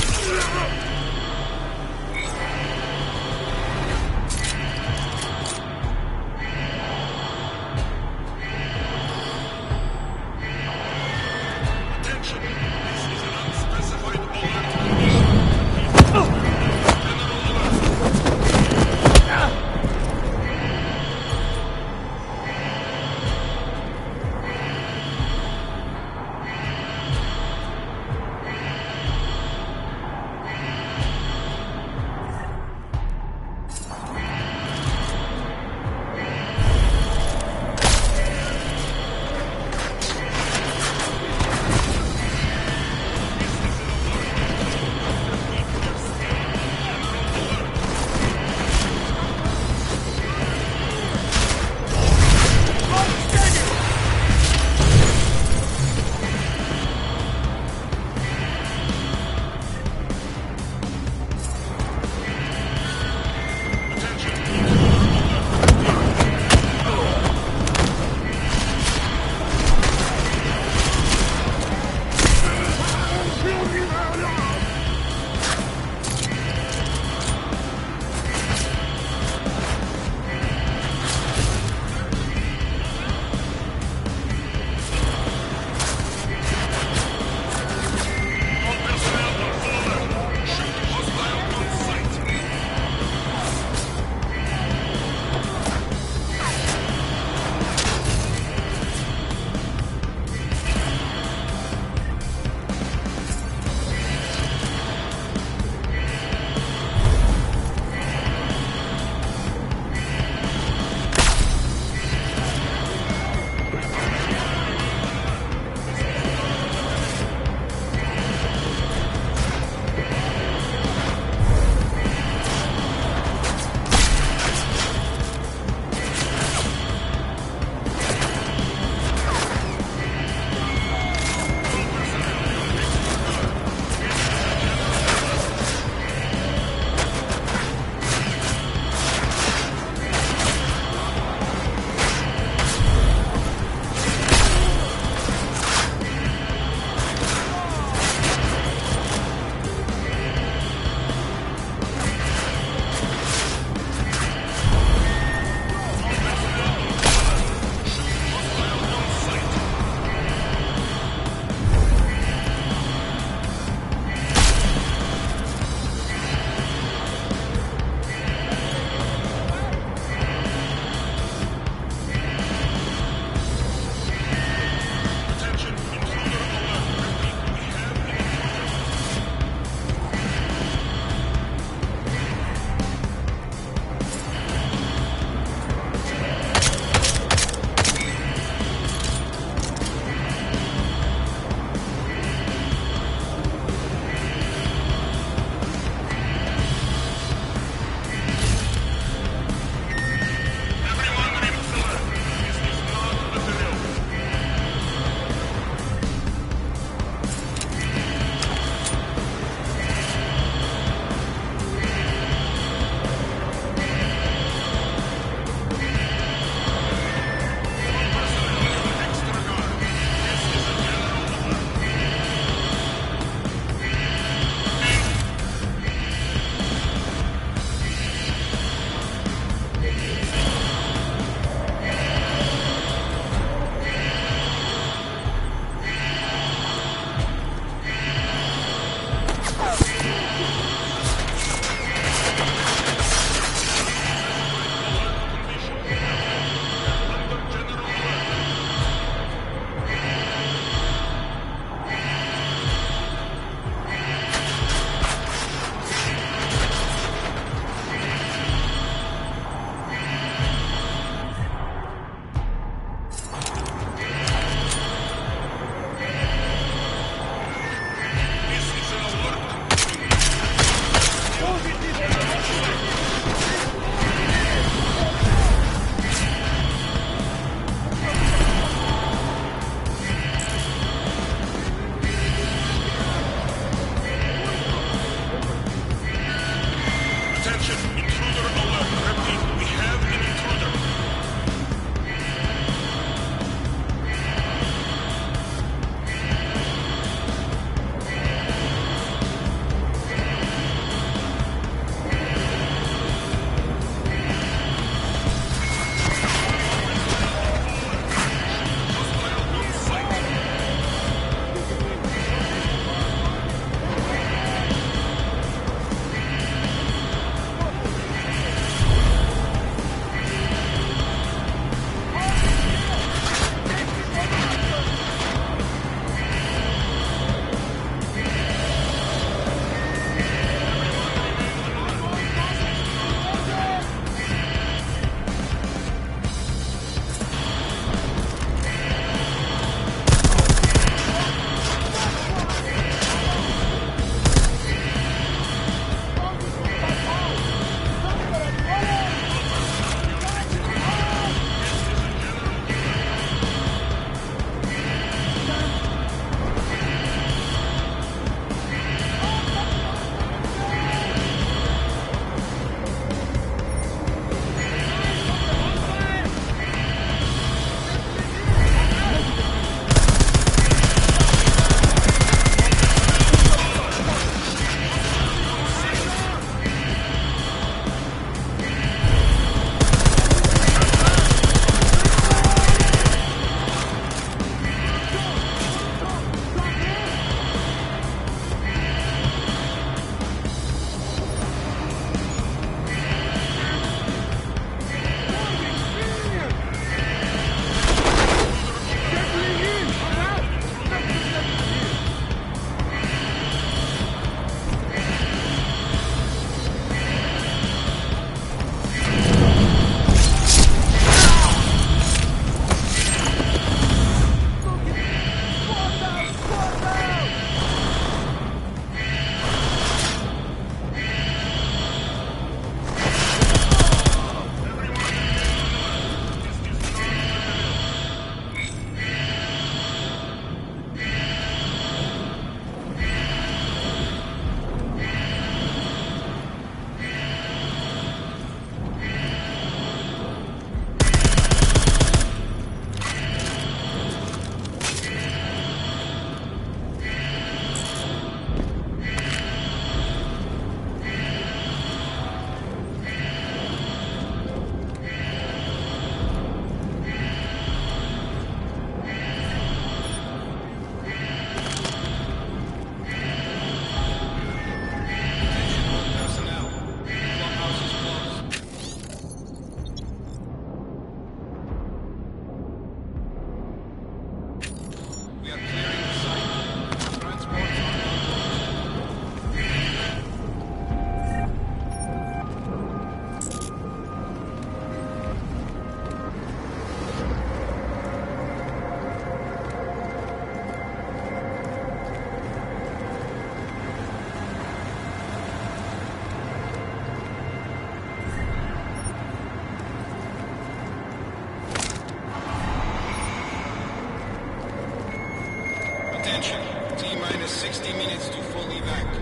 minutes to full evac.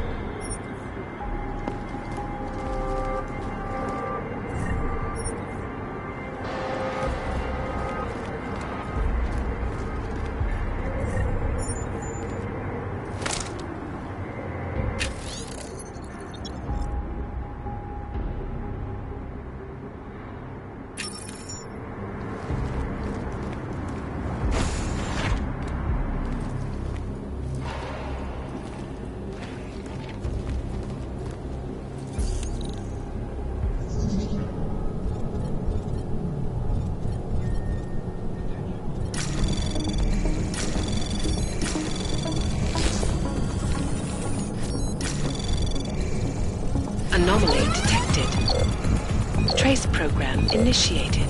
Anomaly detected. Trace program initiated.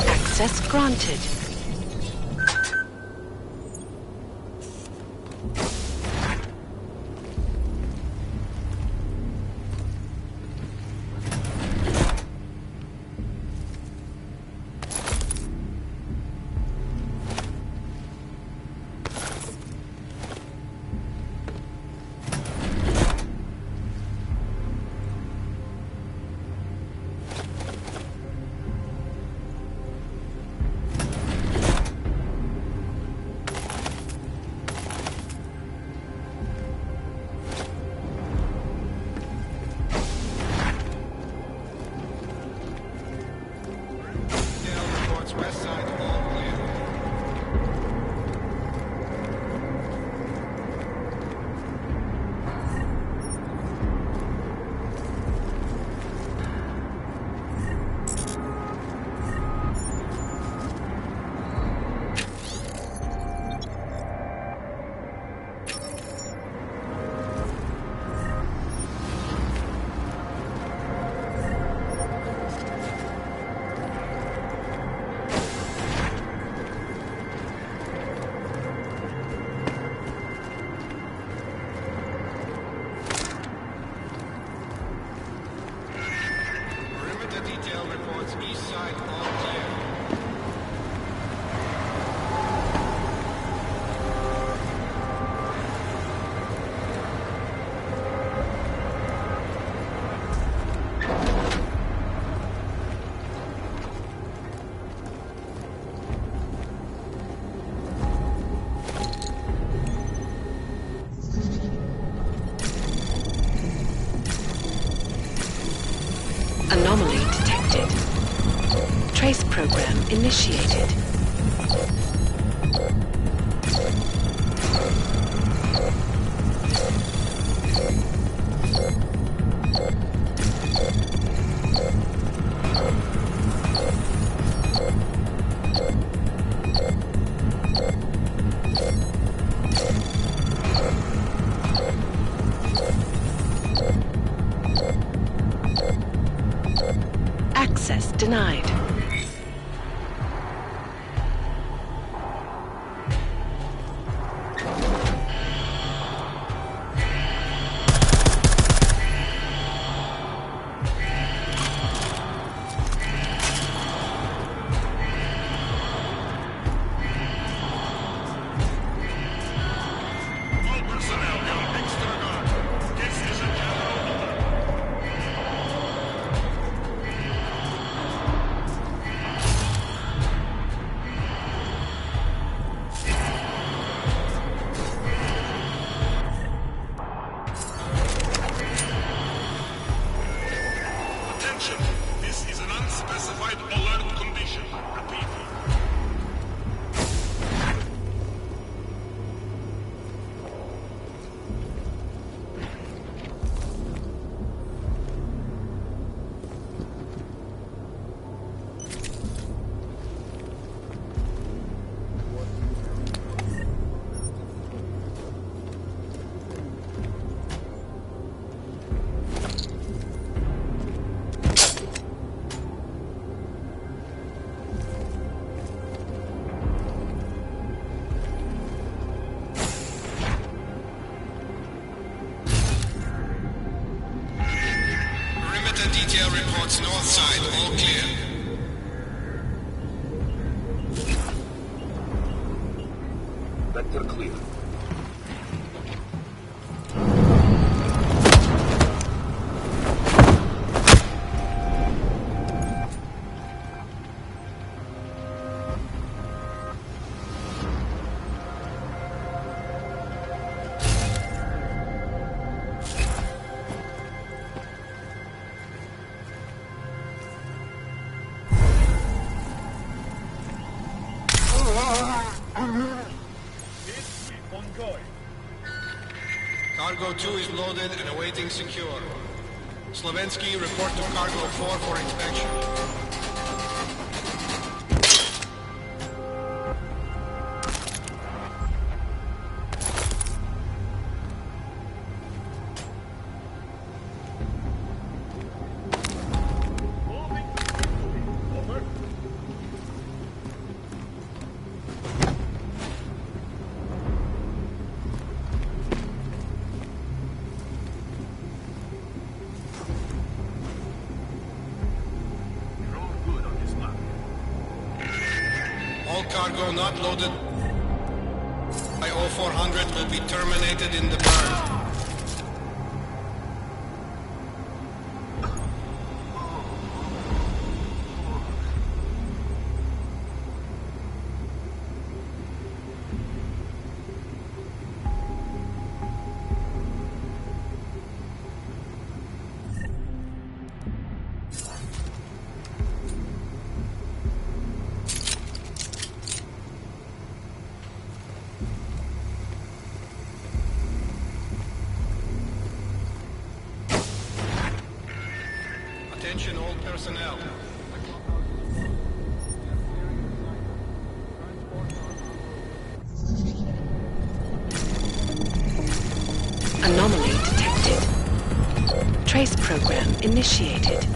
Access granted. Anomaly detected. Trace program initiated. Access denied. Delta detail reports north side, all clear. Vector clear. Cargo 2 is loaded and awaiting secure. Slovensky, report to Cargo 4 for inspection. All cargo not loaded by 0400 will be terminated in the burn. Attention all personnel. Anomaly detected. Trace program initiated.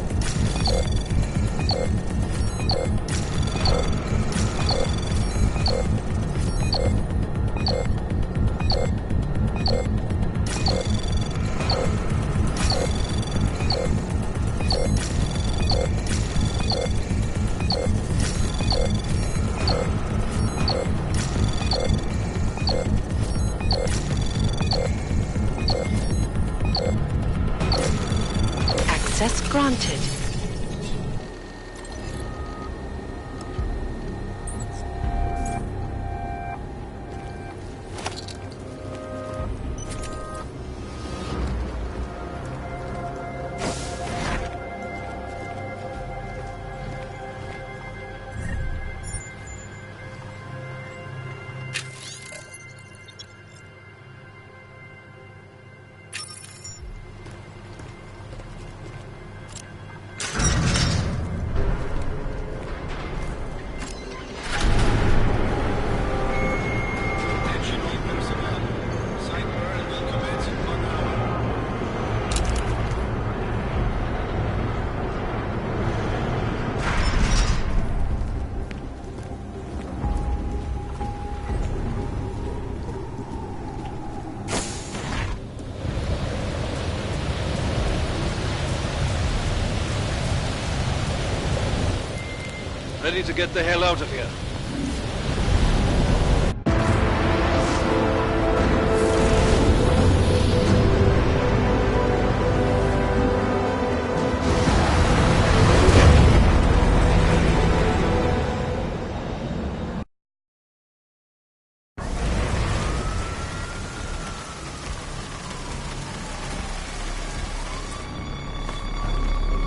Access granted. Ready to get the hell out of here.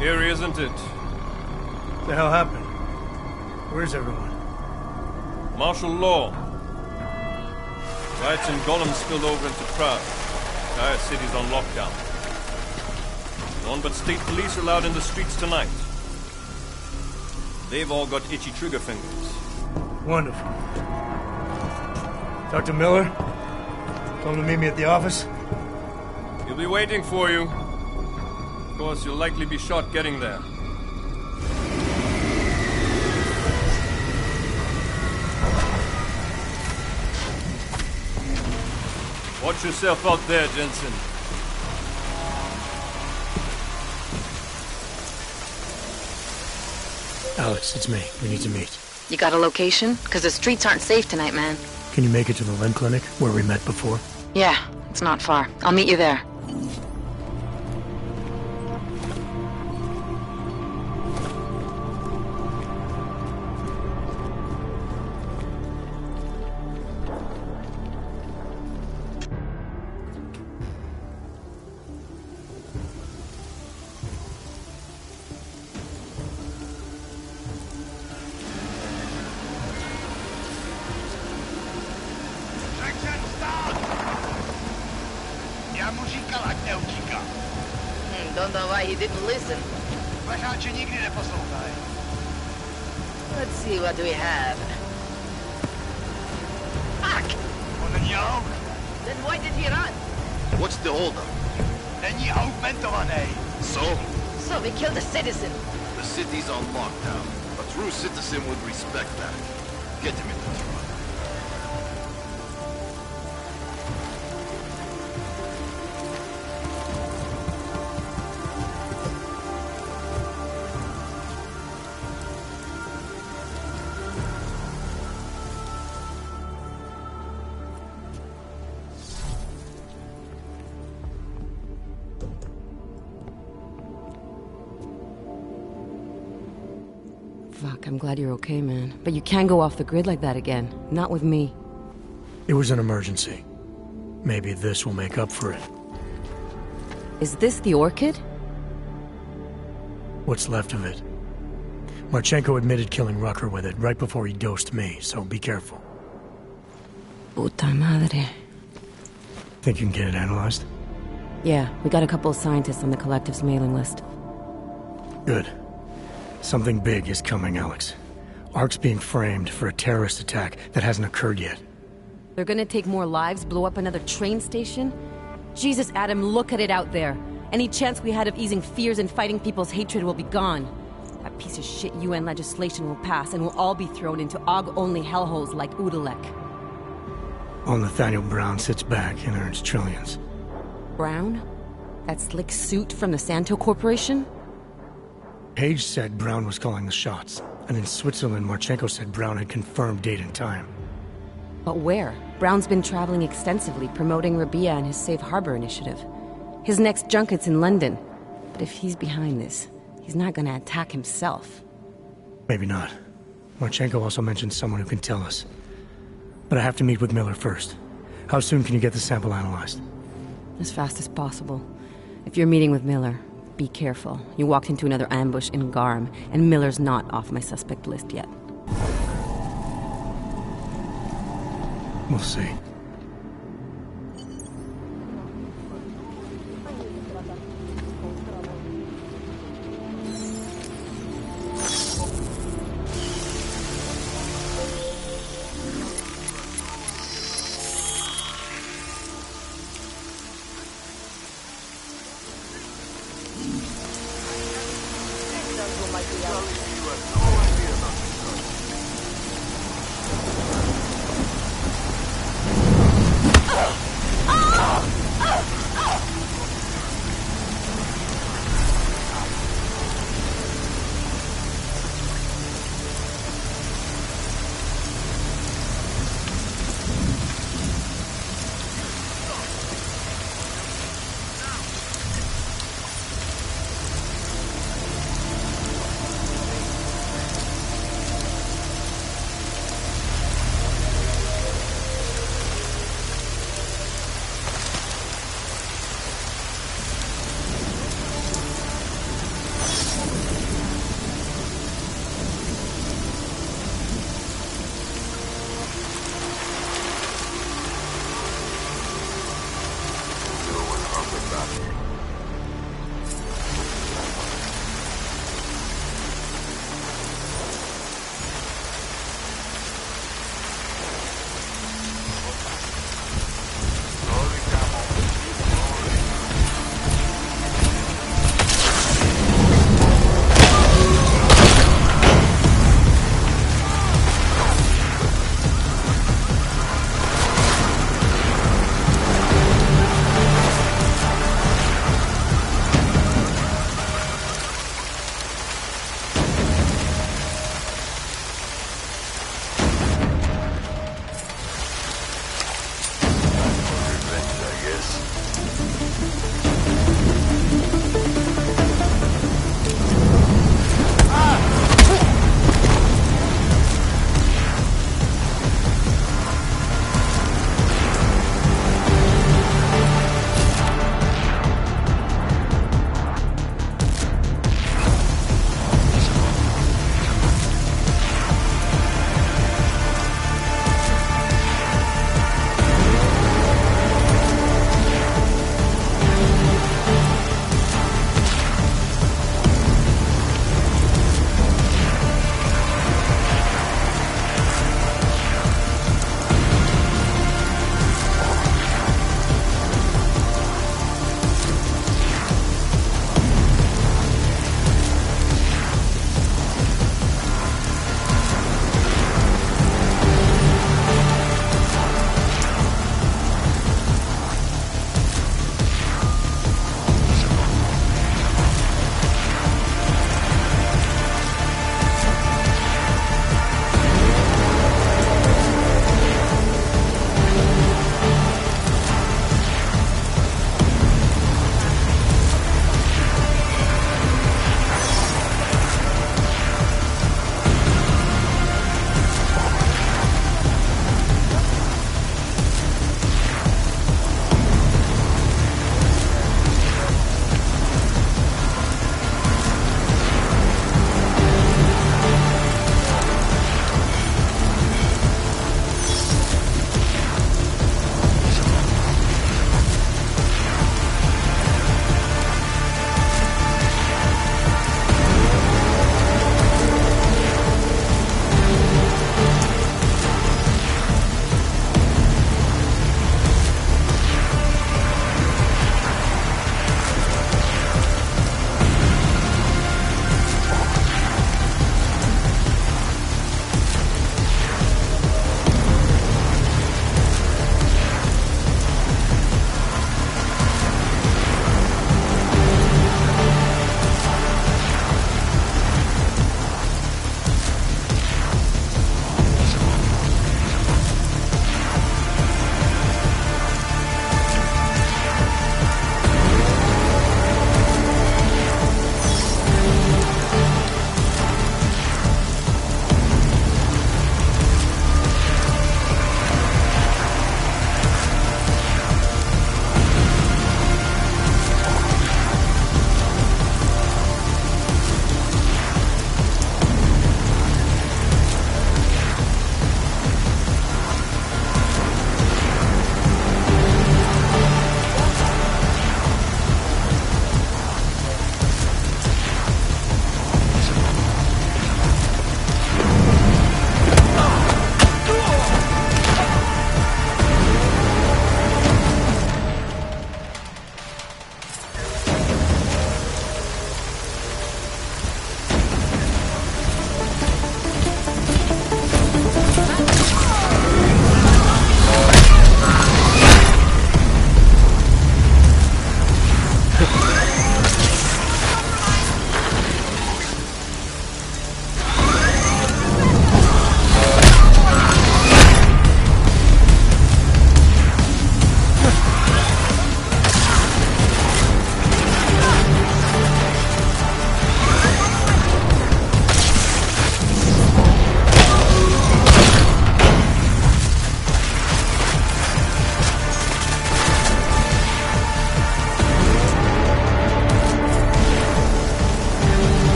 Eerie, isn't it? What the hell happened? Where's everyone? Martial law. Riots in Gollum spilled over into Prague. Entire city's on lockdown. None but state police are allowed in the streets tonight. They've all got itchy trigger fingers. Wonderful. Dr. Miller? Told him to meet me at the office? He'll be waiting for you. Of course, you'll likely be shot getting there. Watch yourself out there, Jensen. Alex, it's me. We need to meet. You got a location? Because the streets aren't safe tonight, man. Can you make it to the limb clinic, where we met before? Yeah, it's not far. I'll meet you there. Don't know why he didn't listen. Let's see what we have. Fuck! Then why did he run? What's the holdup? So we killed a citizen. the city's on lockdown. A true citizen would respect that. Get him in the truck. Fuck, I'm glad you're okay, man. But you can't go off the grid like that again. Not with me. It was an emergency. Maybe this will make up for it. Is this the orchid? What's left of it? Marchenko admitted killing Rucker with it right before he dosed me, so be careful. Puta madre. Think you can get it analyzed? Yeah, we got a couple of scientists on the collective's mailing list. Good. Something big is coming, Alex. ARC's being framed for a terrorist attack that hasn't occurred yet. They're gonna take more lives, blow up another train station? Jesus, Adam, look at it out there. Any chance we had of easing fears and fighting people's hatred will be gone. That piece of shit UN legislation will pass, and we'll all be thrown into AUG-only hellholes like Udalek. While Nathaniel Brown sits back and earns trillions. Brown? That slick suit from the Santo Corporation? Page said Brown was calling the shots, and in Switzerland, Marchenko said Brown had confirmed date and time. But where? Brown's been traveling extensively, promoting Rabia and his Safe Harbor initiative. His next junket's in London. But if he's behind this, he's not gonna attack himself. Maybe not. Marchenko also mentioned someone who can tell us. But I have to meet with Miller first. How soon can you get the sample analyzed? As fast as possible. If you're meeting with Miller, be careful. You walked into another ambush in Garm, and Miller's not off my suspect list yet. We'll see.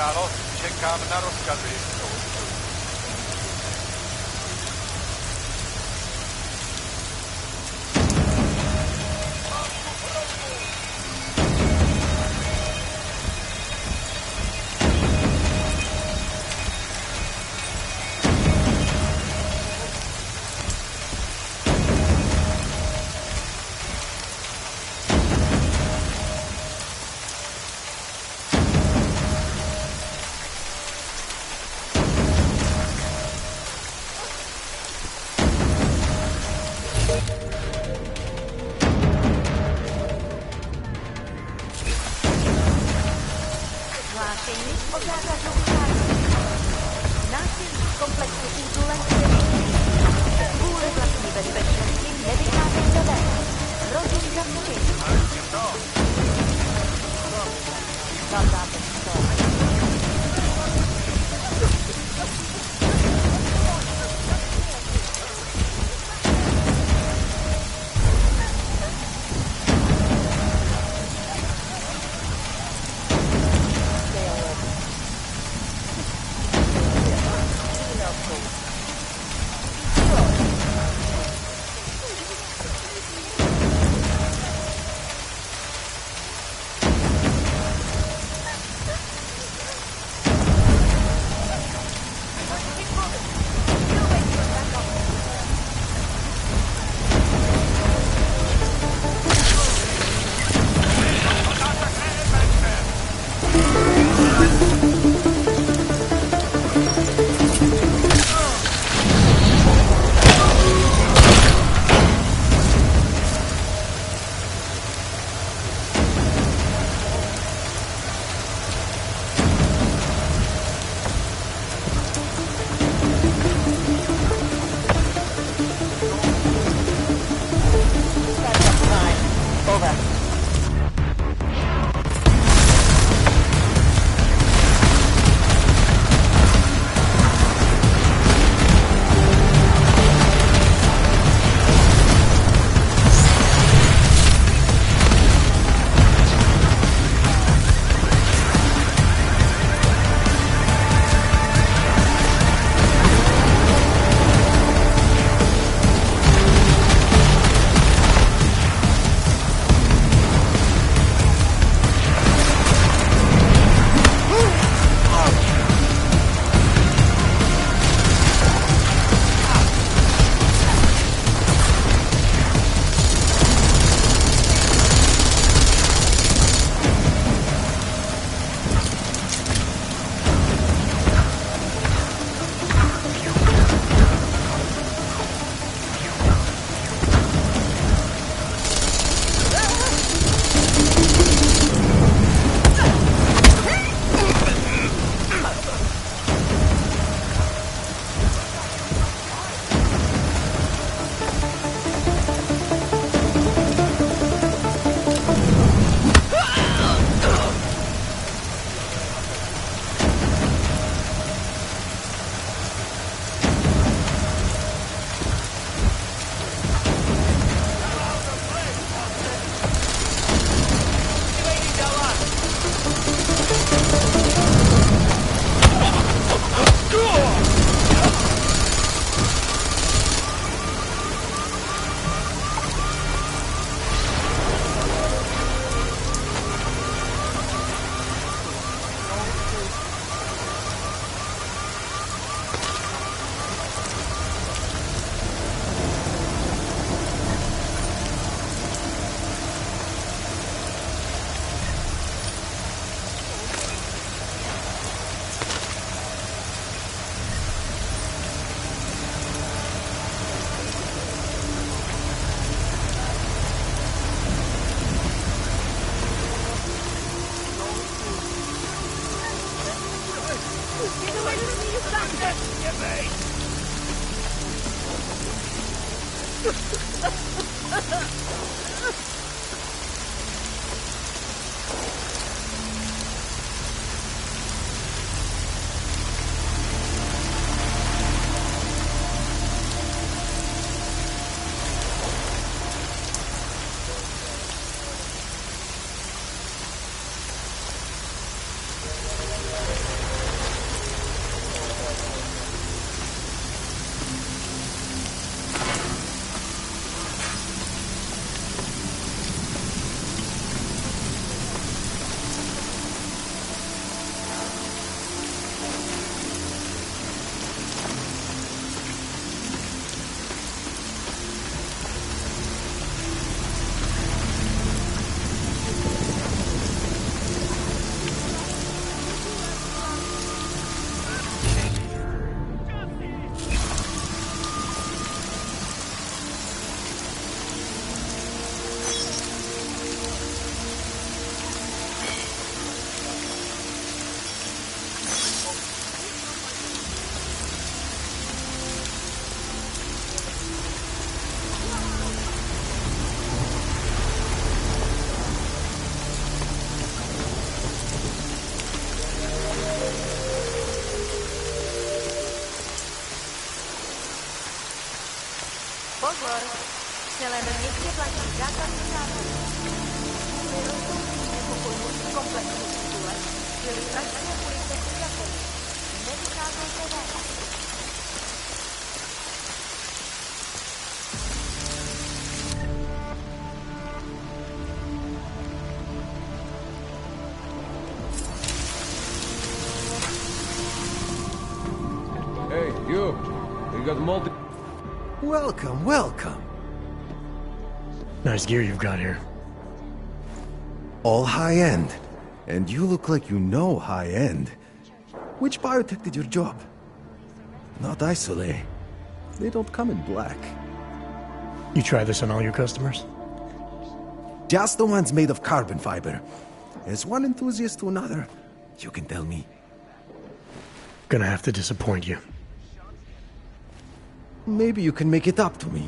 králo, čekám na rozkazy. celém městě platí zákaz státu. Nepokojnosti komplexní titule byly pražské ulice přijatelné. Nevycházejte ven. Hey, you! We got multi... Welcome, welcome. Nice gear you've got here. All high-end. And you look like you know high-end. Which biotech did your job? Not Isolate. They don't come in black. You try this on all your customers? Just the ones made of carbon fiber. As one enthusiast to another, you can tell me. Gonna have to disappoint you. Maybe you can make it up to me.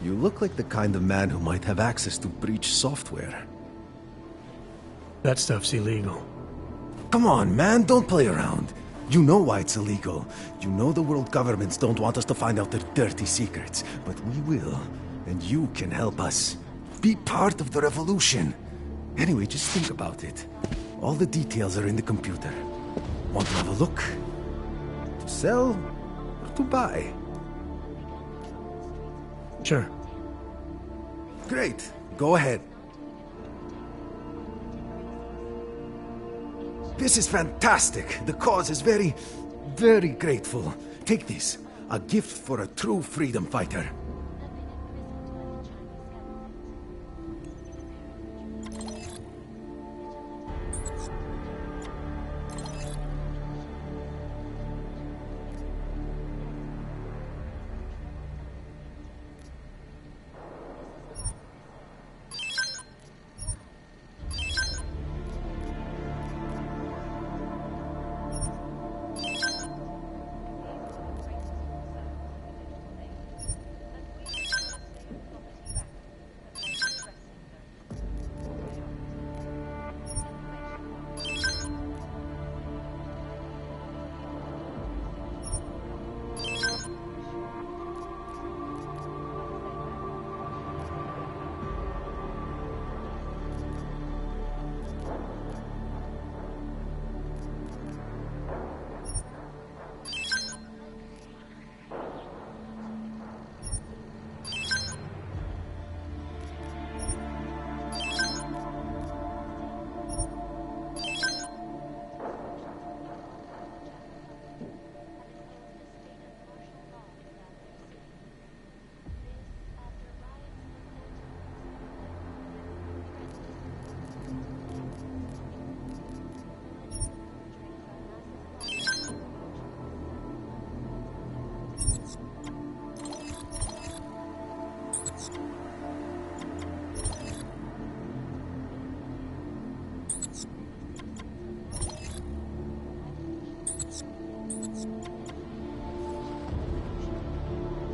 You look like the kind of man who might have access to breach software. That stuff's illegal. Come on, man, don't play around. You know why it's illegal. You know the world governments don't want us to find out their dirty secrets. But we will, and you can help us. Be part of the revolution. Anyway, just think about it. All the details are in the computer. Want to have a look? To sell or to buy? Sure. Great. Go ahead. This is fantastic. The cause is very, very grateful. Take this. A gift for a true freedom fighter.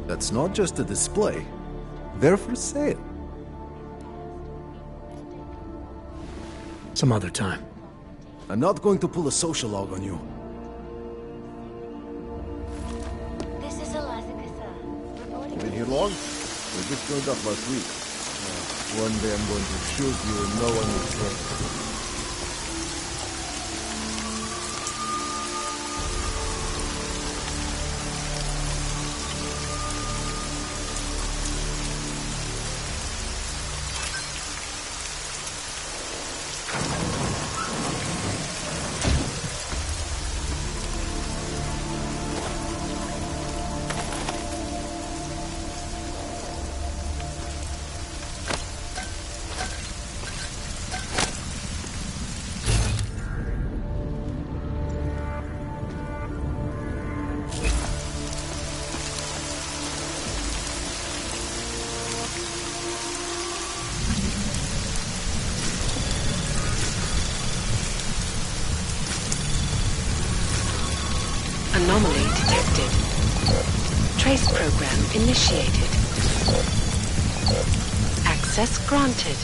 That's not just a display. They're for sale. Some other time. I'm not going to pull a social log on you. This is Eliza Cassar. Been here long? We just joined up last week. One day I'm going to shoot you and no one will care. Anomaly detected. Trace program initiated. Access granted.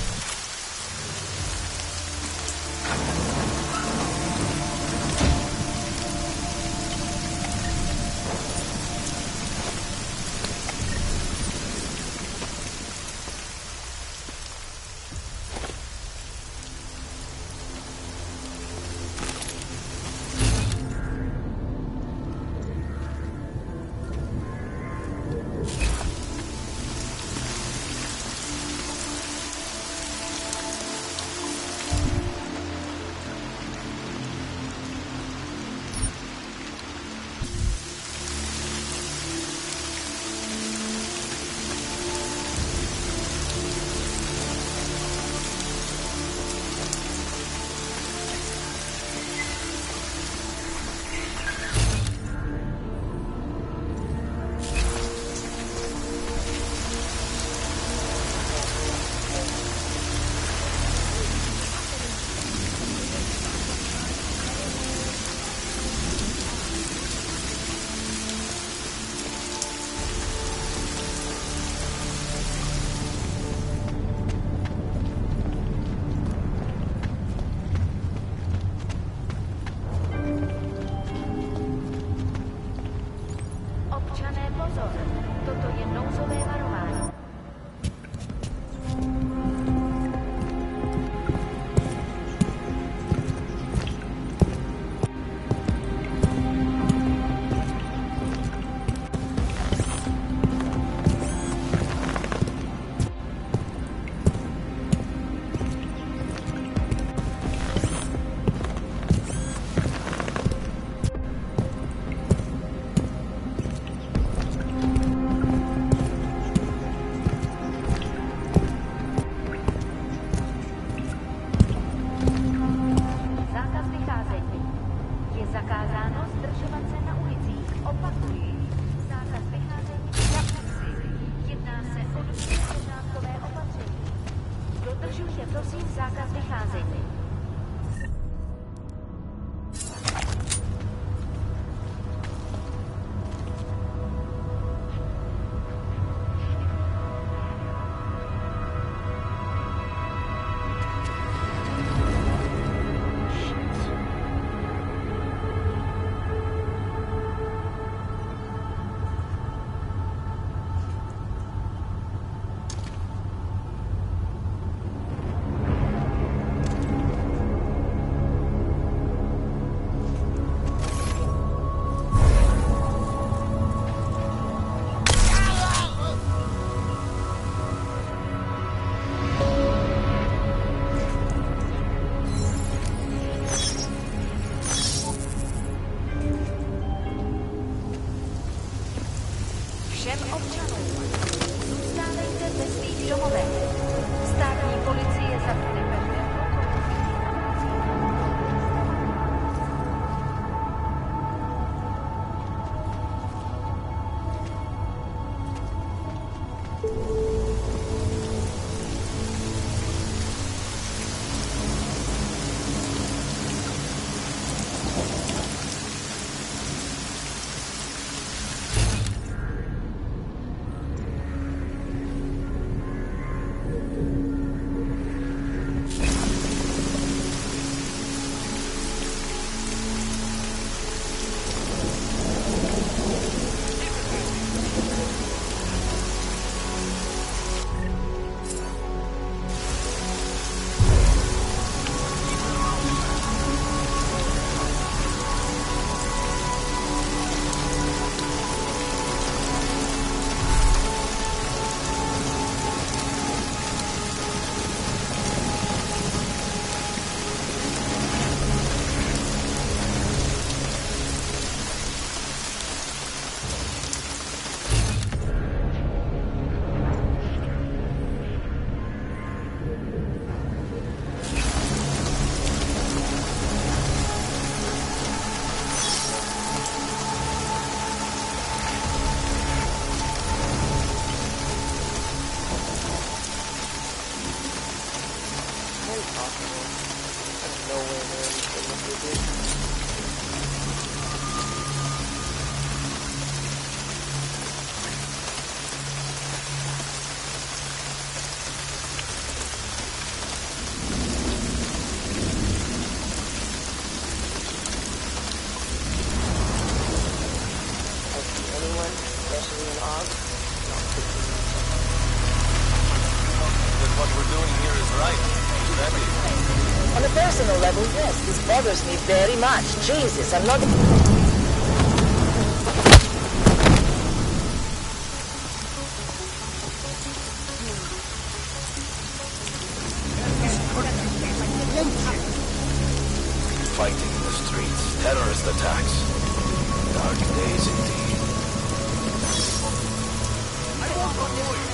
zákaz vycházení. Je zakázáno zdržovat se na ulicích. Opakuji, zákaz vycházení na ulici. Jedná se o nutné pořádkové opatření. Dodržujte prosím zákaz vycházení. Všem občanům, zůstávejte ve svých domovech. Státní policie zatkne každého, On a personal level, yes, this bothers me very much. Jesus, I'm not... Fighting in the streets, terrorist attacks. Dark days indeed. I want a lawyer.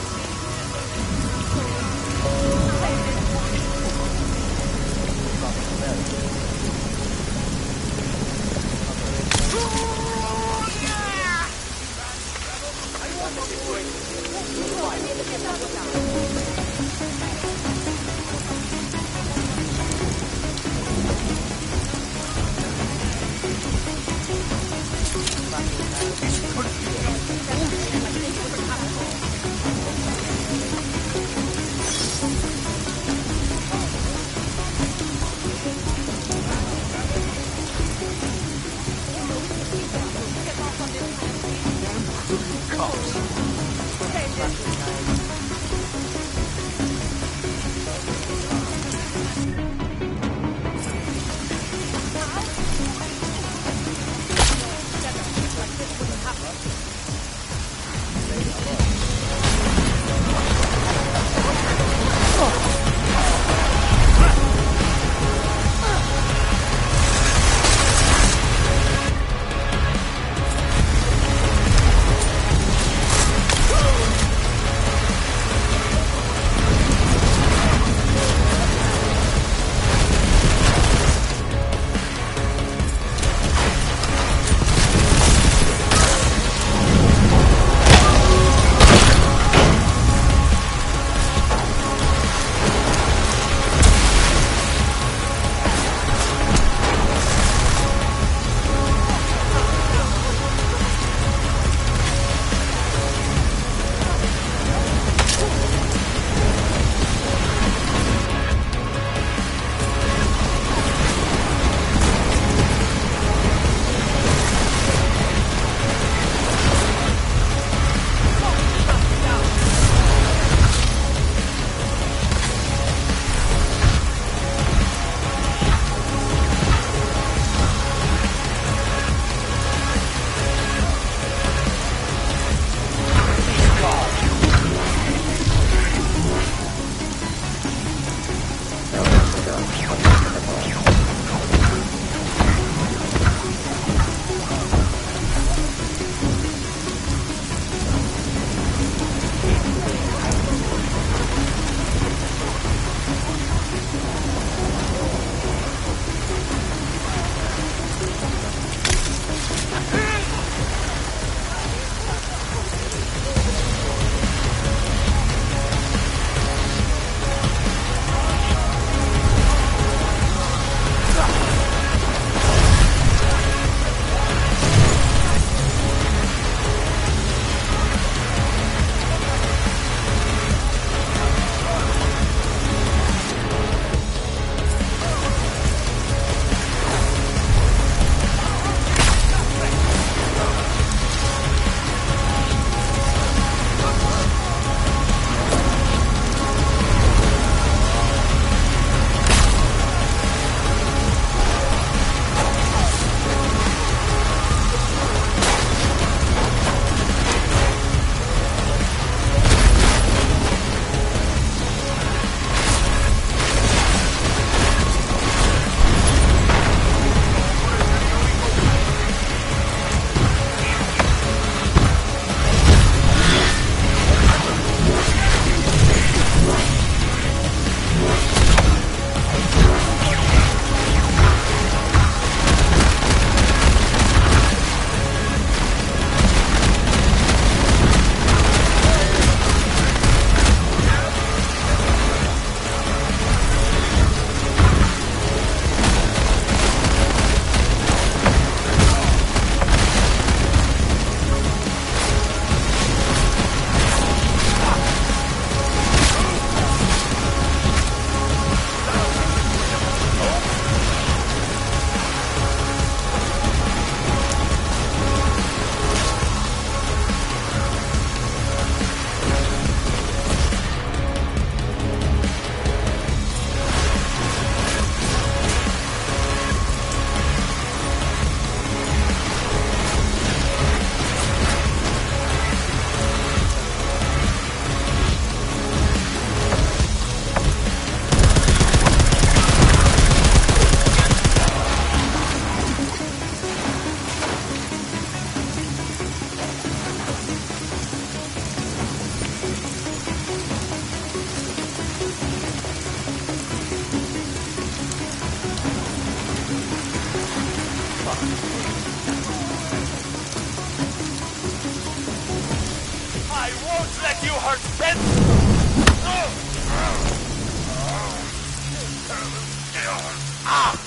I won't let you hurt Ben! Ah!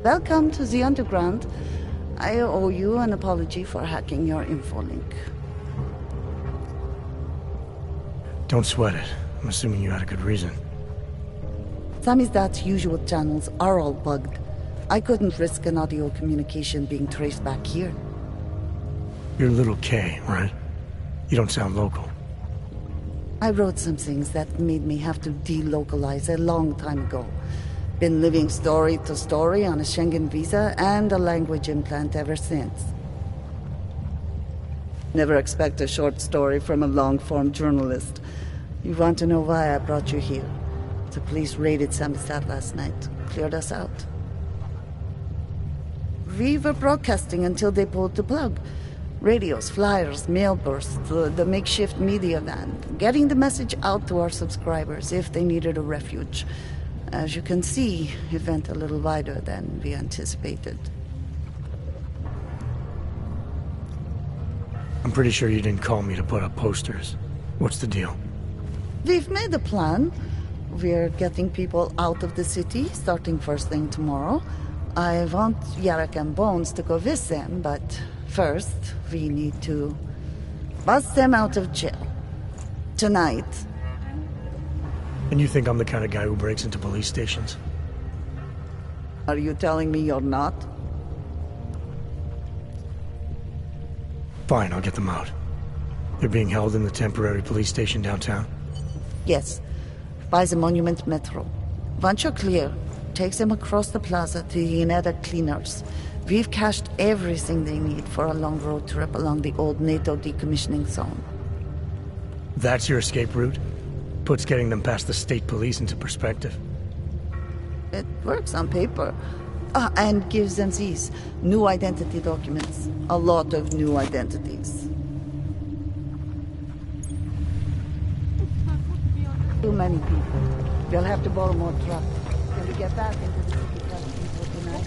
Welcome to the Underground. I owe you an apology for hacking your infolink. Don't sweat it. I'm assuming you had a good reason. Samizdat's usual channels are all bugged. I couldn't risk an audio communication being traced back here. You're Little K, right? You don't sound local. I wrote some things that made me have to delocalize a long time ago. Been living story to story on a Schengen visa and a language implant ever since. Never expect a short story from a long-form journalist. You want to know why I brought you here? The police raided Samizdat last night. Cleared us out. We were broadcasting until they pulled the plug. Radios, flyers, mail bursts, the makeshift media van. Getting the message out to our subscribers if they needed a refuge. As you can see, it went a little wider than we anticipated. I'm pretty sure you didn't call me to put up posters. What's the deal? We've made a plan. We're getting people out of the city, starting first thing tomorrow. I want Yarek and Bones to go with them, but first, we need to bust them out of jail. Tonight. And you think I'm the kind of guy who breaks into police stations? Are you telling me you're not? Fine, I'll get them out. They're being held in the temporary police station downtown? Yes. By the Monument Metro. Once you're clear, takes them across the plaza to the Uneda cleaners. We've cached everything they need for a long road trip along the old NATO decommissioning zone. That's your escape route? Puts getting them past the state police into perspective. It works on paper. And gives them these new identity documents. A lot of new identities. Too many people. We'll have to borrow more trucks. Can we get back into the city for tonight?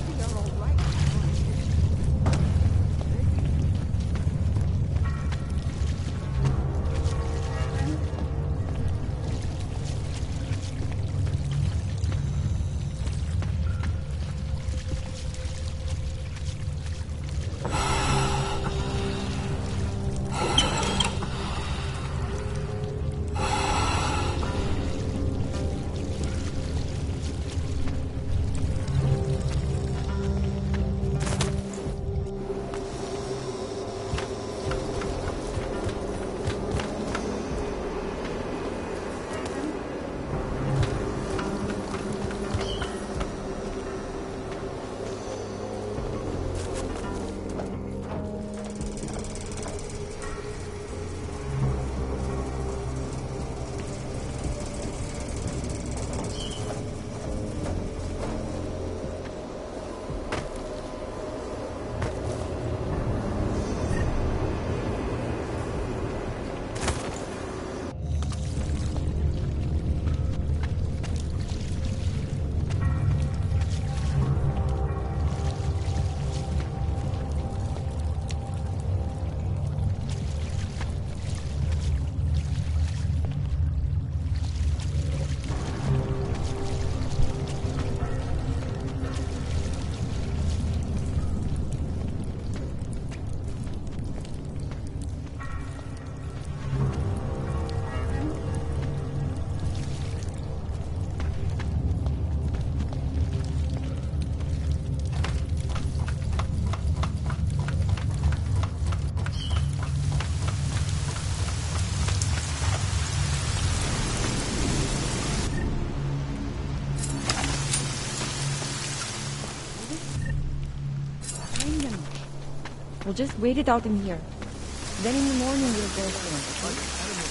We'll just wait it out in here. Then in the morning we'll go home.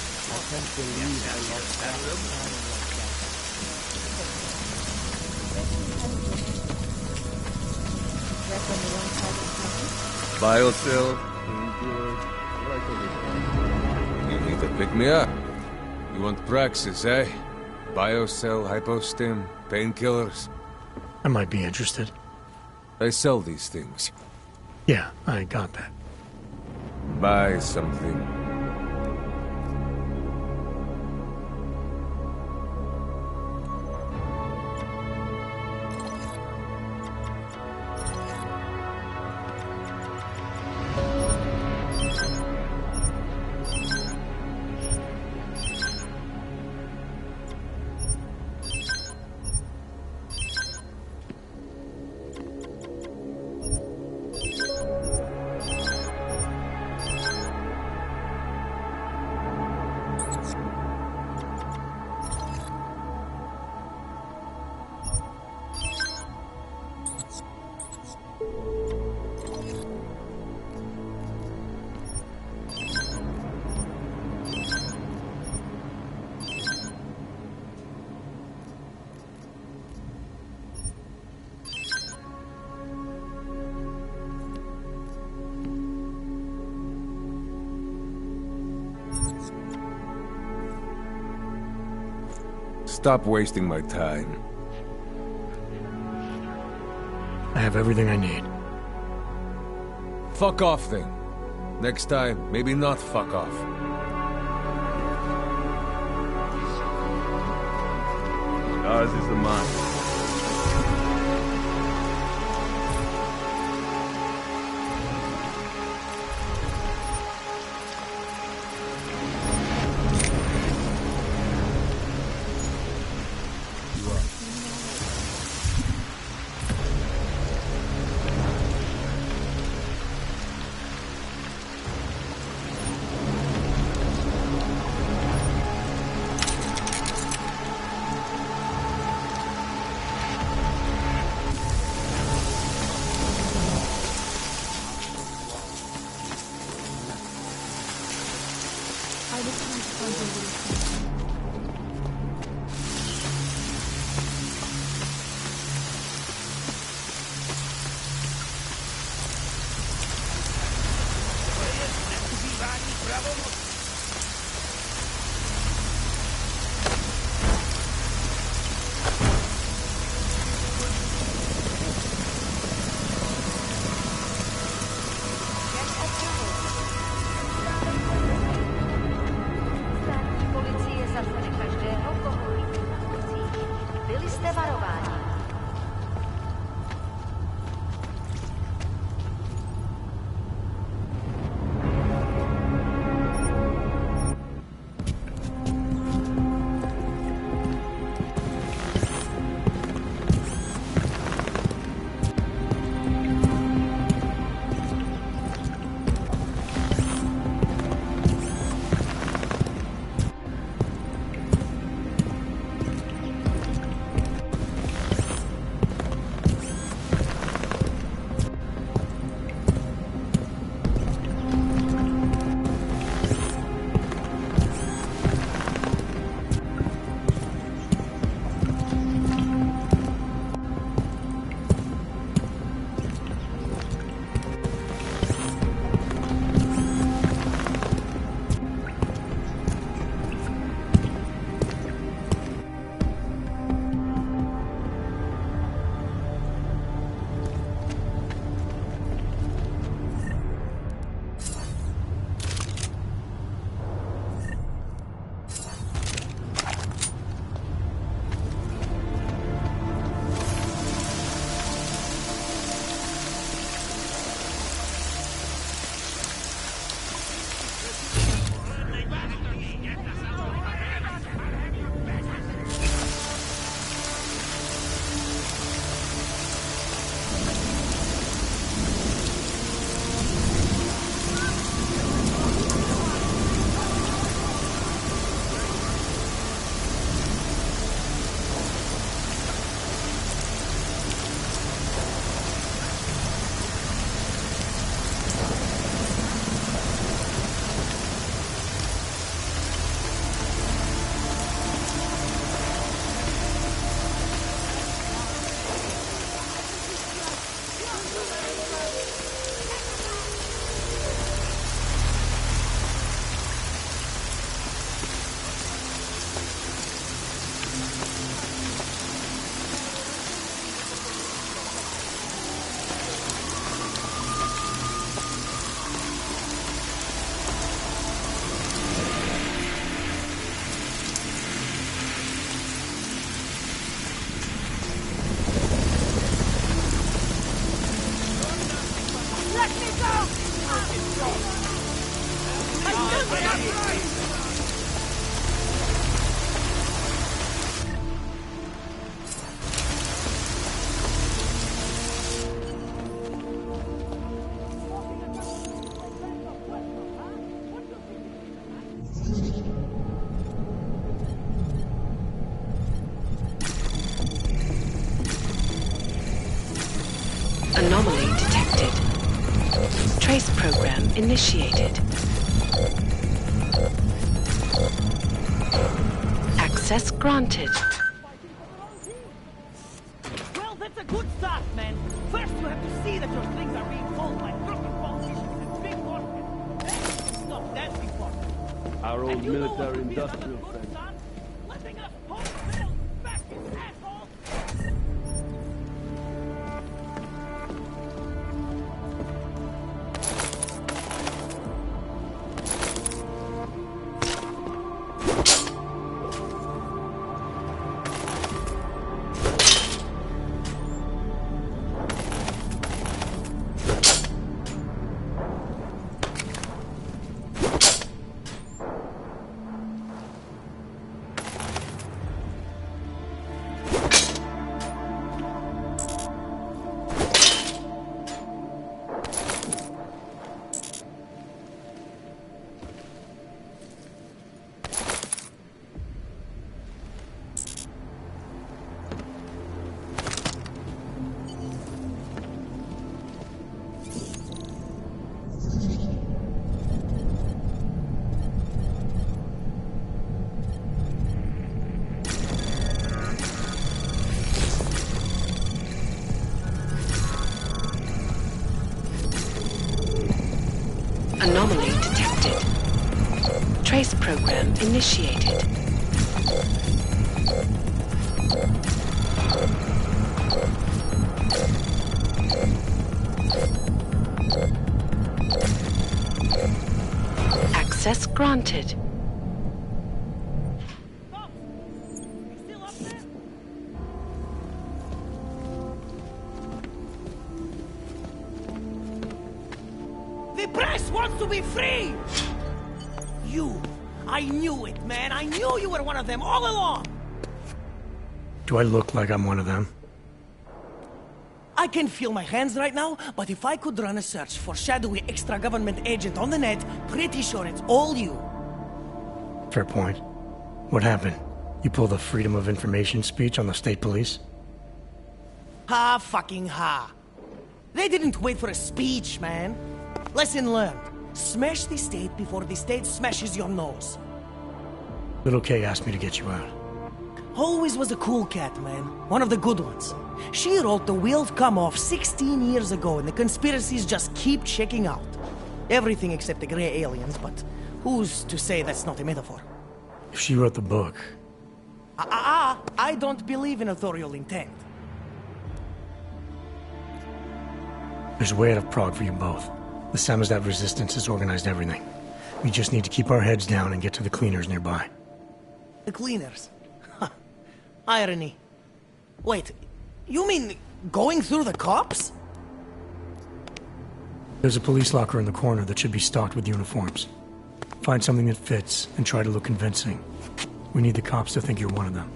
Biocell. You need to pick me up. You want Praxis, eh? Biocell, hypostim, painkillers. I might be interested. I sell these things. Yeah, I got that. Buy something. Stop wasting my time. I have everything I need. Fuck off then. Next time, maybe not fuck off. Ours is the mind. initiated. Access granted. Well, that's a good start, man. First, you have to see that your things are being told by crooked politicians and big corporates. Then, stop dancing for them. Our old And you know what military would be another industrial good friend. start? Letting us wholesale back his asshole. Anomaly detected. Trace program initiated. Access granted. The press wants to be free! You! I knew it, man! I knew you were one of them all along! Do I look like I'm one of them? I can feel my hands right now, but if I could run a search for shadowy extra-government agent on the net, pretty sure it's all you. Fair point. What happened? You pulled a Freedom of Information speech on the state police? Ha fucking ha. They didn't wait for a speech, man. Lesson learned. Smash the state before the state smashes your nose. Little K asked me to get you out. Always was a cool cat, man. One of the good ones. She wrote the wheels come off 16 years ago and the conspiracies just keep checking out. Everything except the gray aliens, but who's to say that's not a metaphor? If she wrote the book... I don't believe in authorial intent. There's a way out of Prague for you both. The Samizdat resistance has organized everything. We just need to keep our heads down and get to the cleaners nearby. The cleaners? Irony. Wait, you mean going through the cops? There's a police locker in the corner that should be stocked with uniforms. Find something that fits and try to look convincing. We need the cops to think you're one of them.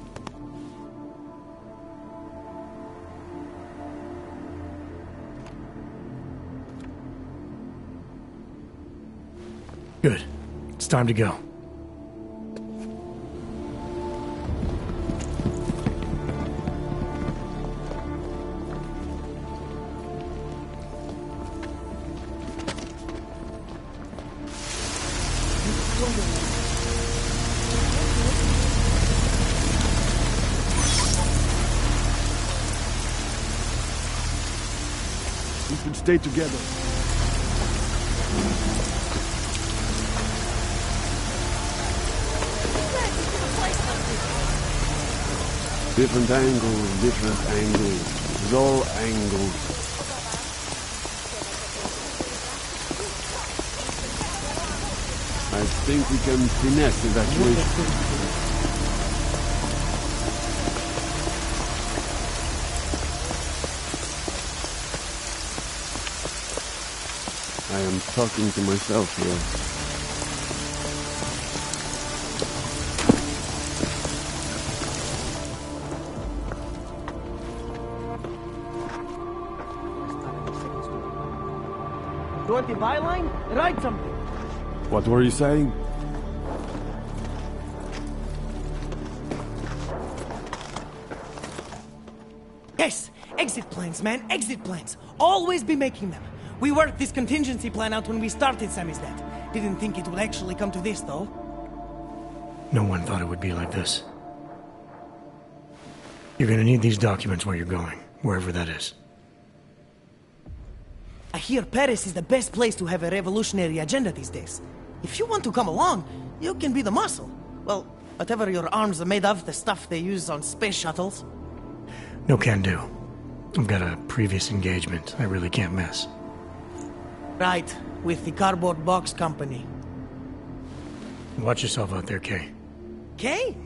Good. It's time to go. We should stay together. Different angles, different angles. It's all angles. I think we can finesse evacuation. I am talking to myself here. You want the byline? Write something. What were you saying? Yes, exit plans, man, exit plans. Always be making them. We worked this contingency plan out when we started Samizdat. Didn't think it would actually come to this, though. No one thought it would be like this. You're gonna need these documents where you're going, wherever that is. I hear Paris is the best place to have a revolutionary agenda these days. If you want to come along, you can be the muscle. Well, whatever your arms are made of, the stuff they use on space shuttles. No can do. I've got a previous engagement I really can't miss. Right, with the cardboard box company. Watch yourself out there, Kay. Kay?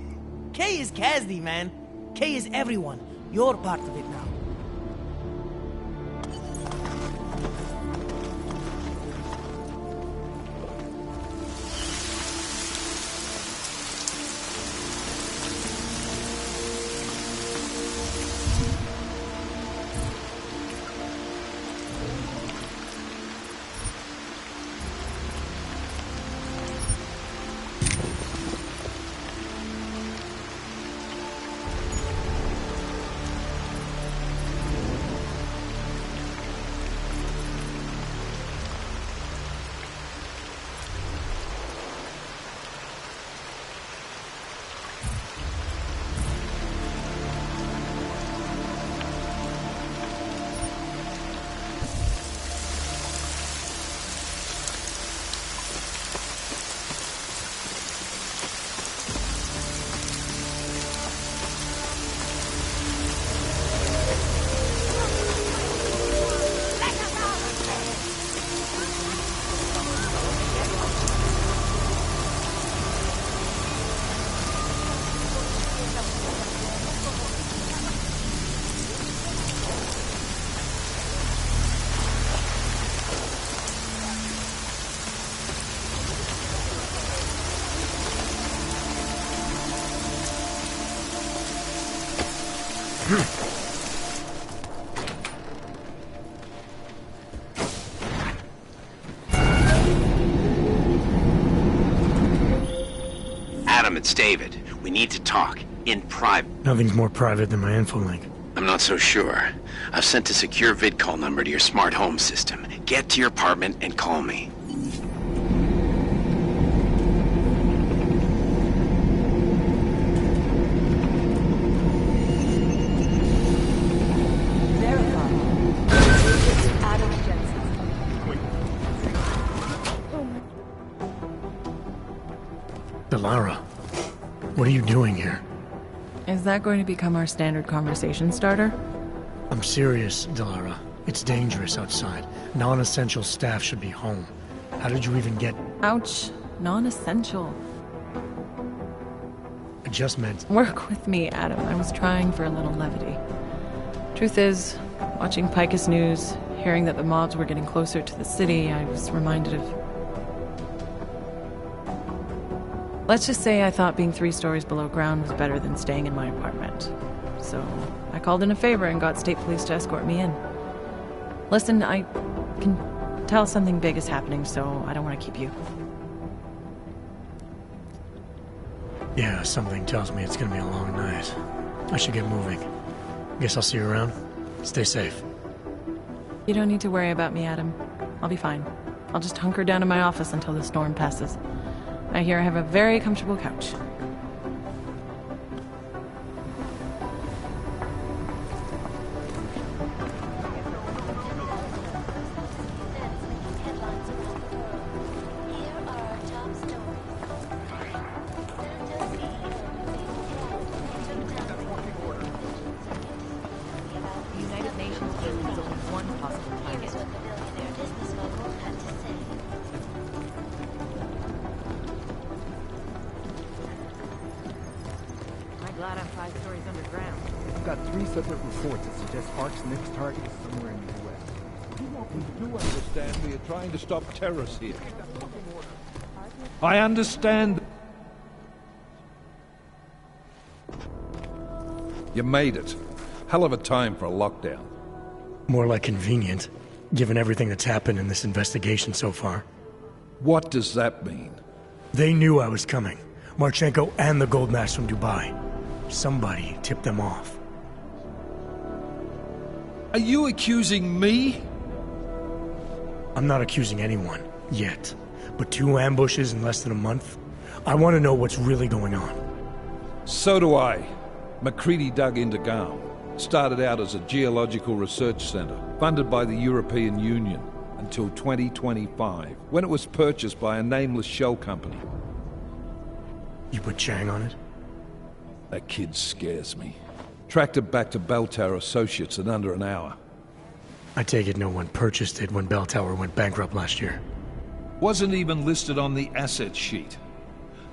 Kay is Kazdi, man. Kay is everyone. You're part of it now. Adam, it's David. We need to talk. In private. Nothing's more private than my infolink. I'm not so sure. I've sent a secure vid-call number to your smart home system. Get to your apartment and call me. Delara, what are you doing here? Is that going to become our standard conversation starter? I'm serious, Delara. It's dangerous outside. Non-essential staff should be home. How did you even get... Ouch. Non-essential. I just meant... Work with me, Adam. I was trying for a little levity. Truth is, watching Picus News, hearing that the mobs were getting closer to the city, I was reminded of... Let's just say I thought being 3 stories below ground was better than staying in my apartment. So, I called in a favor and got state police to escort me in. Listen, I can tell something big is happening, so I don't want to keep you. Yeah, something tells me it's gonna be a long night. I should get moving. Guess I'll see you around. Stay safe. You don't need to worry about me, Adam. I'll be fine. I'll just hunker down in my office until the storm passes. I hear I have a very comfortable couch. Glad I'm 5 stories underground. I've got 3 separate reports that suggest Ark's next target is somewhere in the U.S. You do understand we are trying to stop terrorists here. I understand. You made it. Hell of a time for a lockdown. More like convenient, given everything that's happened in this investigation so far. What does that mean? They knew I was coming. Marchenko and the gold mask from Dubai. Somebody tipped them off. Are you accusing me? I'm not accusing anyone, yet. But 2 ambushes in less than a month? I want to know what's really going on. So do I. MacCready dug into Garm. Started out as a geological research center, funded by the European Union, until 2025, when it was purchased by a nameless shell company. You put Chang on it? That kid scares me. Tracked it back to Bell Tower Associates in under an hour. I take it no one purchased it when Bell Tower went bankrupt last year. Wasn't even listed on the asset sheet.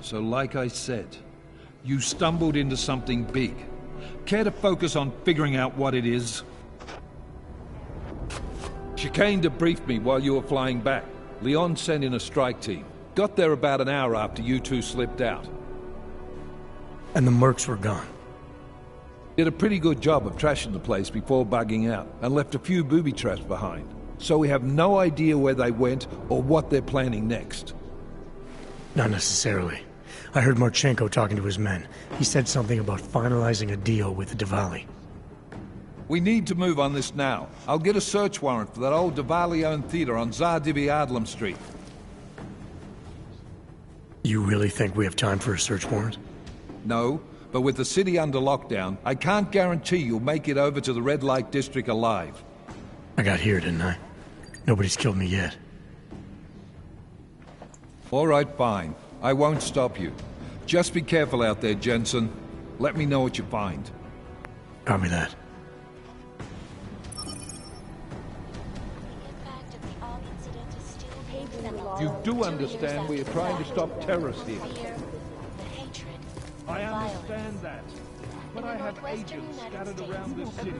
So like I said, you stumbled into something big. Care to focus on figuring out what it is? Chicane debriefed me while you were flying back. Leon sent in a strike team. Got there about an hour after you two slipped out. And the mercs were gone. Did a pretty good job of trashing the place before bugging out, and left a few booby traps behind. So we have no idea where they went or what they're planning next. Not necessarily. I heard Marchenko talking to his men. He said something about finalizing a deal with the Diwali. We need to move on this now. I'll get a search warrant for that old Diwali-owned theater on Zardibi Adlam Street. You really think we have time for a search warrant? No, but with the city under lockdown, I can't guarantee you'll make it over to the Red Light District alive. I got here, didn't I? Nobody's killed me yet. All right, fine. I won't stop you. Just be careful out there, Jensen. Let me know what you find. Copy that. You do understand we are trying to stop terrorists here. I understand that. But I have agents scattered around the city.